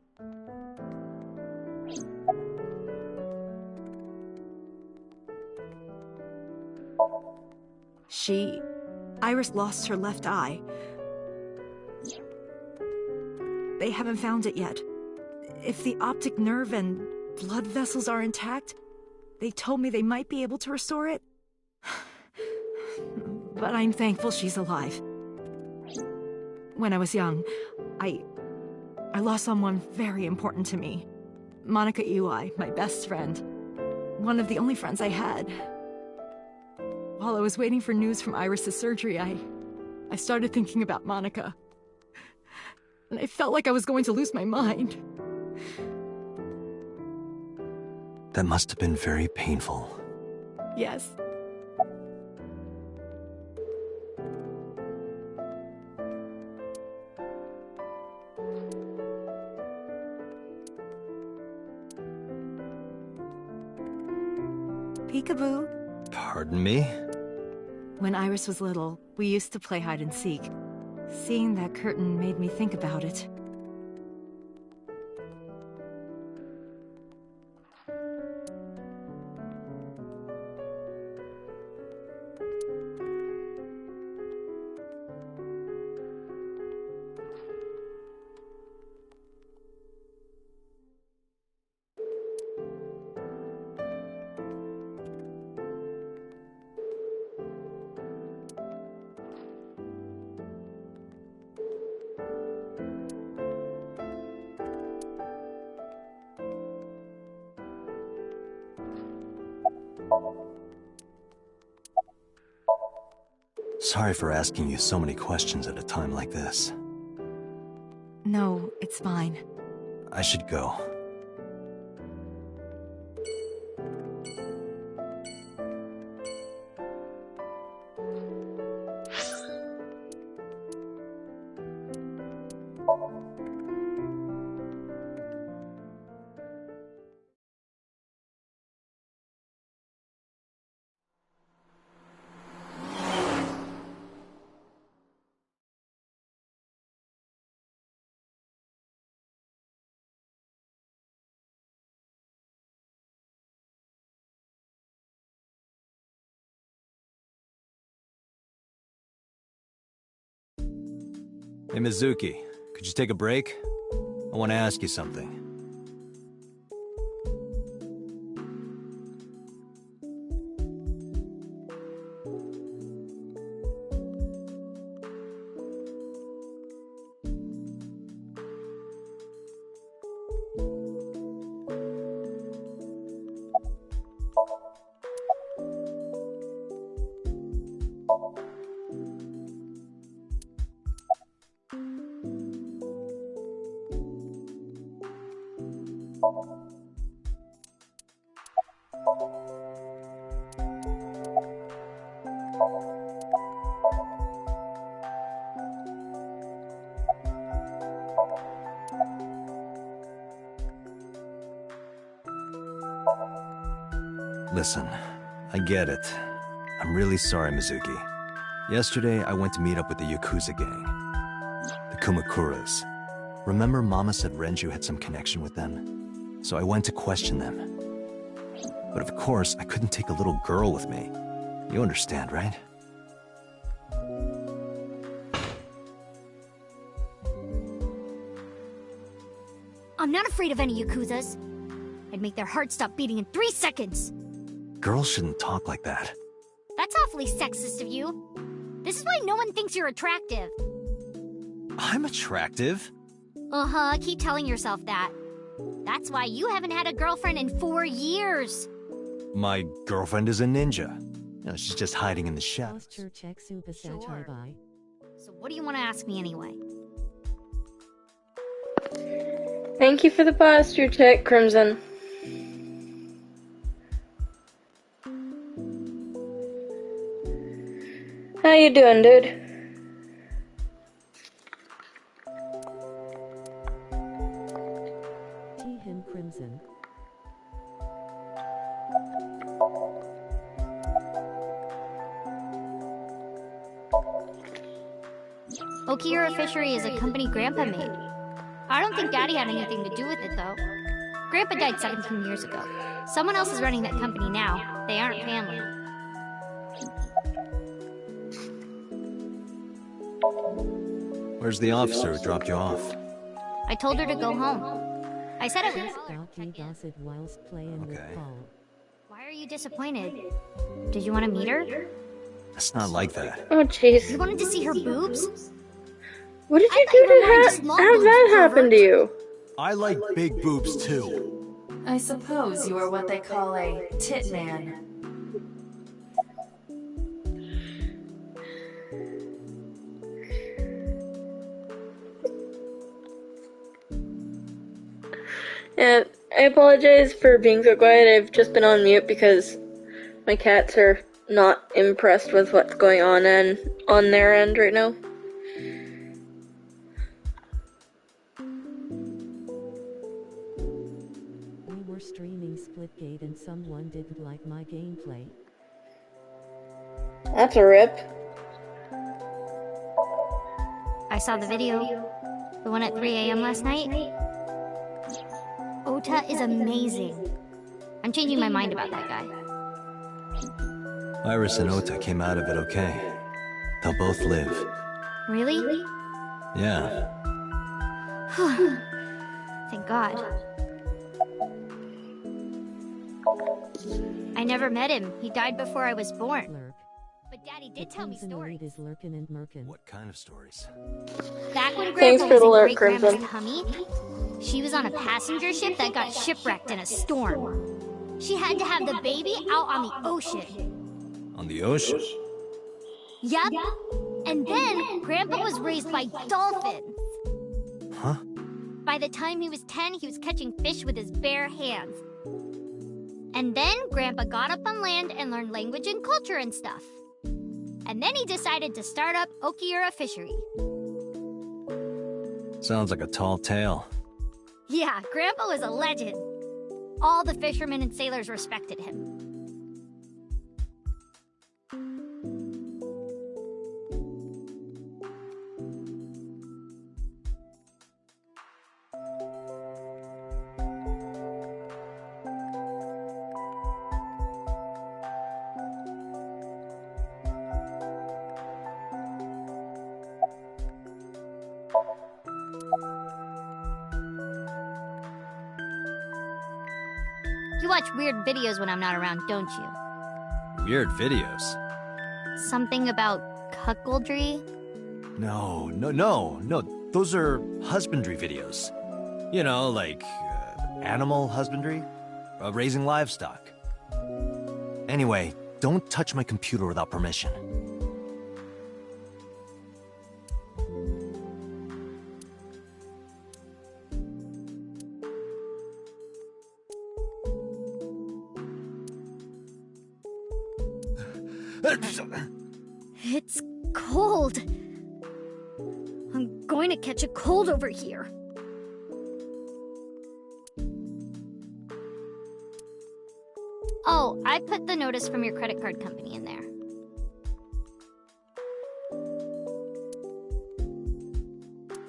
Iris lost her left eye. They haven't found it yet. If the optic nerve and blood vessels are intact, they told me they might be able to restore it. But I'm thankful she's alive. When I was young, I lost someone very important to me. Monica Iwai, my best friend. One of the only friends I had. While I was waiting for news from Iris's surgery, I started thinking about Monica. And I felt like I was going to lose my mind. That must have been very painful. Yes. Peekaboo. Pardon me? When Iris was little, we used to play hide and seek. Seeing that curtain made me think about it. Sorry for asking you so many questions at a time like this. No, it's fine. I should go. Hey, Mizuki, could you take a break? I want to ask you something. Listen, I get it. I'm really sorry, Mizuki. Yesterday, I went to meet up with the Yakuza gang. The Kumakuras. Remember Mama said Renju had some connection with them? So I went to question them. But of course, I couldn't take a little girl with me. You understand, right? I'm not afraid of any Yakuzas. I'd make their hearts stop beating in 3 seconds. Girls shouldn't talk like that. That's awfully sexist of you. This is why no one thinks you're attractive. I'm attractive? Uh-huh, keep telling yourself that. That's why you haven't had a girlfriend in 4 years. My girlfriend is a ninja. You know, she's just hiding in the shadows. Sure. So what do you want to ask me anyway? Thank you for the posture check, Crimson. How you doing, dude? T him Crimson. Okiura Fishery is a company Grandpa made. I don't think Daddy had anything to do with it, though. Grandpa died 17 years ago. Someone else is running that company now. They aren't family. Where's the officer who dropped you off? I told her to go home. I said it was... Okay. Why are you disappointed? Did you want to meet her? It's not like that. Oh, jeez. You wanted to see her boobs? What did you do to have that happen to you? I like big boobs too. I suppose you are what they call a tit man. Yeah, I apologize for being so quiet. I've just been on mute because my cats are not impressed with what's going on their end right now. We were streaming Splitgate and someone didn't like my gameplay. That's a rip. I saw the video. The one at 3 a.m. last night. Ota is amazing. I'm changing my mind about that guy. Iris and Ota came out of it okay. They'll both live. Really? Yeah. Thank God. I never met him. He died before I was born. But Daddy did tell me stories. What kind of stories? Back when Thanks Grandpa for was the in alert, Great-Grandma's Crimson. tummy, she was on a passenger ship that got shipwrecked in a storm. She had to have the baby out on the ocean. On the ocean? Yup. And then Grandpa was raised by dolphins. Huh? By the time he was 10, he was catching fish with his bare hands. And then Grandpa got up on land and learned language and culture and stuff. And then he decided to start up Okiura Fishery. Sounds like a tall tale. Yeah, Grandpa was a legend. All the fishermen and sailors respected him. You watch weird videos when I'm not around, don't you? Weird videos? Something about cuckoldry? No. Those are husbandry videos. You know, like animal husbandry? Raising livestock. Anyway, don't touch my computer without permission. It's cold. I'm going to catch a cold over here. Oh, I put the notice from your credit card company in there.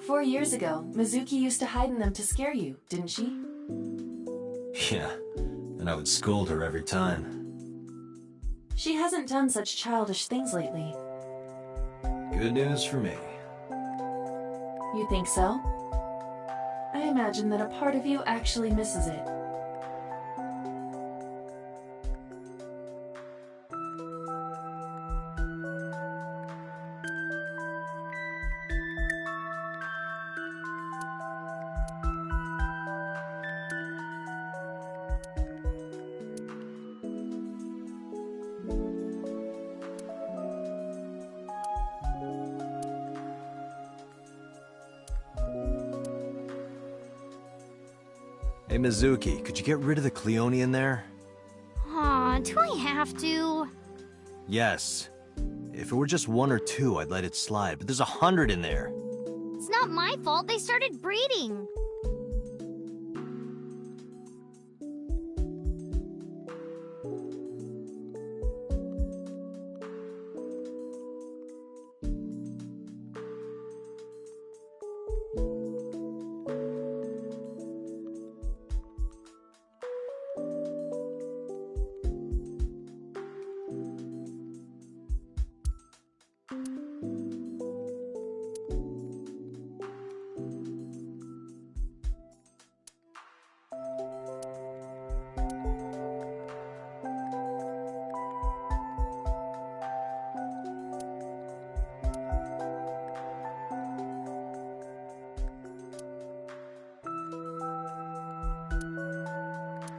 Four years ago, Mizuki used to hide in them to scare you, didn't she? Yeah, and I would scold her every time. She hasn't done such childish things lately. Good news for me. You think so? I imagine that a part of you actually misses it. Hey, Mizuki, could you get rid of the Cleone in there? Aw, do I have to? Yes. If it were just 1 or 2, I'd let it slide, but there's 100 in there. It's not my fault. They started breeding.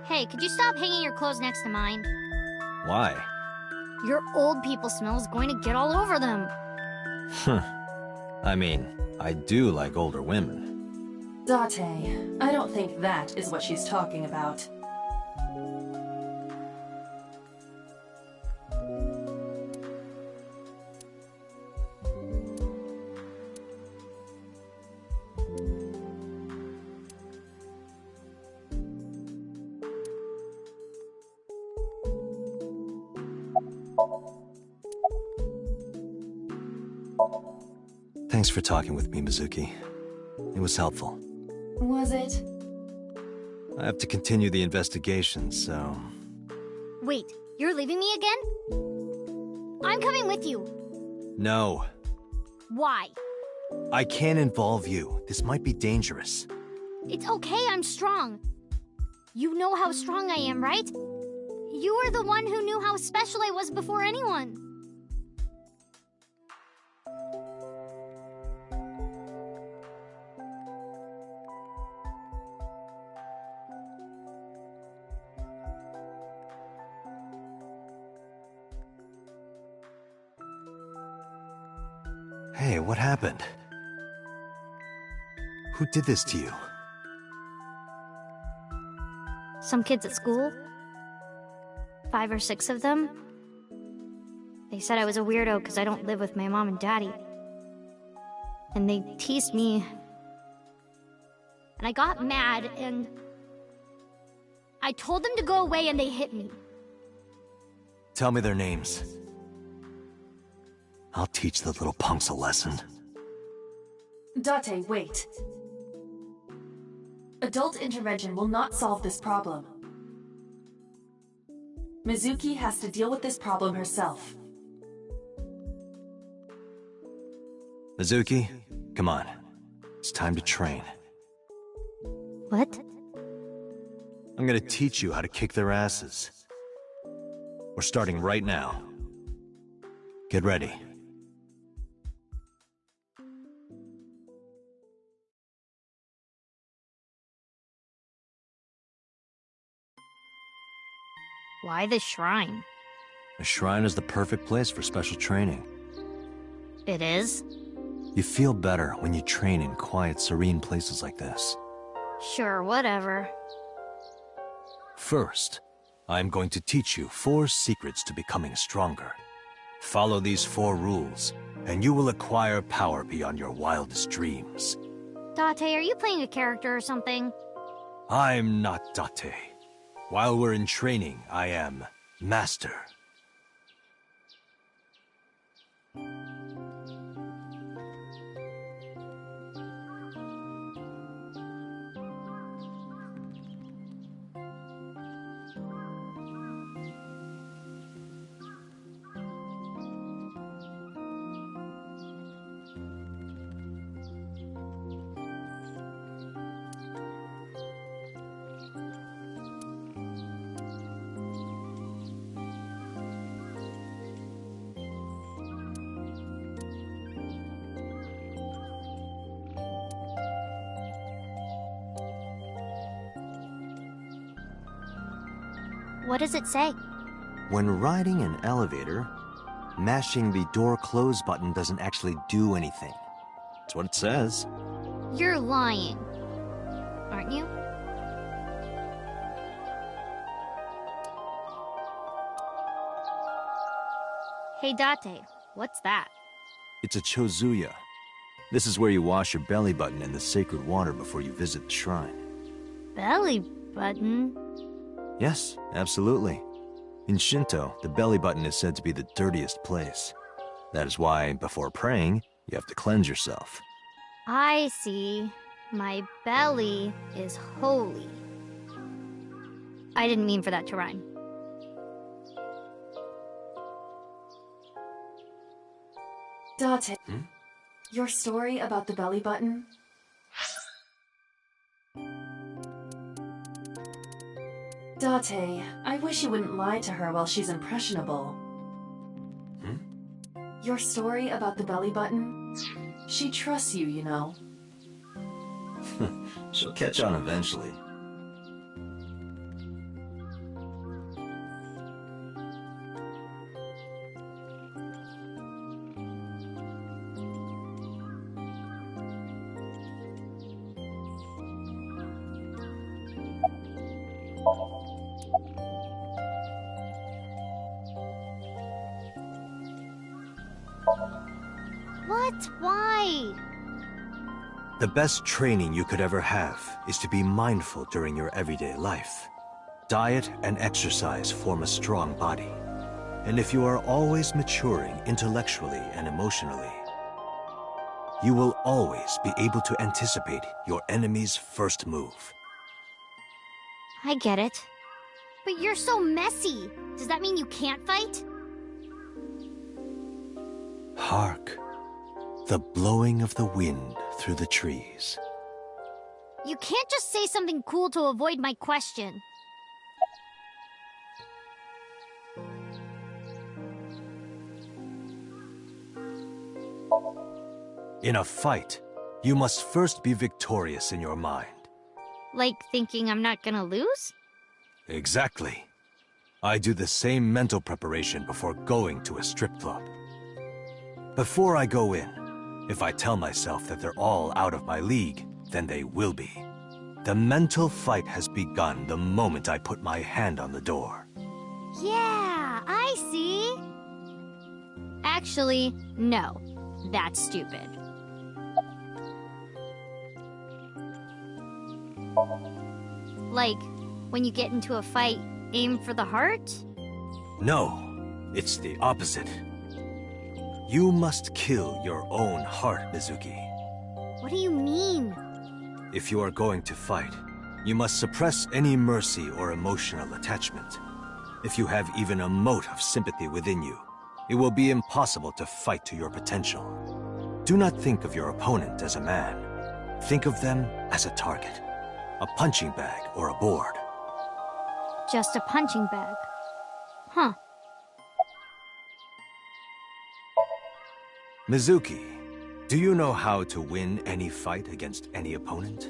Hey, could you stop hanging your clothes next to mine? Why? Your old people smell is going to get all over them. I mean, I do like older women. Date, I don't think that is what she's talking about. Thanks for talking with me, Mizuki. It was helpful. Was it? I have to continue the investigation, so... Wait, you're leaving me again? I'm coming with you. No. Why? I can't involve you. This might be dangerous. It's okay, I'm strong. You know how strong I am, right? You were the one who knew how special I was before anyone. Hey, what happened? Who did this to you? Some kids at school. 5 or 6 of them. They said I was a weirdo because I don't live with my mom and daddy. And they teased me. And I got mad and... I told them to go away and they hit me. Tell me their names. I'll teach the little punks a lesson. Date, wait. Adult intervention will not solve this problem. Mizuki has to deal with this problem herself. Mizuki, come on. It's time to train. What? I'm gonna teach you how to kick their asses. We're starting right now. Get ready. Why the shrine? A shrine is the perfect place for special training. It is? You feel better when you train in quiet, serene places like this. Sure, whatever. First, I'm going to teach you 4 secrets to becoming stronger. Follow these 4 rules, and you will acquire power beyond your wildest dreams. Date, are you playing a character or something? I'm not Date. While we're in training, I am Master. What does it say? When riding an elevator, mashing the door close button doesn't actually do anything. That's what it says. You're lying. Aren't you? Hey Date, what's that? It's a chozuya. This is where you wash your belly button in the sacred water before you visit the shrine. Belly button? Yes, absolutely. In Shinto, the belly button is said to be the dirtiest place. That is why, before praying, you have to cleanse yourself. I see. My belly is holy. I didn't mean for that to rhyme. Date, your story about the belly button? Date, I wish you wouldn't lie to her while she's impressionable. Your story about the belly button? She trusts you, you know. She'll catch on eventually. What? Why? The best training you could ever have is to be mindful during your everyday life. Diet and exercise form a strong body. And if you are always maturing intellectually and emotionally, you will always be able to anticipate your enemy's first move. I get it. But you're so messy. Does that mean you can't fight? Hark, the blowing of the wind through the trees. You can't just say something cool to avoid my question. In a fight, you must first be victorious in your mind. Like thinking I'm not gonna lose? Exactly. I do the same mental preparation before going to a strip club. Before I go in, if I tell myself that they're all out of my league, then they will be. The mental fight has begun the moment I put my hand on the door. Yeah, I see. Actually, no. That's stupid. Like, when you get into a fight, aim for the heart? No, it's the opposite. You must kill your own heart, Mizuki. What do you mean? If you are going to fight, you must suppress any mercy or emotional attachment. If you have even a mote of sympathy within you, it will be impossible to fight to your potential. Do not think of your opponent as a man. Think of them as a target, a punching bag or a board. Just a punching bag. Huh. Mizuki, do you know how to win any fight against any opponent?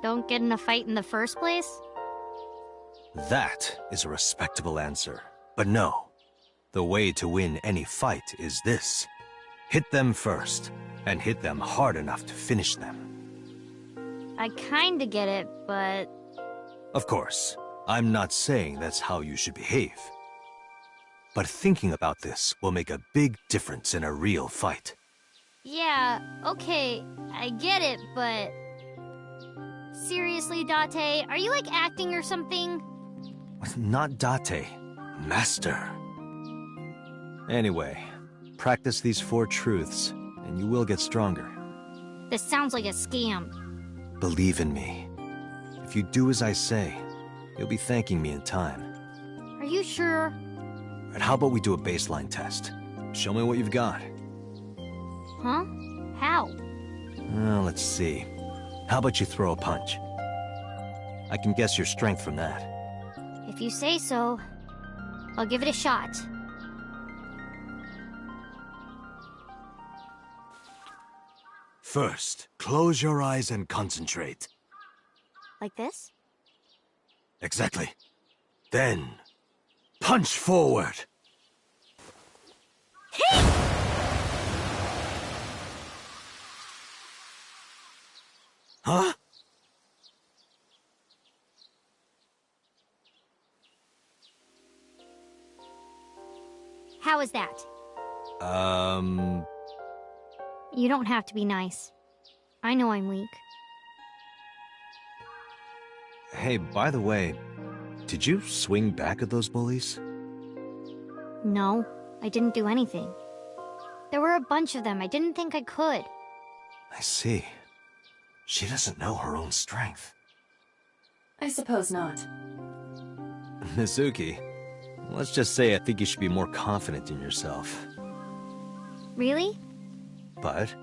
Don't get in a fight in the first place? That is a respectable answer. But no. The way to win any fight is this. Hit them first, and hit them hard enough to finish them. I kinda get it, but... Of course, I'm not saying that's how you should behave. But thinking about this will make a big difference in a real fight. Yeah, okay, I get it, but... Seriously, Date, are you like acting or something? Not Date, Master. Anyway, practice these 4 truths, and you will get stronger. This sounds like a scam. Believe in me. If you do as I say, you'll be thanking me in time. Are you sure? And how about we do a baseline test? Show me what you've got. Huh? How? Well, let's see. How about you throw a punch? I can guess your strength from that. If you say so, I'll give it a shot. First, close your eyes and concentrate. Like this? Exactly. Then, punch forward. Huh? How is that? You don't have to be nice. I know I'm weak. Hey, by the way, did you swing back at those bullies? No, I didn't do anything. There were a bunch of them. I didn't think I could. I see. She doesn't know her own strength. I suppose not. Mizuki, let's just say I think you should be more confident in yourself. Really? But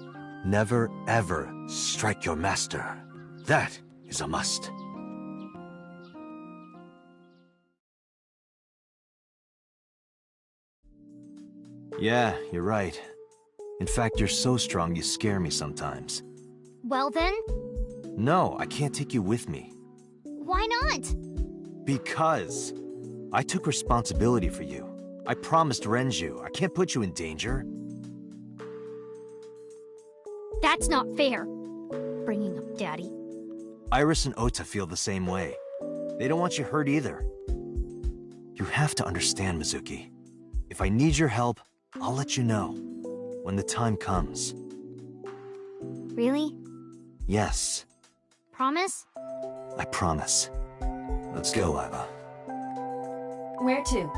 never ever strike your master. That is a must. Yeah, you're right. In fact, you're so strong you scare me sometimes. Well then? No, I can't take you with me. Why not? Because I took responsibility for you. I promised Renju. I can't put you in danger. That's not fair. Bringing up Daddy. Iris and Ota feel the same way. They don't want you hurt either. You have to understand, Mizuki. If I need your help, I'll let you know. When the time comes. Really? Yes. Promise? I promise. Let's go, Laiba. Where to?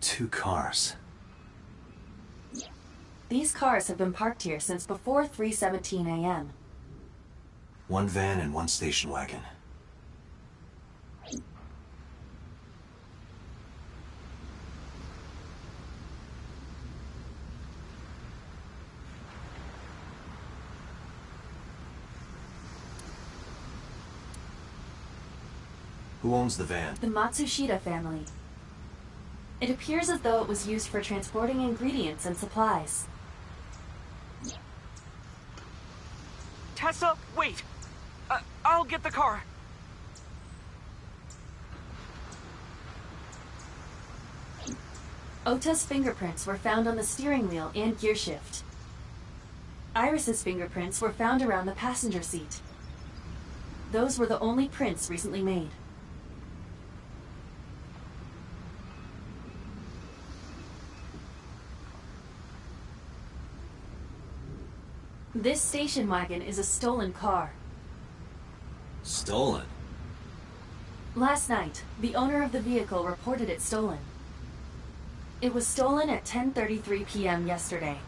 Two cars. These cars have been parked here since before 3:17 a.m. One van and one station wagon. Who owns the van? The Matsushita family. It appears as though it was used for transporting ingredients and supplies. Tessa, wait! I'll get the car. Ota's fingerprints were found on the steering wheel and gearshift. Iris's fingerprints were found around the passenger seat. Those were the only prints recently made. This station wagon is a stolen car. Stolen? Last night, the owner of the vehicle reported it stolen. It was stolen at 10:33 p.m. yesterday.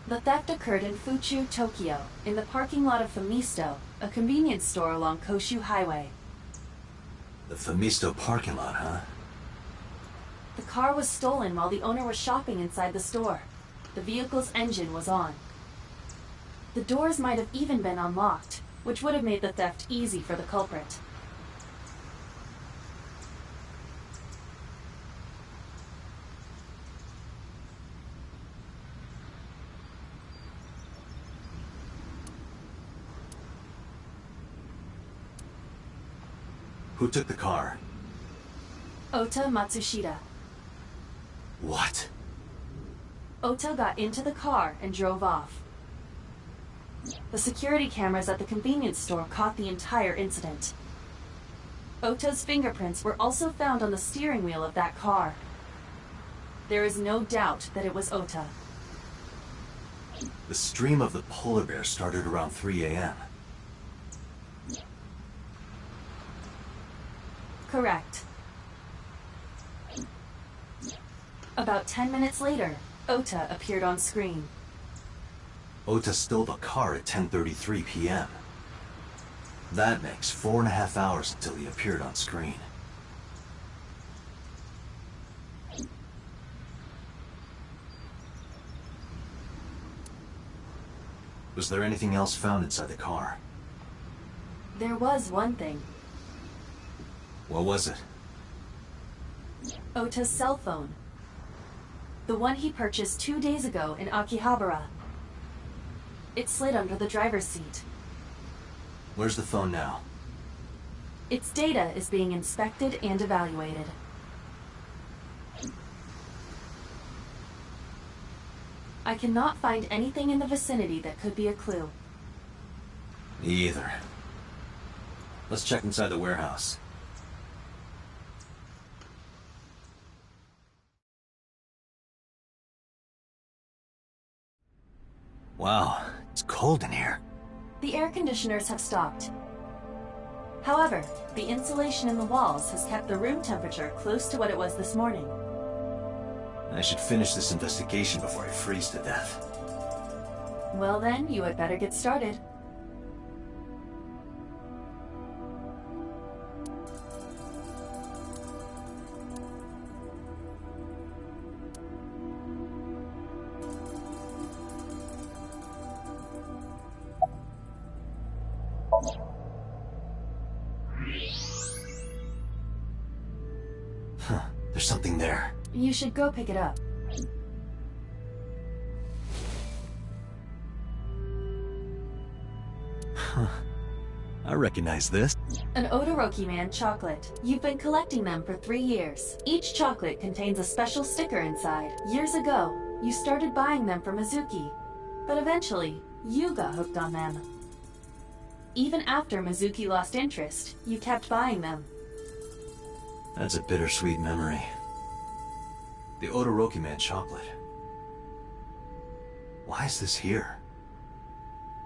The theft occurred in Fuchu, Tokyo, in the parking lot of Famisto, a convenience store along Koshu Highway. The Famisto parking lot, huh? The car was stolen while the owner was shopping inside the store. The vehicle's engine was on. The doors might have even been unlocked, which would have made the theft easy for the culprit. Who took the car? Ota Matsushita. What? Ota got into the car and drove off. The security cameras at the convenience store caught the entire incident. Ota's fingerprints were also found on the steering wheel of that car. There is no doubt that it was Ota. The stream of the polar bear started around 3 a.m. Correct. About 10 minutes later, Ota appeared on screen. Ota stole the car at 10:33 p.m. That makes 4.5 hours until he appeared on screen. Was there anything else found inside the car? There was one thing. What was it? Ota's cell phone. The one he purchased 2 days ago in Akihabara. It slid under the driver's seat. Where's the phone now? Its data is being inspected and evaluated. I cannot find anything in the vicinity that could be a clue. Me either. Let's check inside the warehouse. Wow, it's cold in here. The air conditioners have stopped. However, the insulation in the walls has kept the room temperature close to what it was this morning. I should finish this investigation before I freeze to death. Well then, you had better get started. Huh, there's something there. You should go pick it up. Huh. I recognize this. An Odoroki Man chocolate. You've been collecting them for 3 years. Each chocolate contains a special sticker inside. Years ago, you started buying them from Mizuki, but eventually, you got hooked on them. Even after Mizuki lost interest, you kept buying them. That's a bittersweet memory. The Odoroki Man chocolate. Why is this here?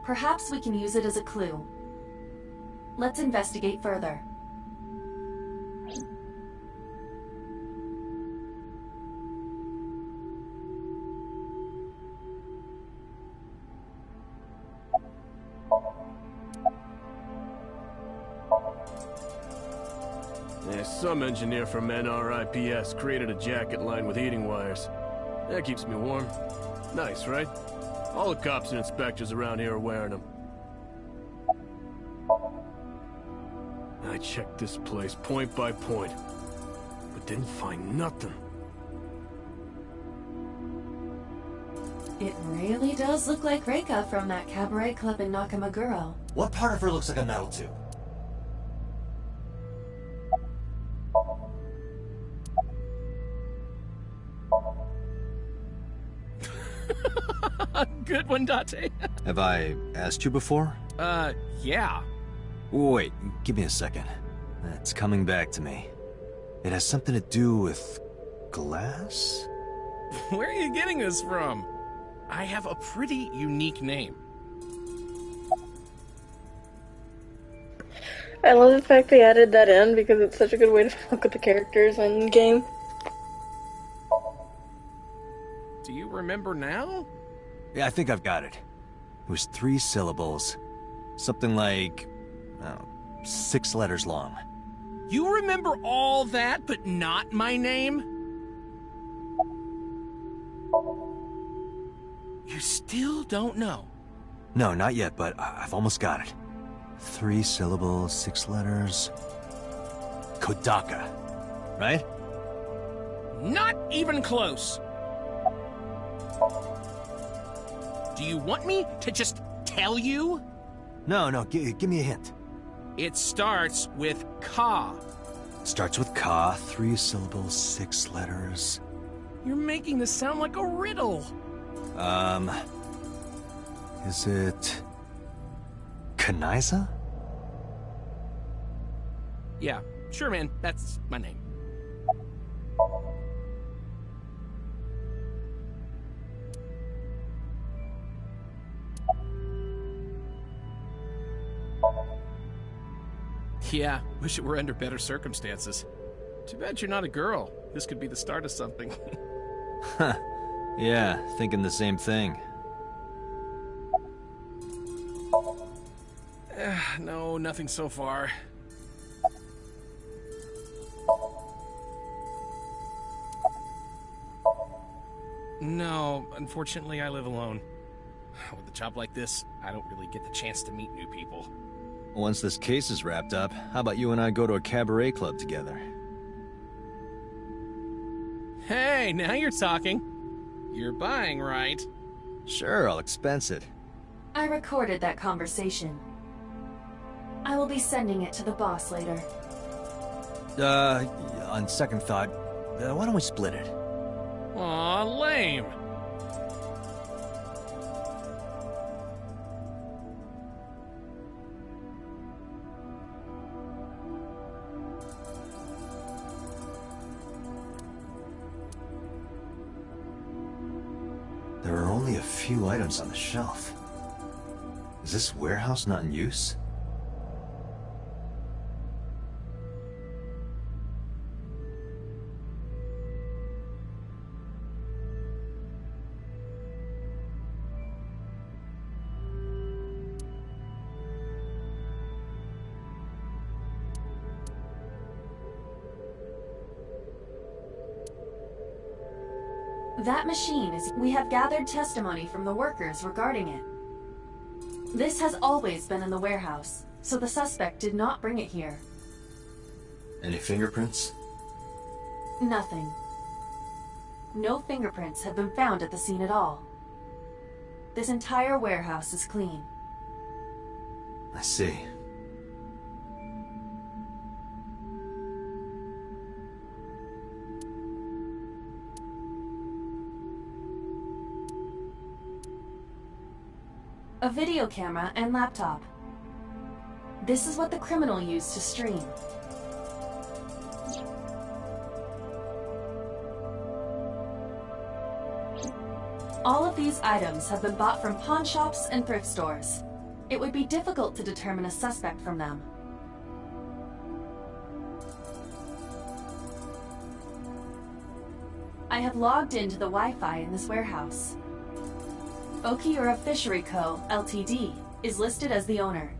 Perhaps we can use it as a clue. Let's investigate further. Yeah, some engineer from NRIPS created a jacket lined with heating wires. That keeps me warm. Nice, right? All the cops and inspectors around here are wearing them. I checked this place point by point, but didn't find nothing. It really does look like Reika from that cabaret club in Nakamaguro. What part of her looks like a metal tube? good one, Date. Have I asked you before? Yeah. Wait, give me a second. It's coming back to me. It has something to do with glass? Where are you getting this from? I have a pretty unique name. I love the fact they added that in because it's such a good way to fuck with the characters in the game. Do you remember now? Yeah, I think I've got it. It was 3 syllables. Something like, 6 letters long. You remember all that, but not my name? You still don't know? No, not yet, but I've almost got it. 3 syllables, 6 letters. Kodaka, right? Not even close. Do you want me to just tell you? No, give me a hint. It starts with Ka. Starts with Ka, 3 syllables, 6 letters. You're making this sound like a riddle. Is it... Kaniza? Yeah, sure, man. That's my name. Yeah, wish it were under better circumstances. Too bad you're not a girl. This could be the start of something. Huh. Yeah, thinking the same thing. No, nothing so far. No, unfortunately I live alone. With a job like this, I don't really get the chance to meet new people. Once this case is wrapped up, how about you and I go to a cabaret club together? Hey, now you're talking. You're buying, right? Sure, I'll expense it. I recorded that conversation. I will be sending it to the boss later. On second thought, why don't we split it? Aw, lame. There are only a few items on the shelf. Is this warehouse not in use? That machine is... We have gathered testimony from the workers regarding it. This has always been in the warehouse, so the suspect did not bring it here. Any fingerprints? Nothing. No fingerprints have been found at the scene at all. This entire warehouse is clean. I see. A video camera and laptop. This is what the criminal used to stream. All of these items have been bought from pawn shops and thrift stores. It would be difficult to determine a suspect from them. I have logged into the Wi-Fi in this warehouse. Okiura Fishery Co., Ltd. is listed as the owner.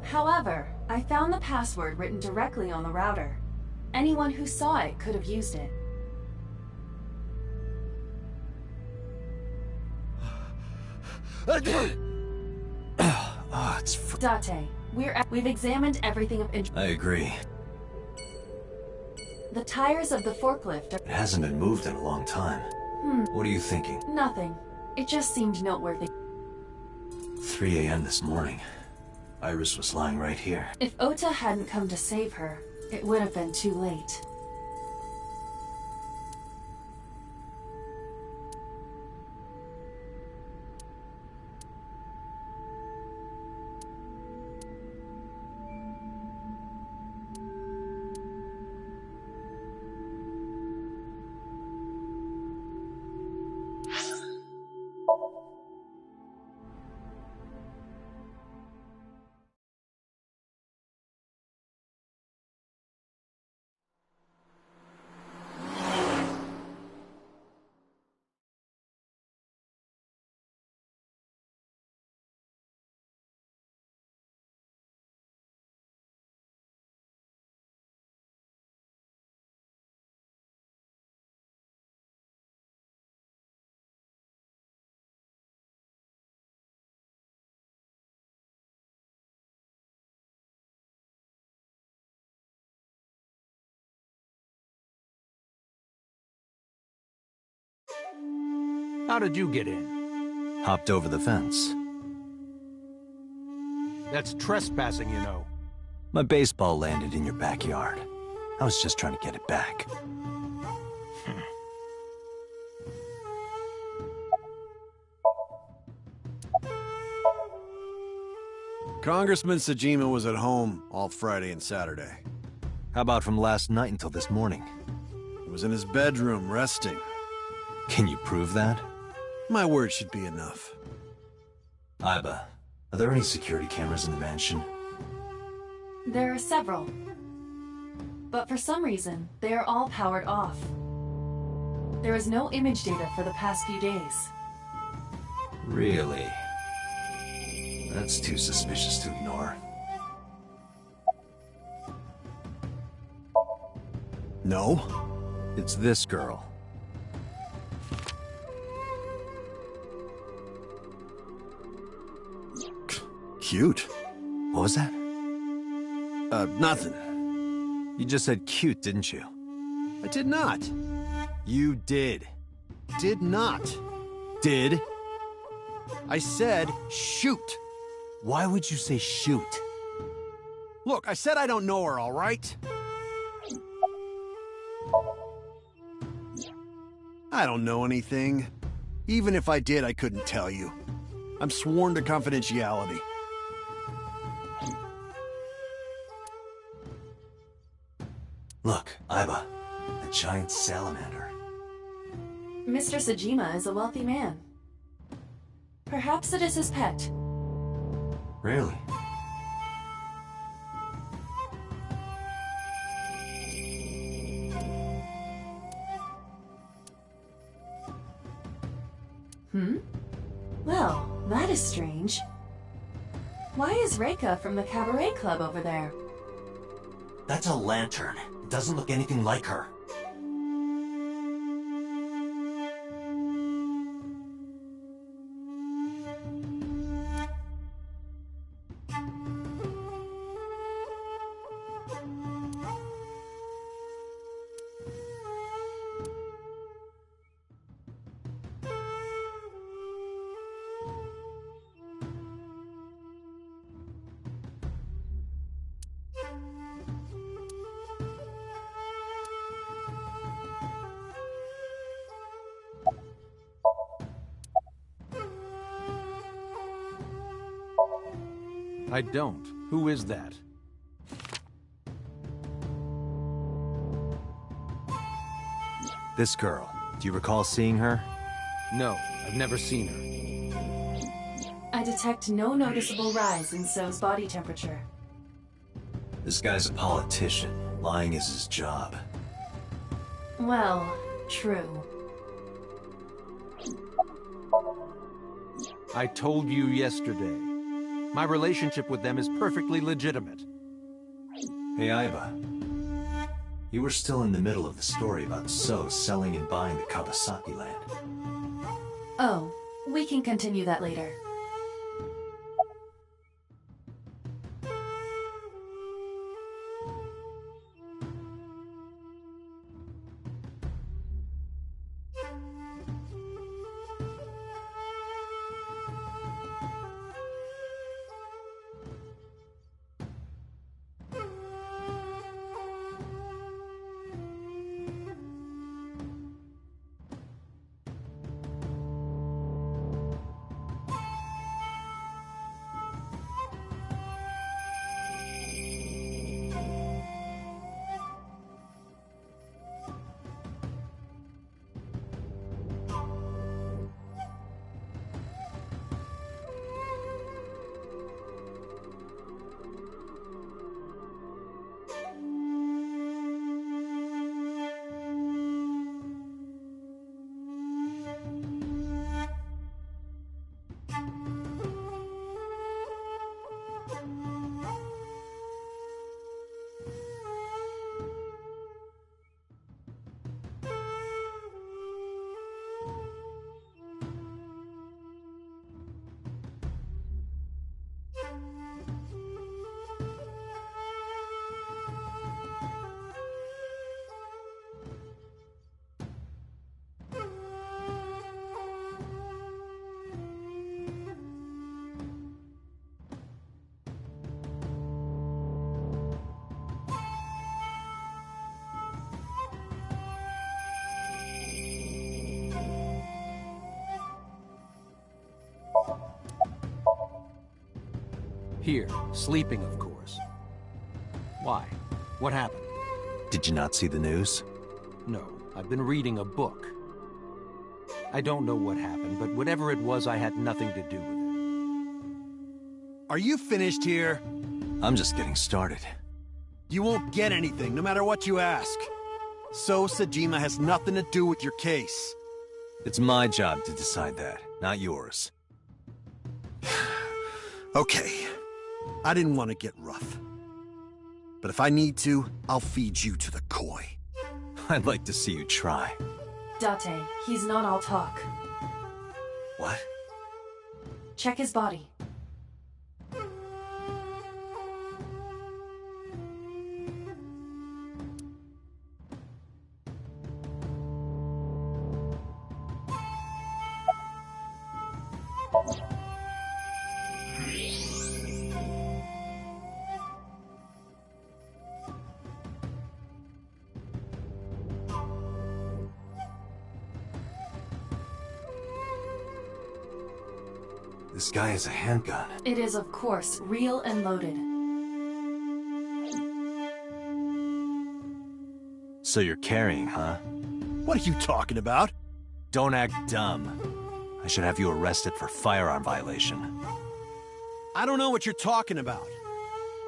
However, I found the password written directly on the router. Anyone who saw it could have used it. It's Date, we've examined everything of interest. I agree. The tires of the forklift It hasn't been moved in a long time. What are you thinking? Nothing. It just seemed noteworthy. 3 a.m. this morning. Iris was lying right here. If Ota hadn't come to save her, it would have been too late. How did you get in? Hopped over the fence. That's trespassing, you know. My baseball landed in your backyard. I was just trying to get it back. Congressman Sejima was at home all Friday and Saturday. How about from last night until this morning? He was in his bedroom, resting. Can you prove that? My word should be enough. Aiba, are there any security cameras in the mansion? There are several. But for some reason, they are all powered off. There is no image data for the past few days. Really? That's too suspicious to ignore. No? It's this girl. Cute. What was that? Nothing. You just said cute, didn't you? I did not. You did. Did not. Did? I said shoot. Why would you say shoot? Look, I said I don't know her, all right? I don't know anything. Even if I did, I couldn't tell you. I'm sworn to confidentiality. Look, Aiba, a giant salamander. Mr. Sejima is a wealthy man. Perhaps it is his pet. Really? Well, that is strange. Why is Reika from the Cabaret Club over there? That's a lantern. It doesn't look anything like her. I don't. Who is that? This girl. Do you recall seeing her? No, I've never seen her. I detect no noticeable rise in So's body temperature. This guy's a politician. Lying is his job. Well, true. I told you yesterday. My relationship with them is perfectly legitimate. Hey, Aiba. You were still in the middle of the story about So selling and buying the Kawasaki land. Oh, we can continue that later. Here, sleeping, of course. Why? What happened? Did you not see the news? No, I've been reading a book. I don't know what happened, but whatever it was, I had nothing to do with it. Are you finished here? I'm just getting started. You won't get anything, no matter what you ask. So Saejima has nothing to do with your case. It's my job to decide that, not yours. Okay. I didn't want to get rough. But if I need to, I'll feed you to the koi. I'd like to see you try. Date, he's not all talk. What? Check his body. This guy has a handgun. It is, of course, real and loaded. So you're carrying, huh? What are you talking about? Don't act dumb. I should have you arrested for firearm violation. I don't know what you're talking about.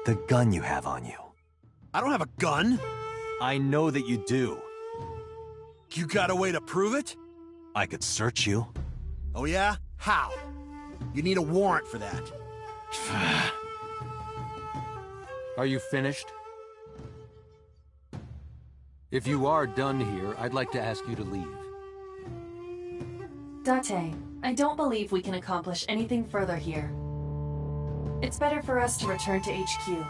The gun you have on you. I don't have a gun. I know that you do. You got a way to prove it? I could search you. Oh yeah? How? You need a warrant for that. Are you finished? If you are done here, I'd like to ask you to leave. Date, I don't believe we can accomplish anything further here. It's better for us to return to HQ.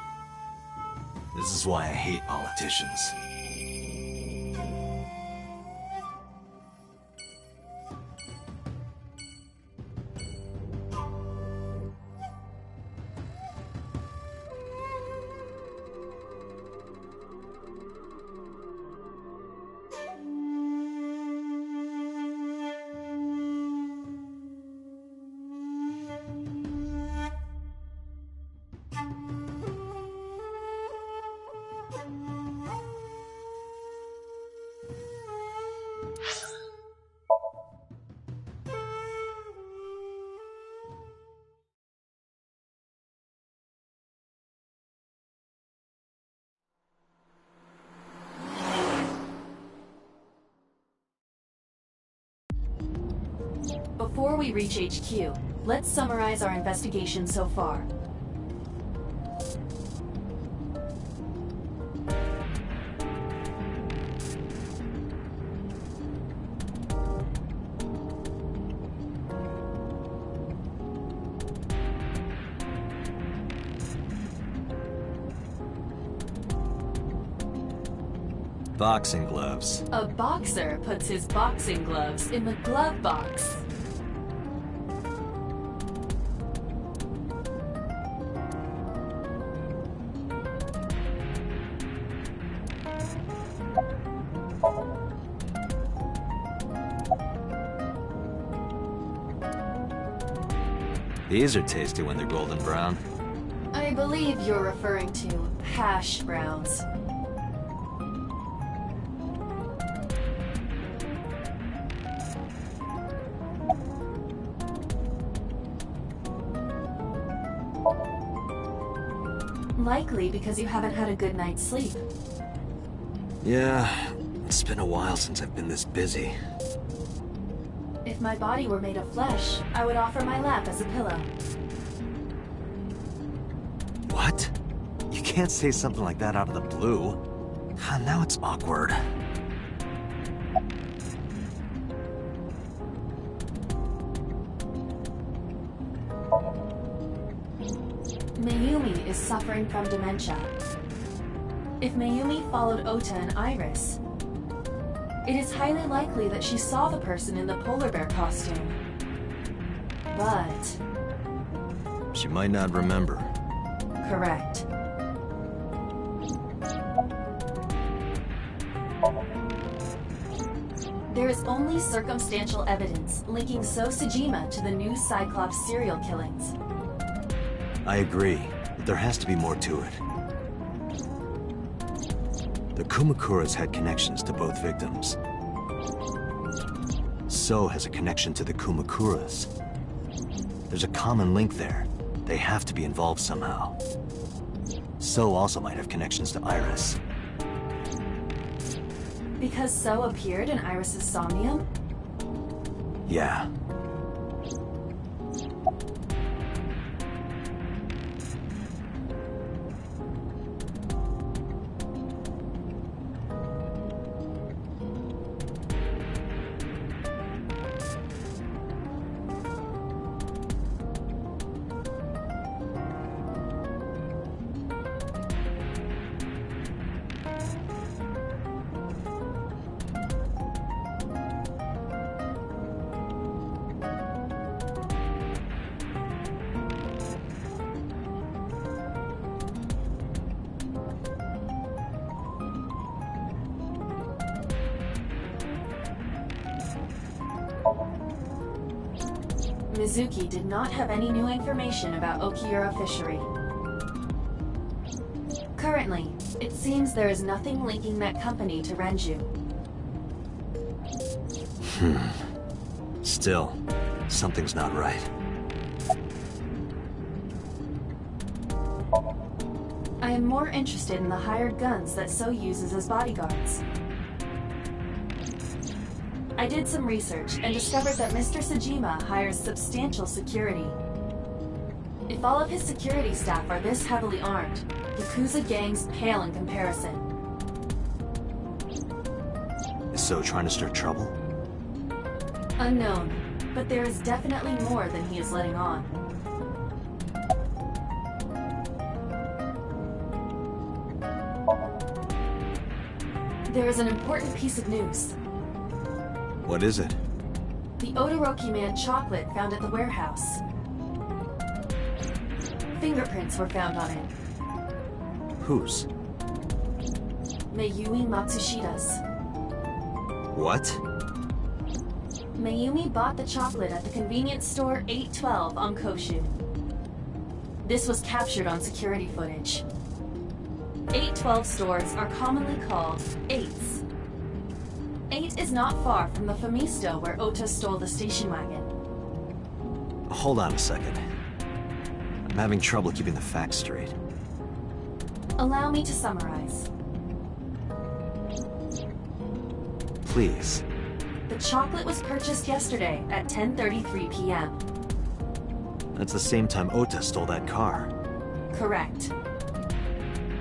This is why I hate politicians. Before we reach HQ, let's summarize our investigation so far. Boxing gloves. A boxer puts his boxing gloves in the glove box. These are tasty when they're golden brown. I believe you're referring to hash browns. Likely because you haven't had a good night's sleep. Yeah, it's been a while since I've been this busy. If my body were made of flesh, I would offer my lap as a pillow. What? You can't say something like that out of the blue. Now it's awkward. Mayumi is suffering from dementia. If Mayumi followed Ota and Iris, it is highly likely that she saw the person in the polar bear costume. But... she might not remember. Correct. There is only circumstantial evidence linking So Saejima to the new Cyclops serial killings. I agree. But there has to be more to it. The Kumakuras had connections to both victims. So has a connection to the Kumakuras. There's a common link there. They have to be involved somehow. So also might have connections to Iris. Because So appeared in Iris's somnium? Yeah. Mizuki did not have any new information about Okiura Fishery. Currently, it seems there is nothing linking that company to Renju. Still, something's not right. I am more interested in the hired guns that So uses as bodyguards. I did some research and discovered that Mr. Sajima hires substantial security. If all of his security staff are this heavily armed, Yakuza gangs pale in comparison. Is So trying to start trouble? Unknown, but there is definitely more than he is letting on. There is an important piece of news. What is it? The Odoroki Man chocolate found at the warehouse. Fingerprints were found on it. Whose? Mayumi Matsushida's. What? Mayumi bought the chocolate at the convenience store 812 on Koshu. This was captured on security footage. 812 stores are commonly called 8s. 8 is not far from the Famisto where Ota stole the station wagon. Hold on a second. I'm having trouble keeping the facts straight. Allow me to summarize. Please. The chocolate was purchased yesterday at 10:33 p.m. That's the same time Ota stole that car. Correct.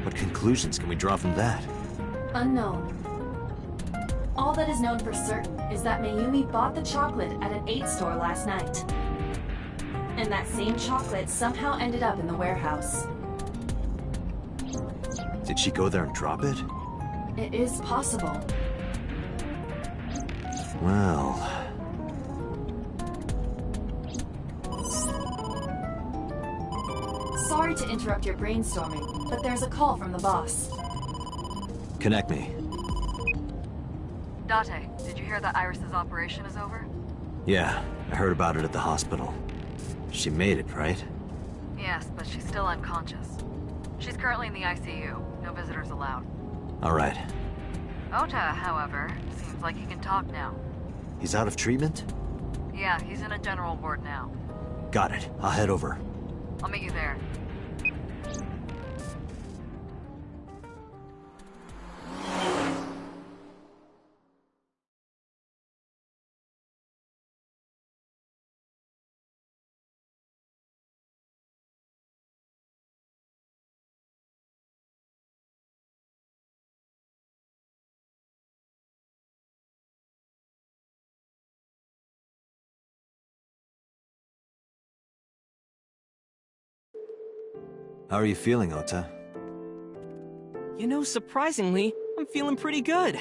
What conclusions can we draw from that? Unknown. All that is known for certain is that Mayumi bought the chocolate at an 8 store last night. And that same chocolate somehow ended up in the warehouse. Did she go there and drop it? It is possible. Well... Sorry to interrupt your brainstorming, but there's a call from the boss. Connect me. Date, did you hear that Iris's operation is over? Yeah, I heard about it at the hospital. She made it, right? Yes, but she's still unconscious. She's currently in the ICU. No visitors allowed. All right. Ota, however, seems like he can talk now. He's out of treatment? Yeah, he's in a general ward now. Got it. I'll head over. I'll meet you there. How are you feeling, Ota? You know, surprisingly, I'm feeling pretty good.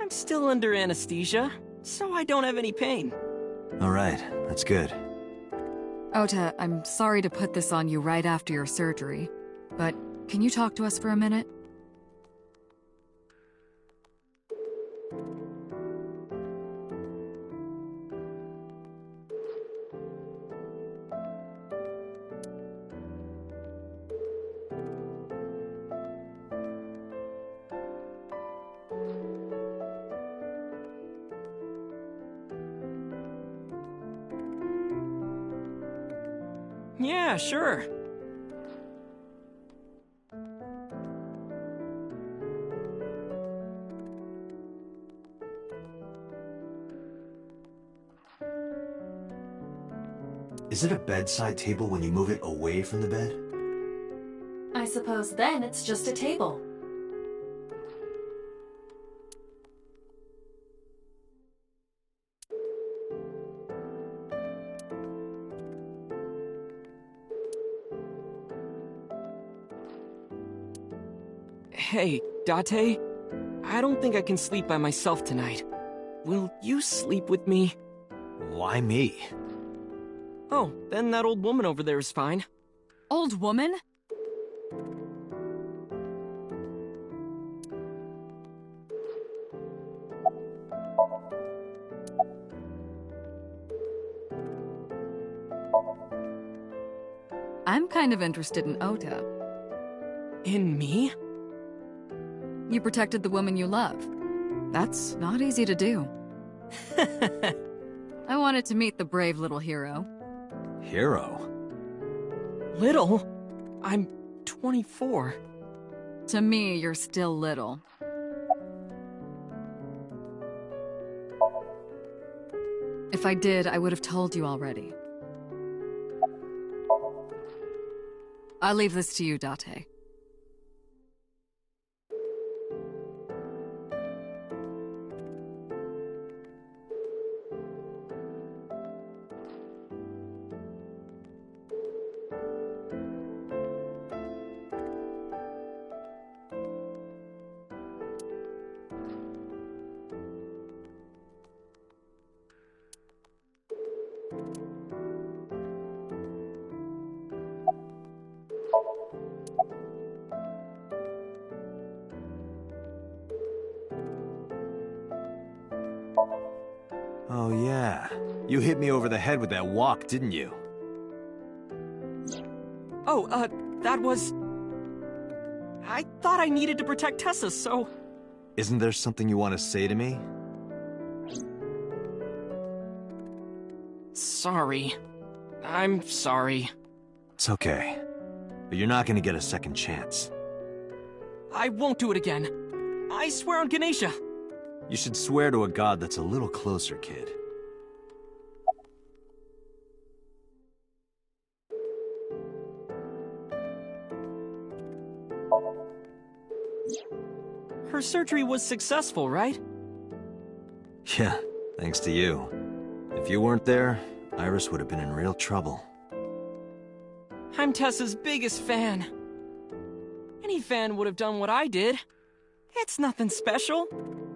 I'm still under anesthesia, so I don't have any pain. All right, that's good. Ota, I'm sorry to put this on you right after your surgery, but can you talk to us for a minute? Yeah, sure. Is it a bedside table when you move it away from the bed? I suppose then it's just a table. Hey, Date? I don't think I can sleep by myself tonight. Will you sleep with me? Why me? Oh, then that old woman over there is fine. Old woman? I'm kind of interested in Ota. In me? You protected the woman you love. That's not easy to do. I wanted to meet the brave little hero. Hero? Little? I'm 24. To me, you're still little. If I did, I would have told you already. I'll leave this to you, Date. Oh yeah. You hit me over the head with that walk, didn't you? Oh, that was... I thought I needed to protect Tessa, so... Isn't there something you want to say to me? Sorry. I'm sorry. It's okay. But you're not gonna get a second chance. I won't do it again. I swear on Ganesha. You should swear to a god that's a little closer, kid. Her surgery was successful, right? Yeah, thanks to you. If you weren't there, Iris would have been in real trouble. I'm Tessa's biggest fan. Any fan would have done what I did. It's nothing special.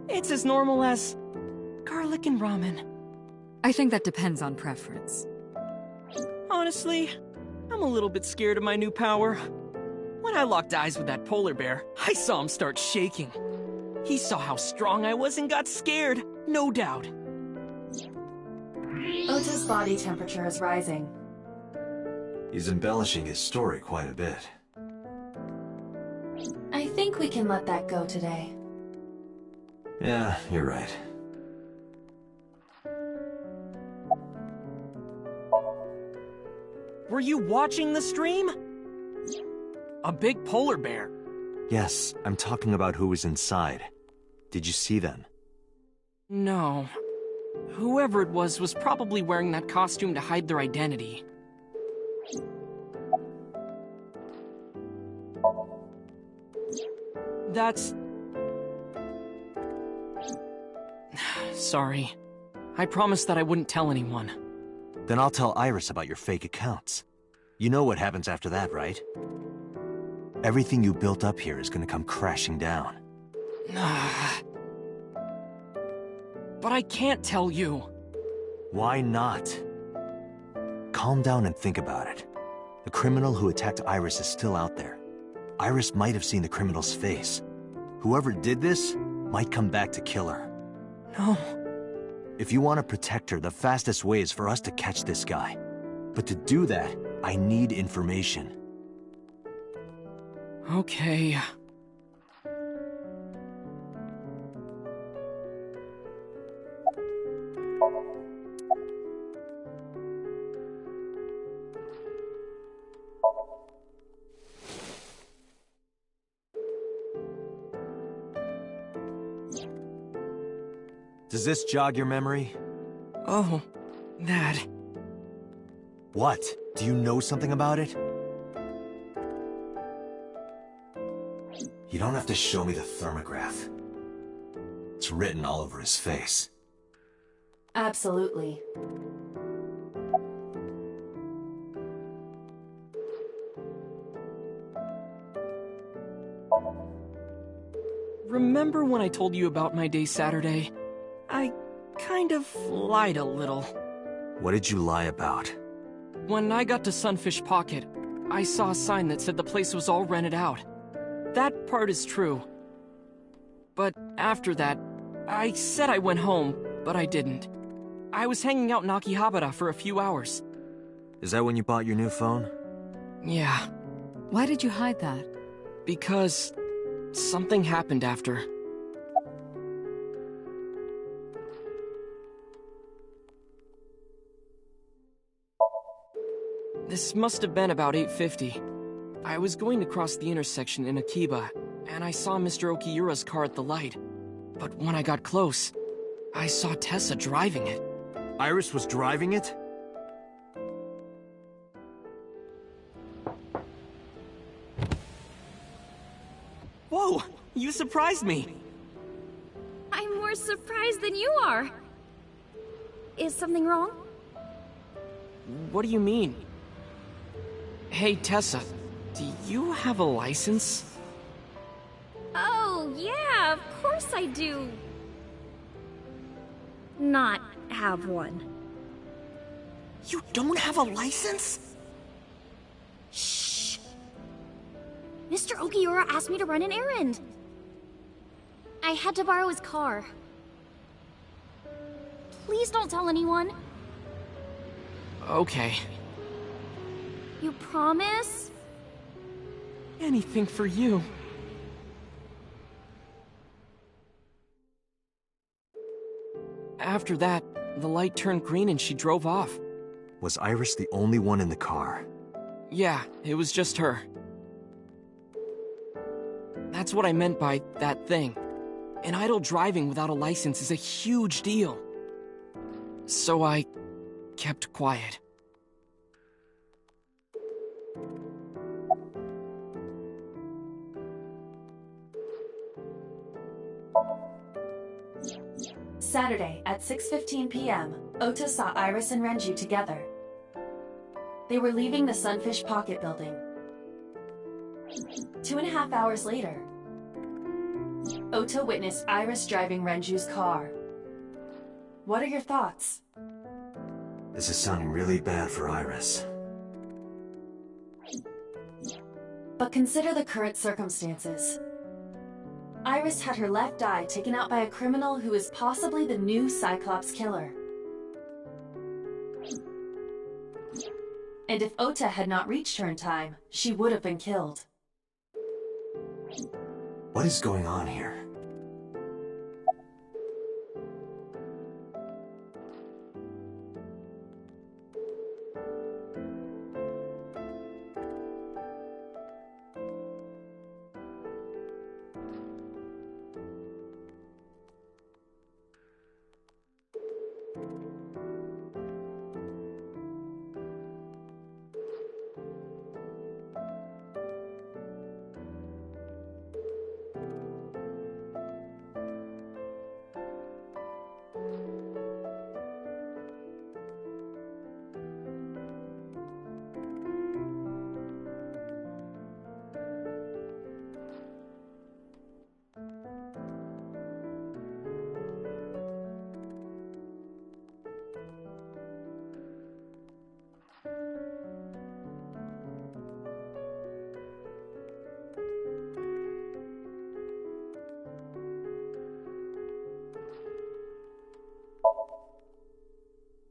It's as normal as garlic and ramen. I think that depends on preference. Honestly, I'm a little bit scared of my new power. When I locked eyes with that polar bear, I saw him start shaking. He saw how strong I was and got scared, no doubt. Ota's body temperature is rising. He's embellishing his story quite a bit. I think we can let that go today. Yeah, you're right. Were you watching the stream? A big polar bear. Yes, I'm talking about who was inside. Did you see them? No. Whoever it was probably wearing that costume to hide their identity. That's... Sorry. I promised that I wouldn't tell anyone. Then I'll tell Iris about your fake accounts. You know what happens after that, right? Everything you built up here is gonna come crashing down. But I can't tell you. Why not? Calm down and think about it. The criminal who attacked Iris is still out there. Iris might have seen the criminal's face. Whoever did this might come back to kill her. No. If you want to protect her, the fastest way is for us to catch this guy. But to do that, I need information. Okay. Does this jog your memory? Oh, that. What? Do you know something about it? You don't have to show me the thermograph. It's written all over his face. Absolutely. Remember when I told you about my day Saturday? I kind of lied a little. What did you lie about? When I got to Sunfish Pocket, I saw a sign that said the place was all rented out. That part is true. But after that, I said I went home, but I didn't. I was hanging out in Akihabara for a few hours. Is that when you bought your new phone? Yeah. Why did you hide that? Because something happened after. This must have been about 8:50. I was going to cross the intersection in Akiba, and I saw Mr. Okiura's car at the light. But when I got close, I saw Tessa driving it. Iris was driving it? Whoa! You surprised me! I'm more surprised than you are. Is something wrong? What do you mean? Hey, Tessa, do you have a license? Oh, yeah, of course I do. Not have one. You don't have a license? Shh. Mr. Okiura asked me to run an errand. I had to borrow his car. Please don't tell anyone. Okay. You promise? Anything for you. After that, the light turned green and she drove off. Was Iris the only one in the car? Yeah, it was just her. That's what I meant by that thing. An idle driving without a license is a huge deal. So I kept quiet. Saturday at 6:15 p.m., Ota saw Iris and Renju together. They were leaving the Sunfish Pocket building. 2.5 hours later, Ota witnessed Iris driving Renju's car. What are your thoughts? This is sounding really bad for Iris. But consider the current circumstances. Iris had her left eye taken out by a criminal who is possibly the new Cyclops killer. And if Ota had not reached her in time, she would have been killed. What is going on here?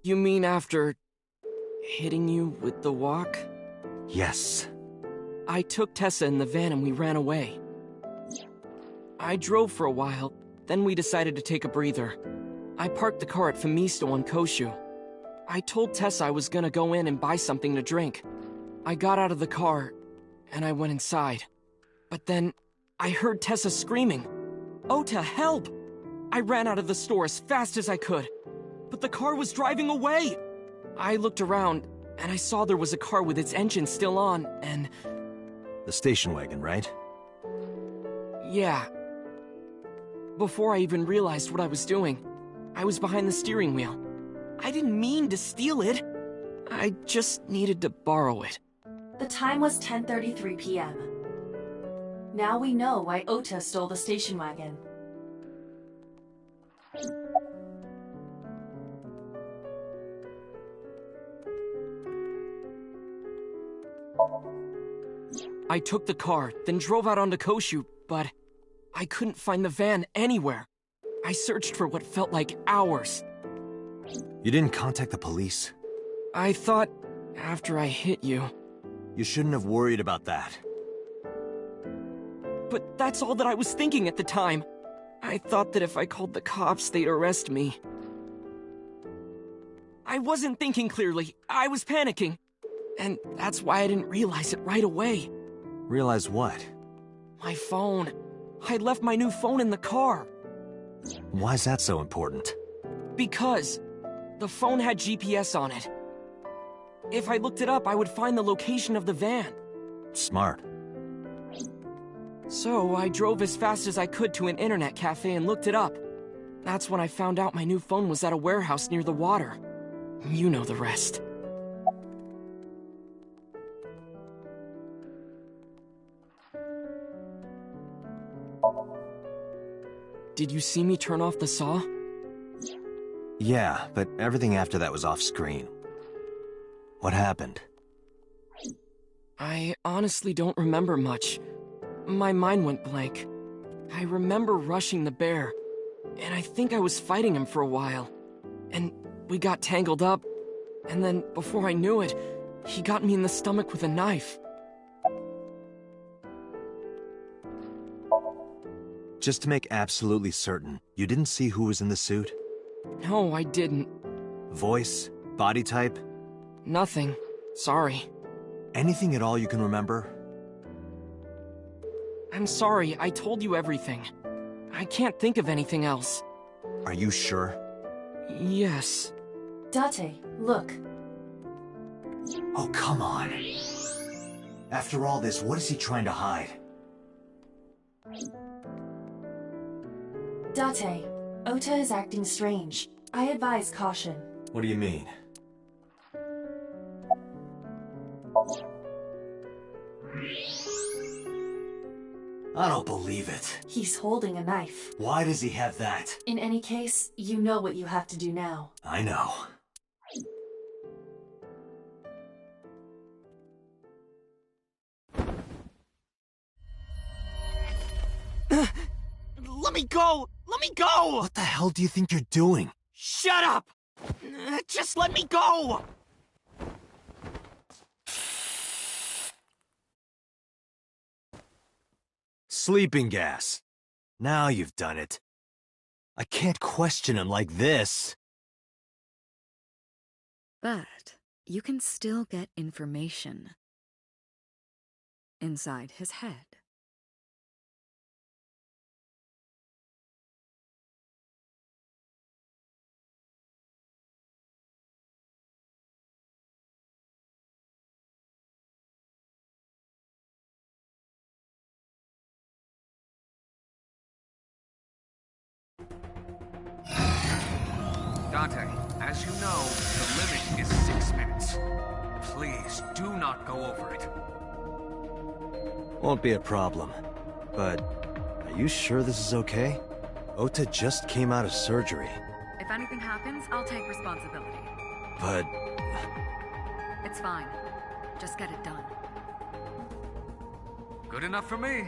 You mean after hitting you with the walk? Yes. I took Tessa in the van and we ran away. I drove for a while, then we decided to take a breather. I parked the car at Famisto on Koshu. I told Tessa I was gonna go in and buy something to drink. I got out of the car, and I went inside. But then, I heard Tessa screaming, "Ota, help!" I ran out of the store as fast as I could, but the car was driving away. I looked around, and I saw there was a car with its engine still on, and... The station wagon, right? Yeah. Before I even realized what I was doing, I was behind the steering wheel. I didn't mean to steal it. I just needed to borrow it. The time was 10:33 p.m. Now we know why Ota stole the station wagon. I took the car, then drove out onto Koshu, but I couldn't find the van anywhere. I searched for what felt like hours. You didn't contact the police? I thought, after I hit you... You shouldn't have worried about that. But that's all that I was thinking at the time. I thought that if I called the cops, they'd arrest me. I wasn't thinking clearly. I was panicking. And that's why I didn't realize it right away. Realize what? My phone. I left my new phone in the car. Why's that so important? Because the phone had GPS on it. If I looked it up, I would find the location of the van. Smart. So I drove as fast as I could to an internet cafe and looked it up. That's when I found out my new phone was at a warehouse near the water. You know the rest. Did you see me turn off the saw? Yeah, but everything after that was off screen. What happened? I honestly don't remember much. My mind went blank. I remember rushing the bear, and I think I was fighting him for a while. And we got tangled up, and then before I knew it, he got me in the stomach with a knife. Just to make absolutely certain, you didn't see who was in the suit? No, I didn't. Voice? Body type? Nothing. Sorry. Anything at all you can remember? I'm sorry, I told you everything. I can't think of anything else. Are you sure? Yes. Date, look. Oh, come on. After all this, what is he trying to hide? Date, Ota is acting strange. I advise caution. What do you mean? I don't believe it. He's holding a knife. Why does he have that? In any case, you know what you have to do now. I know. Let me go! Let me go! What the hell do you think you're doing? Shut up! Just let me go! Sleeping gas. Now you've done it. I can't question him like this. But you can still get information inside his head. Dante, as you know, the limit is 6 minutes. Please, do not go over it. Won't be a problem. But, are you sure this is okay? Ota just came out of surgery. If anything happens, I'll take responsibility. But... It's fine. Just get it done. Good enough for me.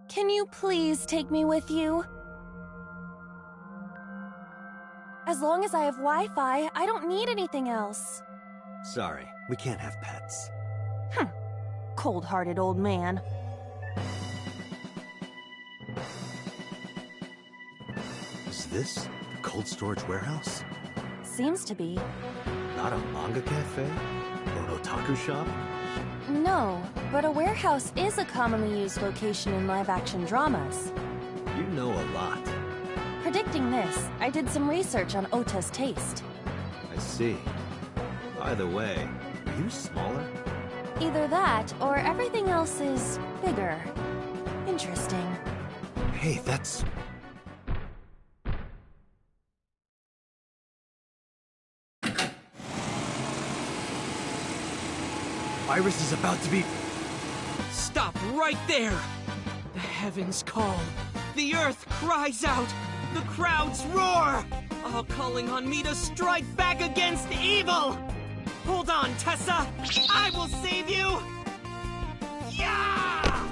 Can you please take me with you? As long as I have Wi-Fi, I don't need anything else. Sorry, we can't have pets. Cold-hearted old man. Is this the cold storage warehouse? Seems to be. Not a manga cafe? Or an otaku shop? No, but a warehouse is a commonly used location in live-action dramas. You know a lot. Predicting this, I did some research on Ota's taste. I see. By the way, are you smaller? Either that, or everything else is bigger. Interesting. Hey, that's... Iris is about to be... Stop right there! The heavens call. The earth cries out. The crowds roar. All calling on me to strike back against evil! Hold on, Tessa! I will save you! Yeah!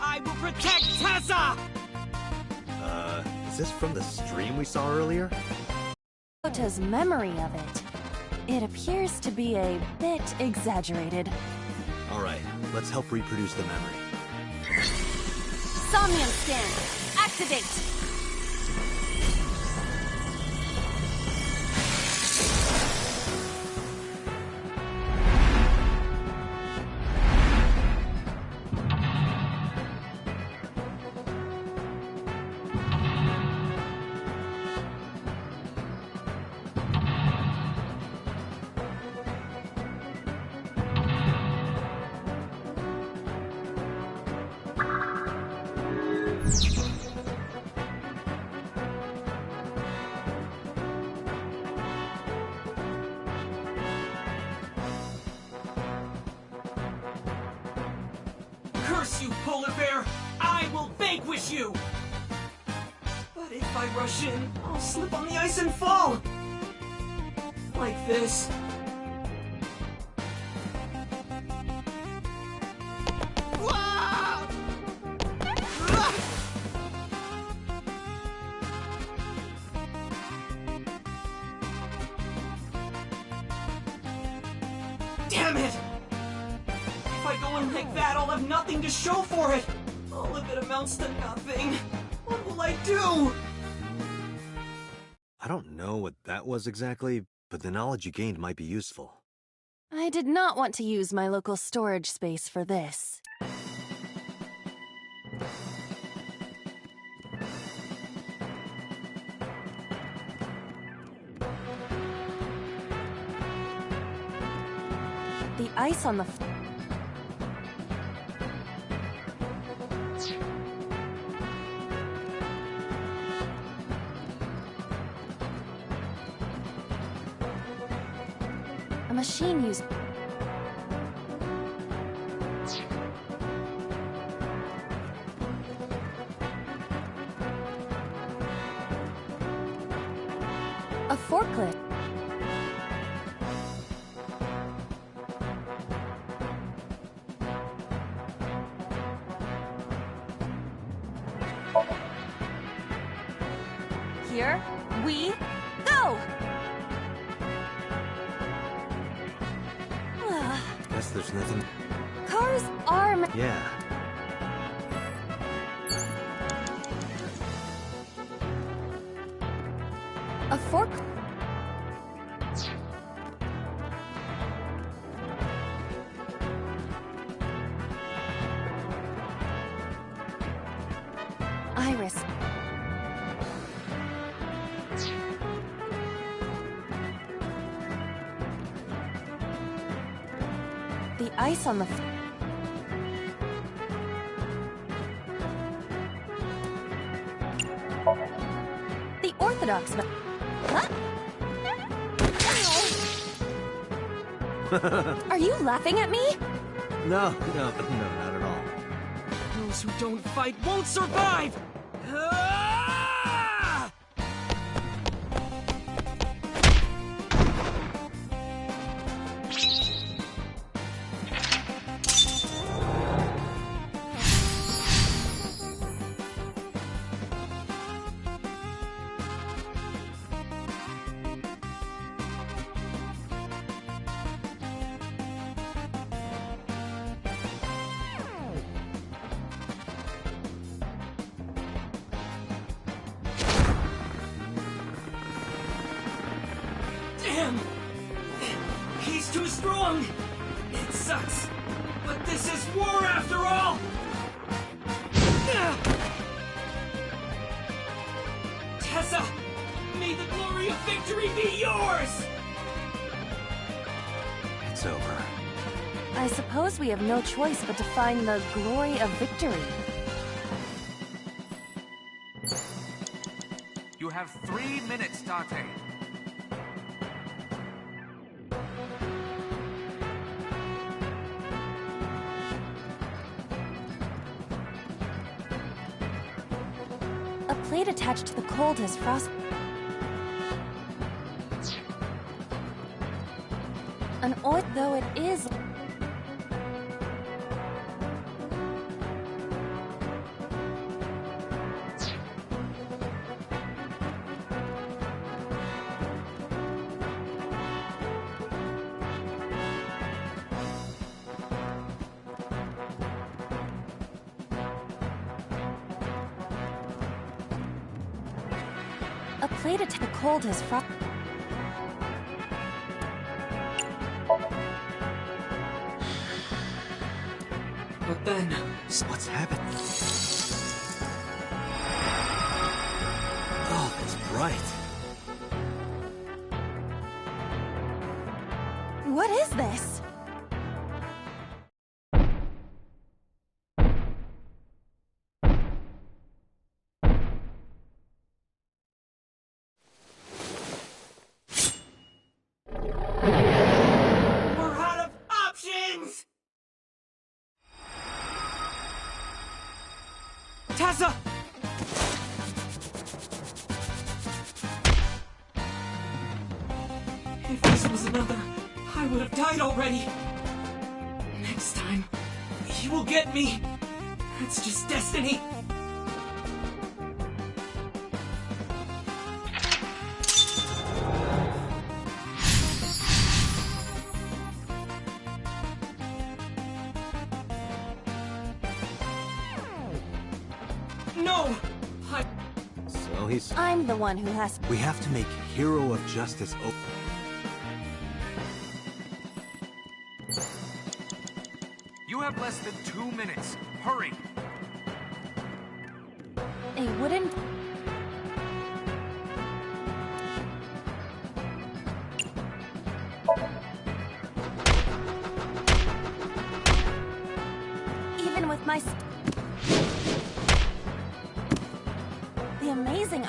I will protect Tessa! Is this from the stream we saw earlier? Ota's memory of it. It appears to be a bit exaggerated. Alright, let's help reproduce the memory. Somnium scan! Activate! Curse you, Polar Bear! I will vanquish you! But if I rush in, I'll slip on the ice and fall! Like this. Damn it! If I go in like that, I'll have nothing to show for it! All of it amounts to nothing. What will I do? I don't know what that was exactly, but the knowledge you gained might be useful. I did not want to use my local storage space for this. The ice on the a machine used a forklift. Here we go! Guess there's nothing... Cars are... Yeah. A fork... Iris. The ice on the... The Orthodox... Huh? Are you laughing at me? No, not at all. Those who don't fight won't survive! Ah! wrong! It sucks, but this is war after all! Tessa, may the glory of victory be yours! It's over. I suppose we have no choice but to find the glory of victory. You have 3 minutes, Date. A plate attached to the cold has frost. An oil, though it is. A plate attached to the cold has frost. But then... What's happened? Oh, it's bright. What is this? We're out of options! Tessa! If this was another, I would have died already. Next time, he will get me. That's just destiny. No! So he's... I'm the one who has. We have to make Hero of Justice open. You have less than 2 minutes. Hurry! A wooden. Even with my. The amazing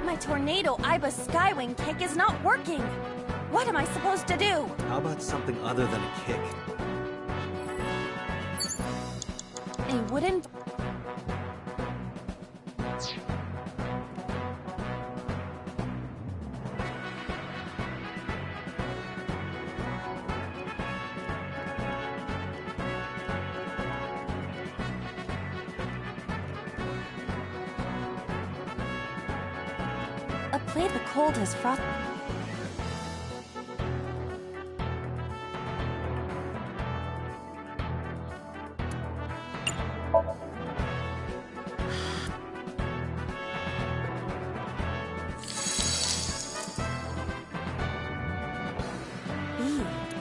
My tornado Ibis Skywing kick is not working. What am I supposed to do? How about something other than a kick? A wooden. A plate the cold has frost.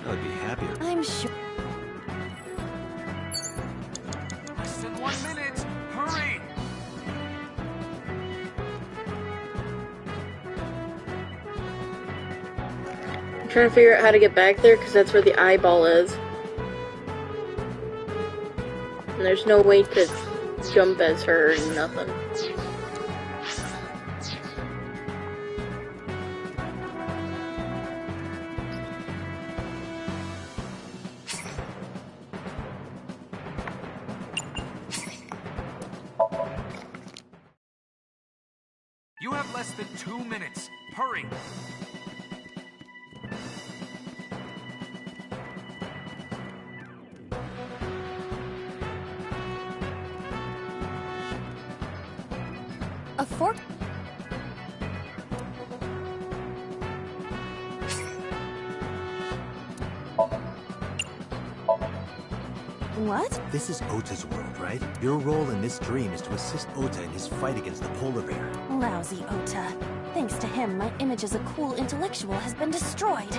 I would be happier. I'm sure. Less than 1 minute. Hurry! I'm trying to figure out how to get back there because that's where the eyeball is. And there's no way to jump as her or nothing. You have less than 2 minutes. Hurry! A fork. What? This is Ota's world, right? Your role in this dream is to assist Ota in his fight against the polar bear. Lousy Ota. him, my image as a cool intellectual has been destroyed.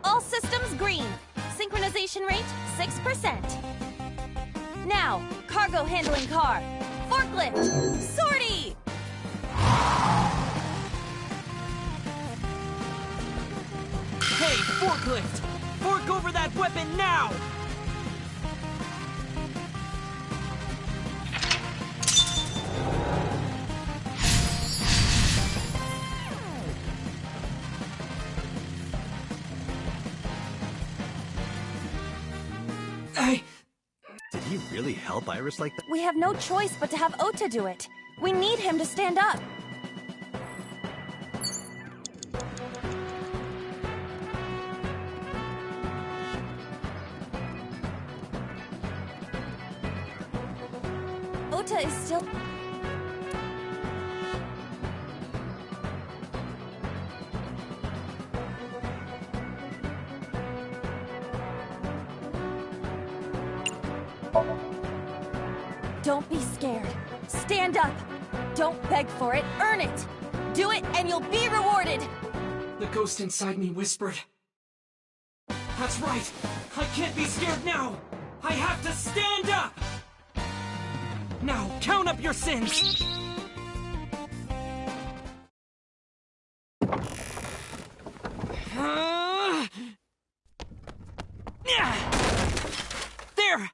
All systems green. Synchronization rate, 6%. Now, cargo handling car. Forklift. Sortie! Hey, forklift! Fork over that weapon now! Did he really help Iris like that? We have no choice but to have Ota do it. We need him to stand up. Ota is still... Don't be scared. Stand up. Don't beg for it, earn it. Do it and you'll be rewarded. The ghost inside me whispered. That's right. I can't be scared now. I have to stand up. Now, count up your sins. There!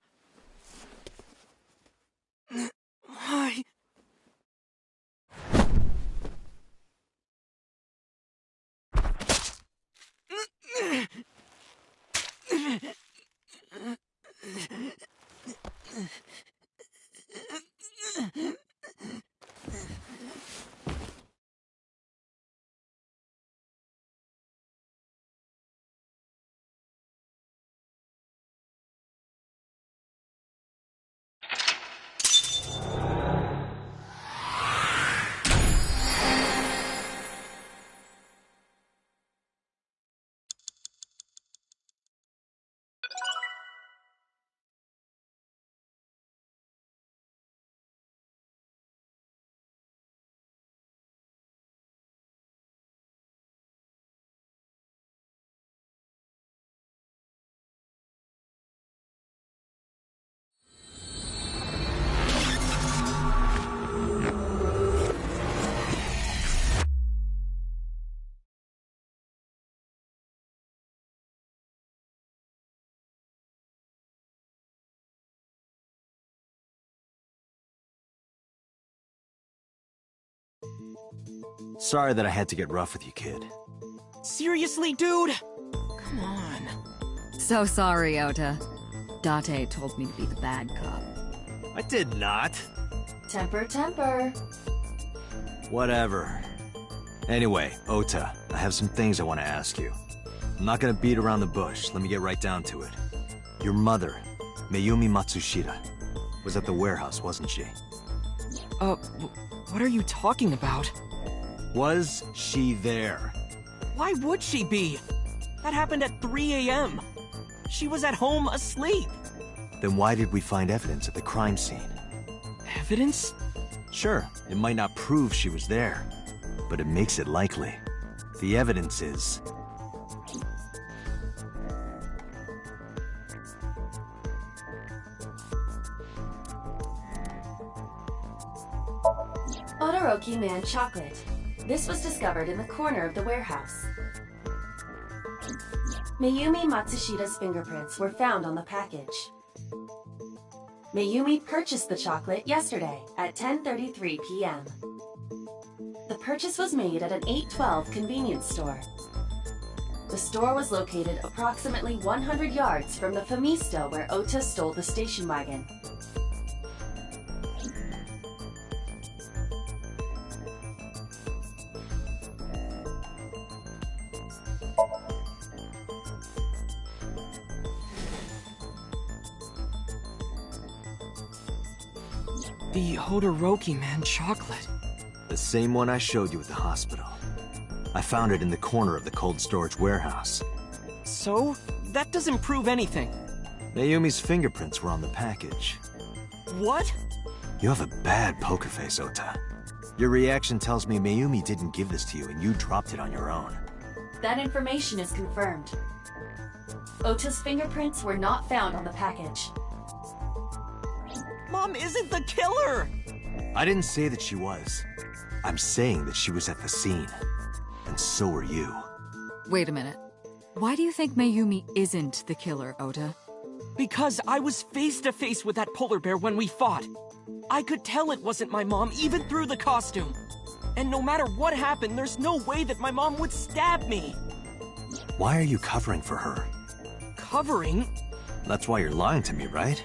Sorry that I had to get rough with you, kid. Seriously, dude? Come on. So sorry, Ota. Date told me to be the bad cop. I did not. Temper, temper. Whatever. Anyway, Ota, I have some things I want to ask you. I'm not gonna beat around the bush. Let me get right down to it. Your mother, Mayumi Matsushita, was at the warehouse, wasn't she? What are you talking about? Was she there? Why would she be? That happened at 3 a.m. She was at home asleep. Then why did we find evidence at the crime scene? Evidence? Sure, it might not prove she was there, but it makes it likely. The evidence is... Todoroki Man chocolate. This was discovered in the corner of the warehouse. Mayumi Matsushita's fingerprints were found on the package. Mayumi purchased the chocolate yesterday at 10:33 p.m. The purchase was made at an 812 convenience store. The store was located approximately 100 yards from the Famisto where Ota stole the station wagon. The Todoroki Man chocolate. The same one I showed you at the hospital. I found it in the corner of the cold storage warehouse. So? That doesn't prove anything. Mayumi's fingerprints were on the package. What? You have a bad poker face, Ota. Your reaction tells me Mayumi didn't give this to you and you dropped it on your own. That information is confirmed. Ota's fingerprints were not found on the package. Mom isn't the killer! I didn't say that she was. I'm saying that she was at the scene. And so are you. Wait a minute. Why do you think Mayumi isn't the killer, Ota? Because I was face to face with that polar bear when we fought. I could tell it wasn't my mom even through the costume. And no matter what happened, there's no way that my mom would stab me. Why are you covering for her? Covering? That's why you're lying to me, right?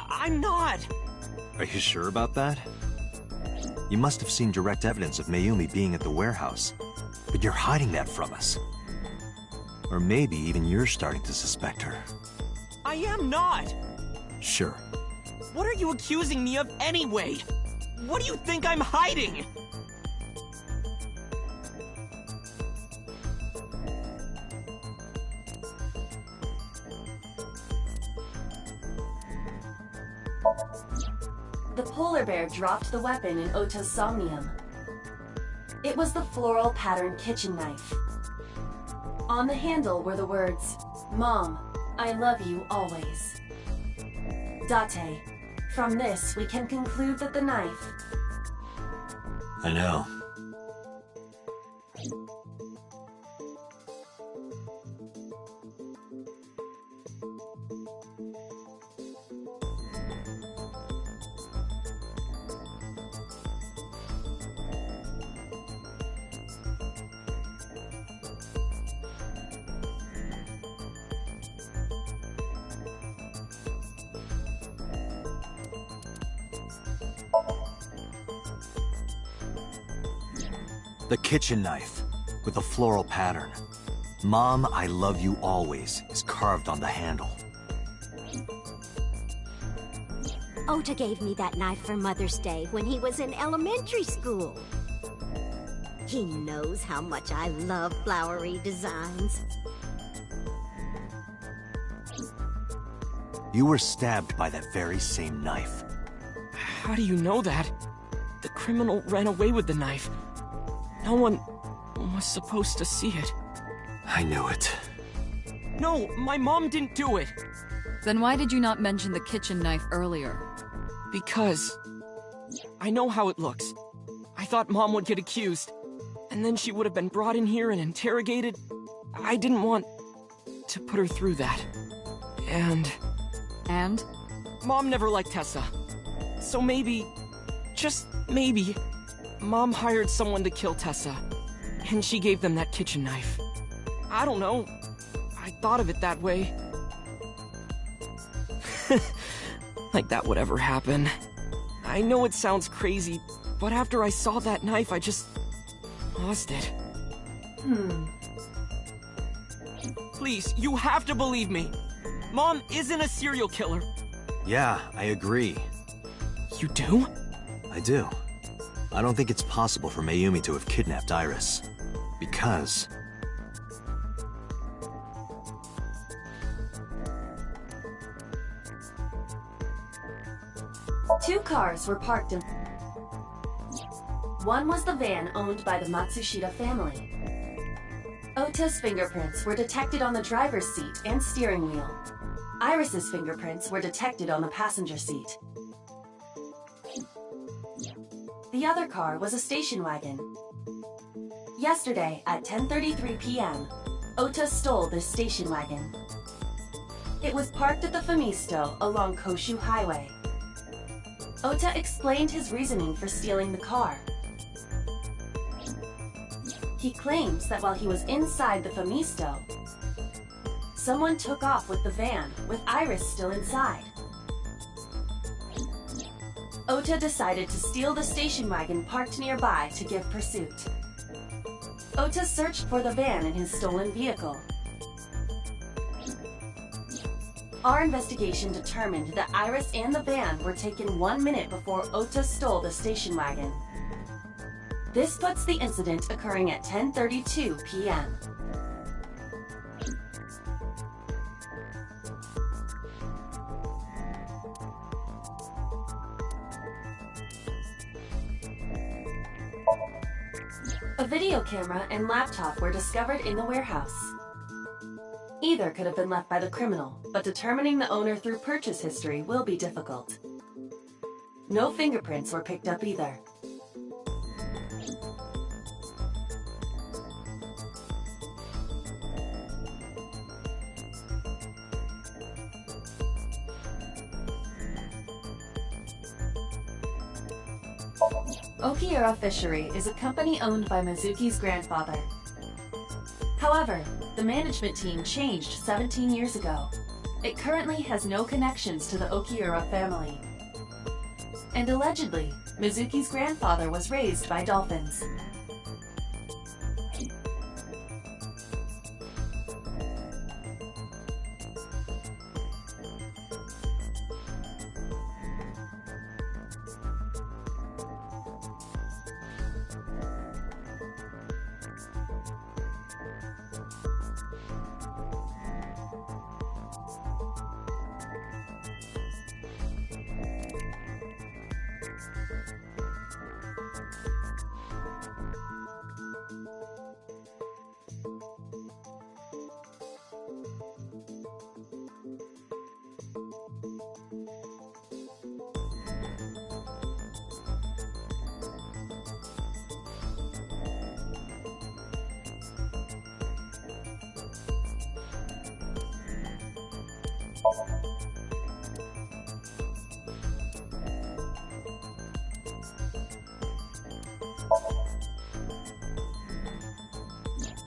I'm not. Are you sure about that? You must have seen direct evidence of Mayumi being at the warehouse, but you're hiding that from us. Or maybe even you're starting to suspect her. I am not. Sure. What are you accusing me of anyway? What do you think I'm hiding? The polar bear dropped the weapon in Ota's somnium. It was the floral pattern kitchen knife. On the handle were the words, "Mom, I love you always." Date. From this, we can conclude that the knife... I know. The kitchen knife, with a floral pattern. "Mom, I love you always," is carved on the handle. Ota gave me that knife for Mother's Day when he was in elementary school. He knows how much I love flowery designs. You were stabbed by that very same knife. How do you know that? The criminal ran away with the knife. No one was supposed to see it. I knew it. No, my mom didn't do it. Then why did you not mention the kitchen knife earlier? Because I know how it looks. I thought Mom would get accused, and then she would have been brought in here and interrogated. I didn't want to put her through that. And? Mom never liked Tessa. So maybe, just maybe, Mom hired someone to kill Tessa, and she gave them that kitchen knife. I don't know. I thought of it that way. Like that would ever happen. I know it sounds crazy, but after I saw that knife, I just lost it. Please, you have to believe me. Mom isn't a serial killer. Yeah, I agree. You do? I do. I don't think it's possible for Mayumi to have kidnapped Iris. Because... Two cars were parked in... One was the van owned by the Matsushita family. Ota's fingerprints were detected on the driver's seat and steering wheel. Iris's fingerprints were detected on the passenger seat. The other car was a station wagon. Yesterday at 10:33 p.m., Ota stole this station wagon. It was parked at the Famisto along Koshu Highway. Ota explained his reasoning for stealing the car. He claims that while he was inside the Famisto, someone took off with the van, with Iris still inside. Ota decided to steal the station wagon parked nearby to give pursuit. Ota searched for the van in his stolen vehicle. Our investigation determined that Iris and the van were taken 1 minute before Ota stole the station wagon. This puts the incident occurring at 10:32 p.m. A video camera and laptop were discovered in the warehouse. Either could have been left by the criminal, but determining the owner through purchase history will be difficult. No fingerprints were picked up either. Okiura Fishery is a company owned by Mizuki's grandfather. However, the management team changed 17 years ago. It currently has no connections to the Okiura family. And allegedly, Mizuki's grandfather was raised by dolphins.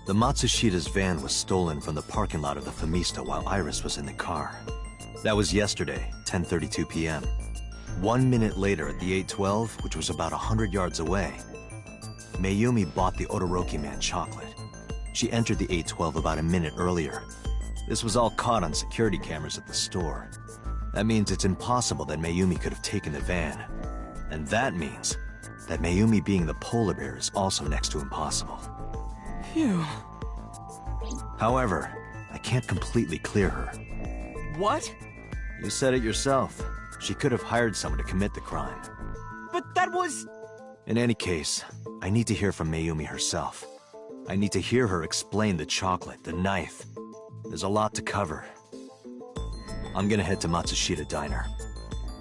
The Matsushida's van was stolen from the parking lot of the Famista while Iris was in the car. That was yesterday, 10:32 p.m. 1 minute later at the 812, which was about 100 yards away, Mayumi bought the Odoroki Man chocolate. She entered the 812 about a minute earlier. This was all caught on security cameras at the store. That means it's impossible that Mayumi could have taken the van. And that means that Mayumi being the polar bear is also next to impossible. Phew. However, I can't completely clear her. What? You said it yourself. She could have hired someone to commit the crime. But that was... In any case, I need to hear from Mayumi herself. I need to hear her explain the chocolate, the knife. There's a lot to cover. I'm gonna head to Matsushita Diner.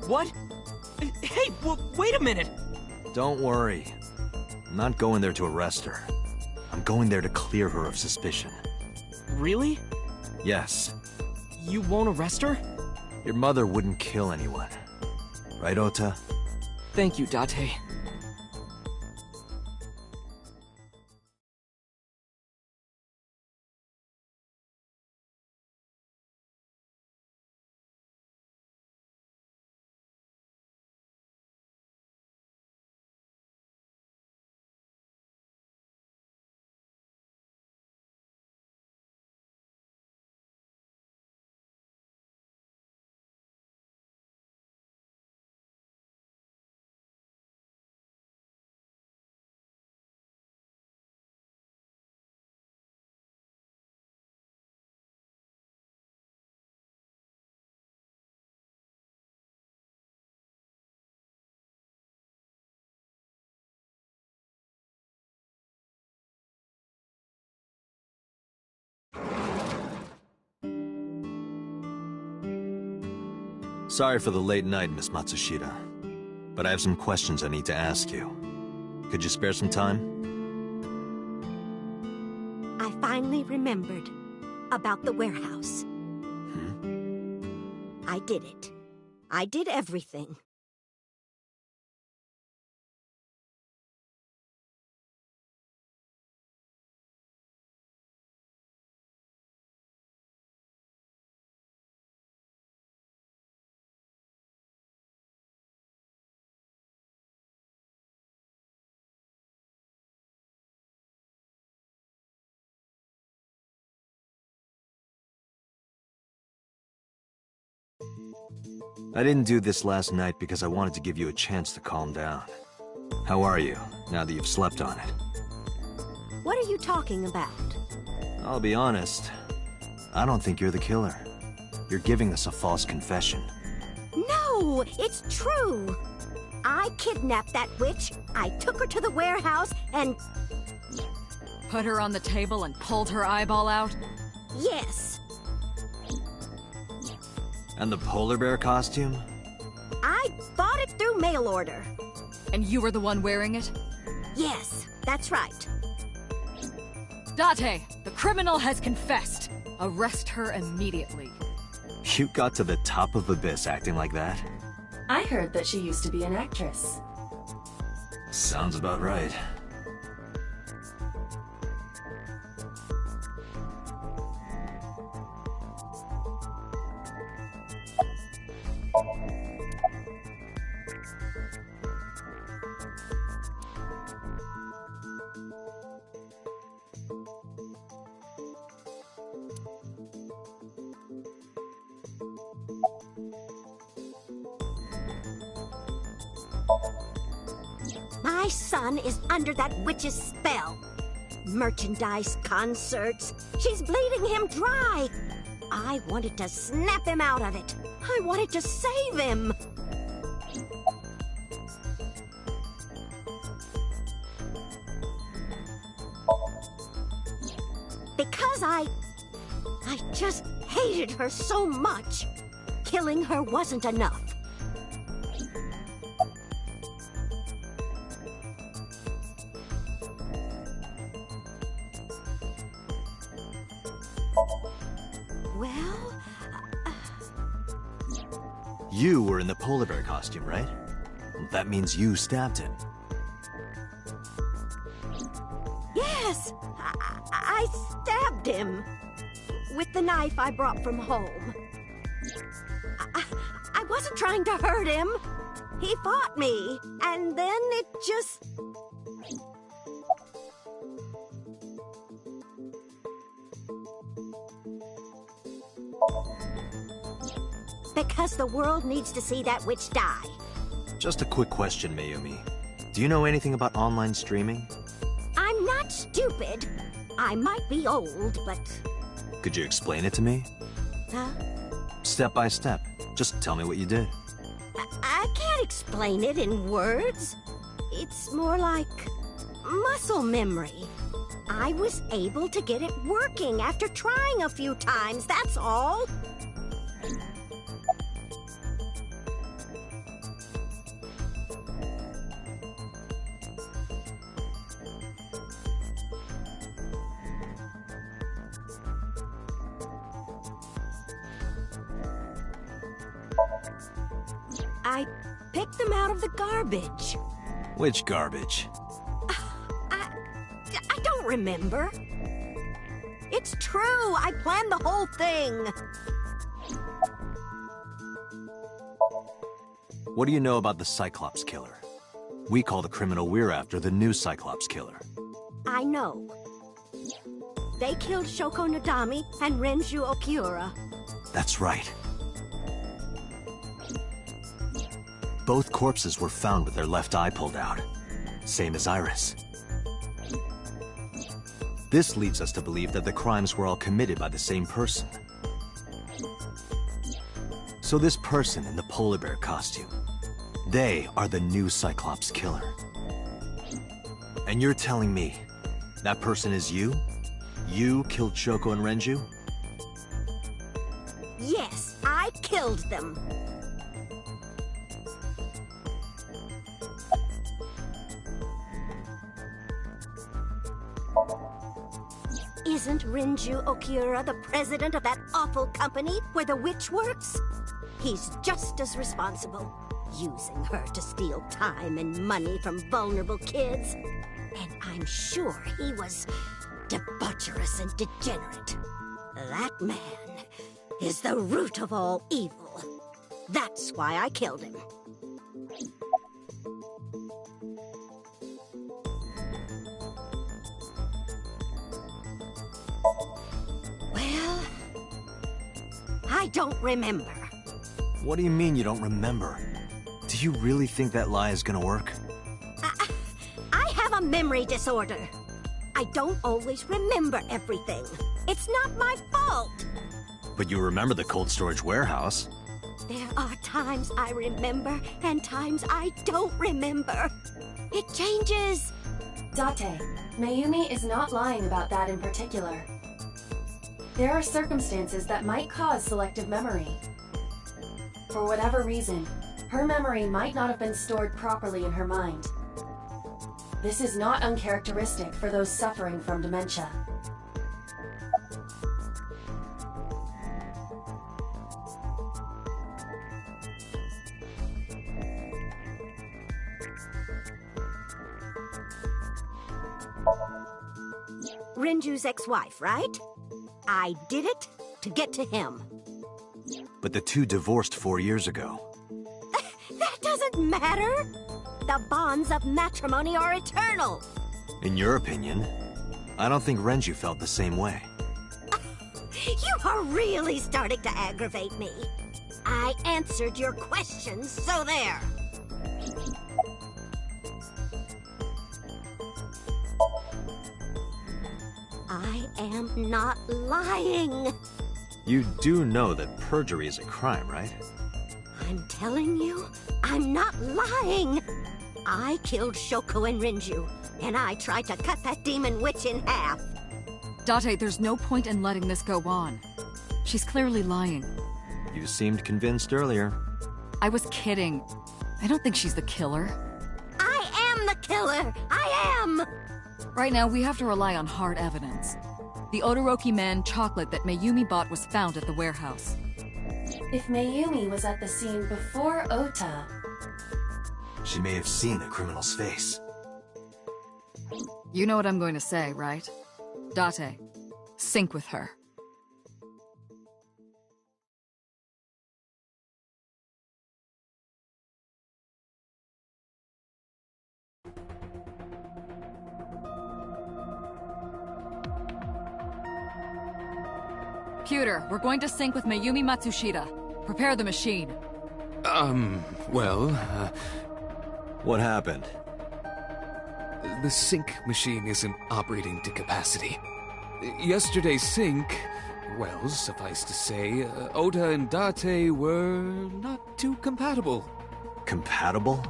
What? Hey, wait a minute! Don't worry. I'm not going there to arrest her. I'm going there to clear her of suspicion. Really? Yes. You won't arrest her? Your mother wouldn't kill anyone. Right, Ota? Thank you, Date. Sorry for the late night, Miss Matsushita. But I have some questions I need to ask you. Could you spare some time? I finally remembered about the warehouse. I did it. I did everything. I didn't do this last night because I wanted to give you a chance to calm down. How are you, now that you've slept on it? What are you talking about? I'll be honest. I don't think you're the killer. You're giving us a false confession. No, it's true. I kidnapped that witch, I took her to the warehouse, and... Put her on the table and pulled her eyeball out? Yes. And the polar bear costume? I bought it through mail order. And you were the one wearing it? Yes, that's right. Date, the criminal has confessed. Arrest her immediately. You got to the top of Abyss acting like that? I heard that she used to be an actress. Sounds about right. My son is under that witch's spell. Merchandise, concerts. She's bleeding him dry. I wanted to snap him out of it. I wanted to save him. Because I just hated her so much. Killing her wasn't enough. Well... You were in the polar bear costume, right? That means you stabbed him. Yes! I stabbed him. With the knife I brought from home. I wasn't trying to hurt him. He fought me, and then it just... Because the world needs to see that witch die. Just a quick question, Mayumi. Do you know anything about online streaming? I'm not stupid. I might be old, but... Could you explain it to me? Huh? Step by step. Just tell me what you did. I can't explain it in words. It's more like muscle memory. I was able to get it working after trying a few times, that's all. I picked them out of the garbage. Which garbage? I don't remember. It's true, I planned the whole thing. What do you know about the Cyclops Killer? We call the criminal we're after the new Cyclops Killer. I know. They killed Shoko Nadami and Renju Okiura. That's right. Both corpses were found with their left eye pulled out. Same as Iris. This leads us to believe that the crimes were all committed by the same person. So this person in the polar bear costume, they are the new Cyclops Killer. And you're telling me that person is you? You killed Shoko and Renju? Yes, I killed them. Isn't Renju Okiura the president of that awful company where the witch works? He's just as responsible, using her to steal time and money from vulnerable kids. And I'm sure he was debaucherous and degenerate. That man is the root of all evil. That's why I killed him. Well, I don't remember. What do you mean you don't remember? Do you really think that lie is gonna work? I have a memory disorder. I don't always remember everything. It's not my fault. But you remember the cold storage warehouse. There are times I remember and times I don't remember. It changes. Date, Mayumi is not lying about that in particular. There are circumstances that might cause selective memory. For whatever reason, her memory might not have been stored properly in her mind. This is not uncharacteristic for those suffering from dementia. Renju's ex-wife, right? I did it to get to him. But the two divorced 4 years ago. That doesn't matter! The bonds of matrimony are eternal! In your opinion, I don't think Renju felt the same way. You are really starting to aggravate me. I answered your questions, so there. I am not lying. You do know that perjury is a crime, right? I'm telling you, I'm not lying. I killed Shoko and Renju, and I tried to cut that demon witch in half. Date, there's no point in letting this go on. She's clearly lying. You seemed convinced earlier. I was kidding. I don't think she's the killer. I am the killer! I am! Right now, we have to rely on hard evidence. The Odoroki Man chocolate that Mayumi bought was found at the warehouse. If Mayumi was at the scene before Ota... She may have seen the criminal's face. You know what I'm going to say, right? Date, sync with her. Computer, we're going to sync with Mayumi Matsushita. Prepare the machine. What happened? The sync machine isn't operating to capacity. Yesterday's sync, well, suffice to say, Ota and Date were not too compatible. Compatible?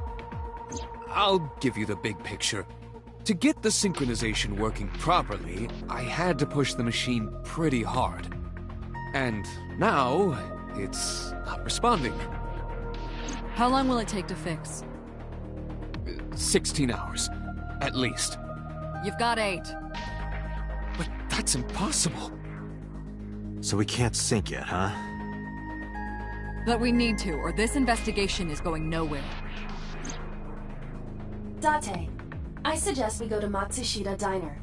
I'll give you the big picture. To get the synchronization working properly, I had to push the machine pretty hard. And now, it's not responding. How long will it take to fix? 16 hours, at least. You've got 8. But that's impossible. So we can't sync yet, huh? But we need to, or this investigation is going nowhere. Date, I suggest we go to Matsushita Diner.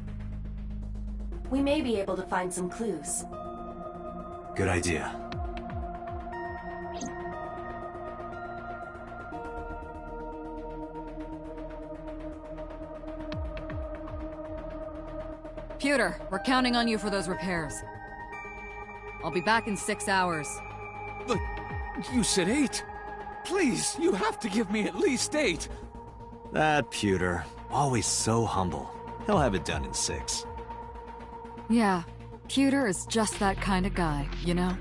We may be able to find some clues. Good idea. Computer, we're counting on you for those repairs. I'll be back in 6 hours. But you said 8. Please, you have to give me at least 8. That Pewter, always so humble. He'll have it done in 6. Yeah, Pewter is just that kind of guy, you know?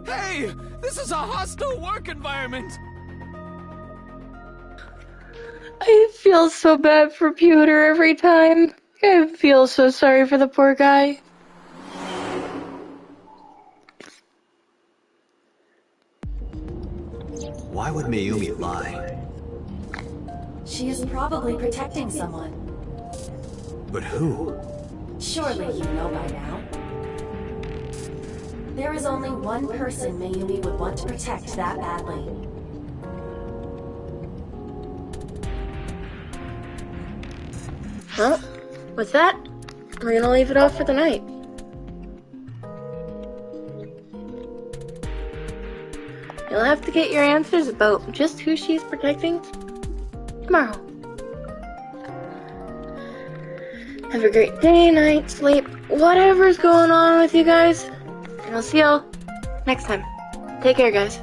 Hey! This is a hostile work environment! I feel so bad for Pewter every time. I feel so sorry for the poor guy. Why would Mayumi lie? She is probably protecting someone. But who? Surely you know by now. There is only one person Mayumi would want to protect that badly. Well, with that, we're gonna leave it off for the night. You'll have to get your answers about just who she's protecting tomorrow. Have a great day, night, sleep, whatever's going on with you guys. And I'll see y'all next time. Take care, guys.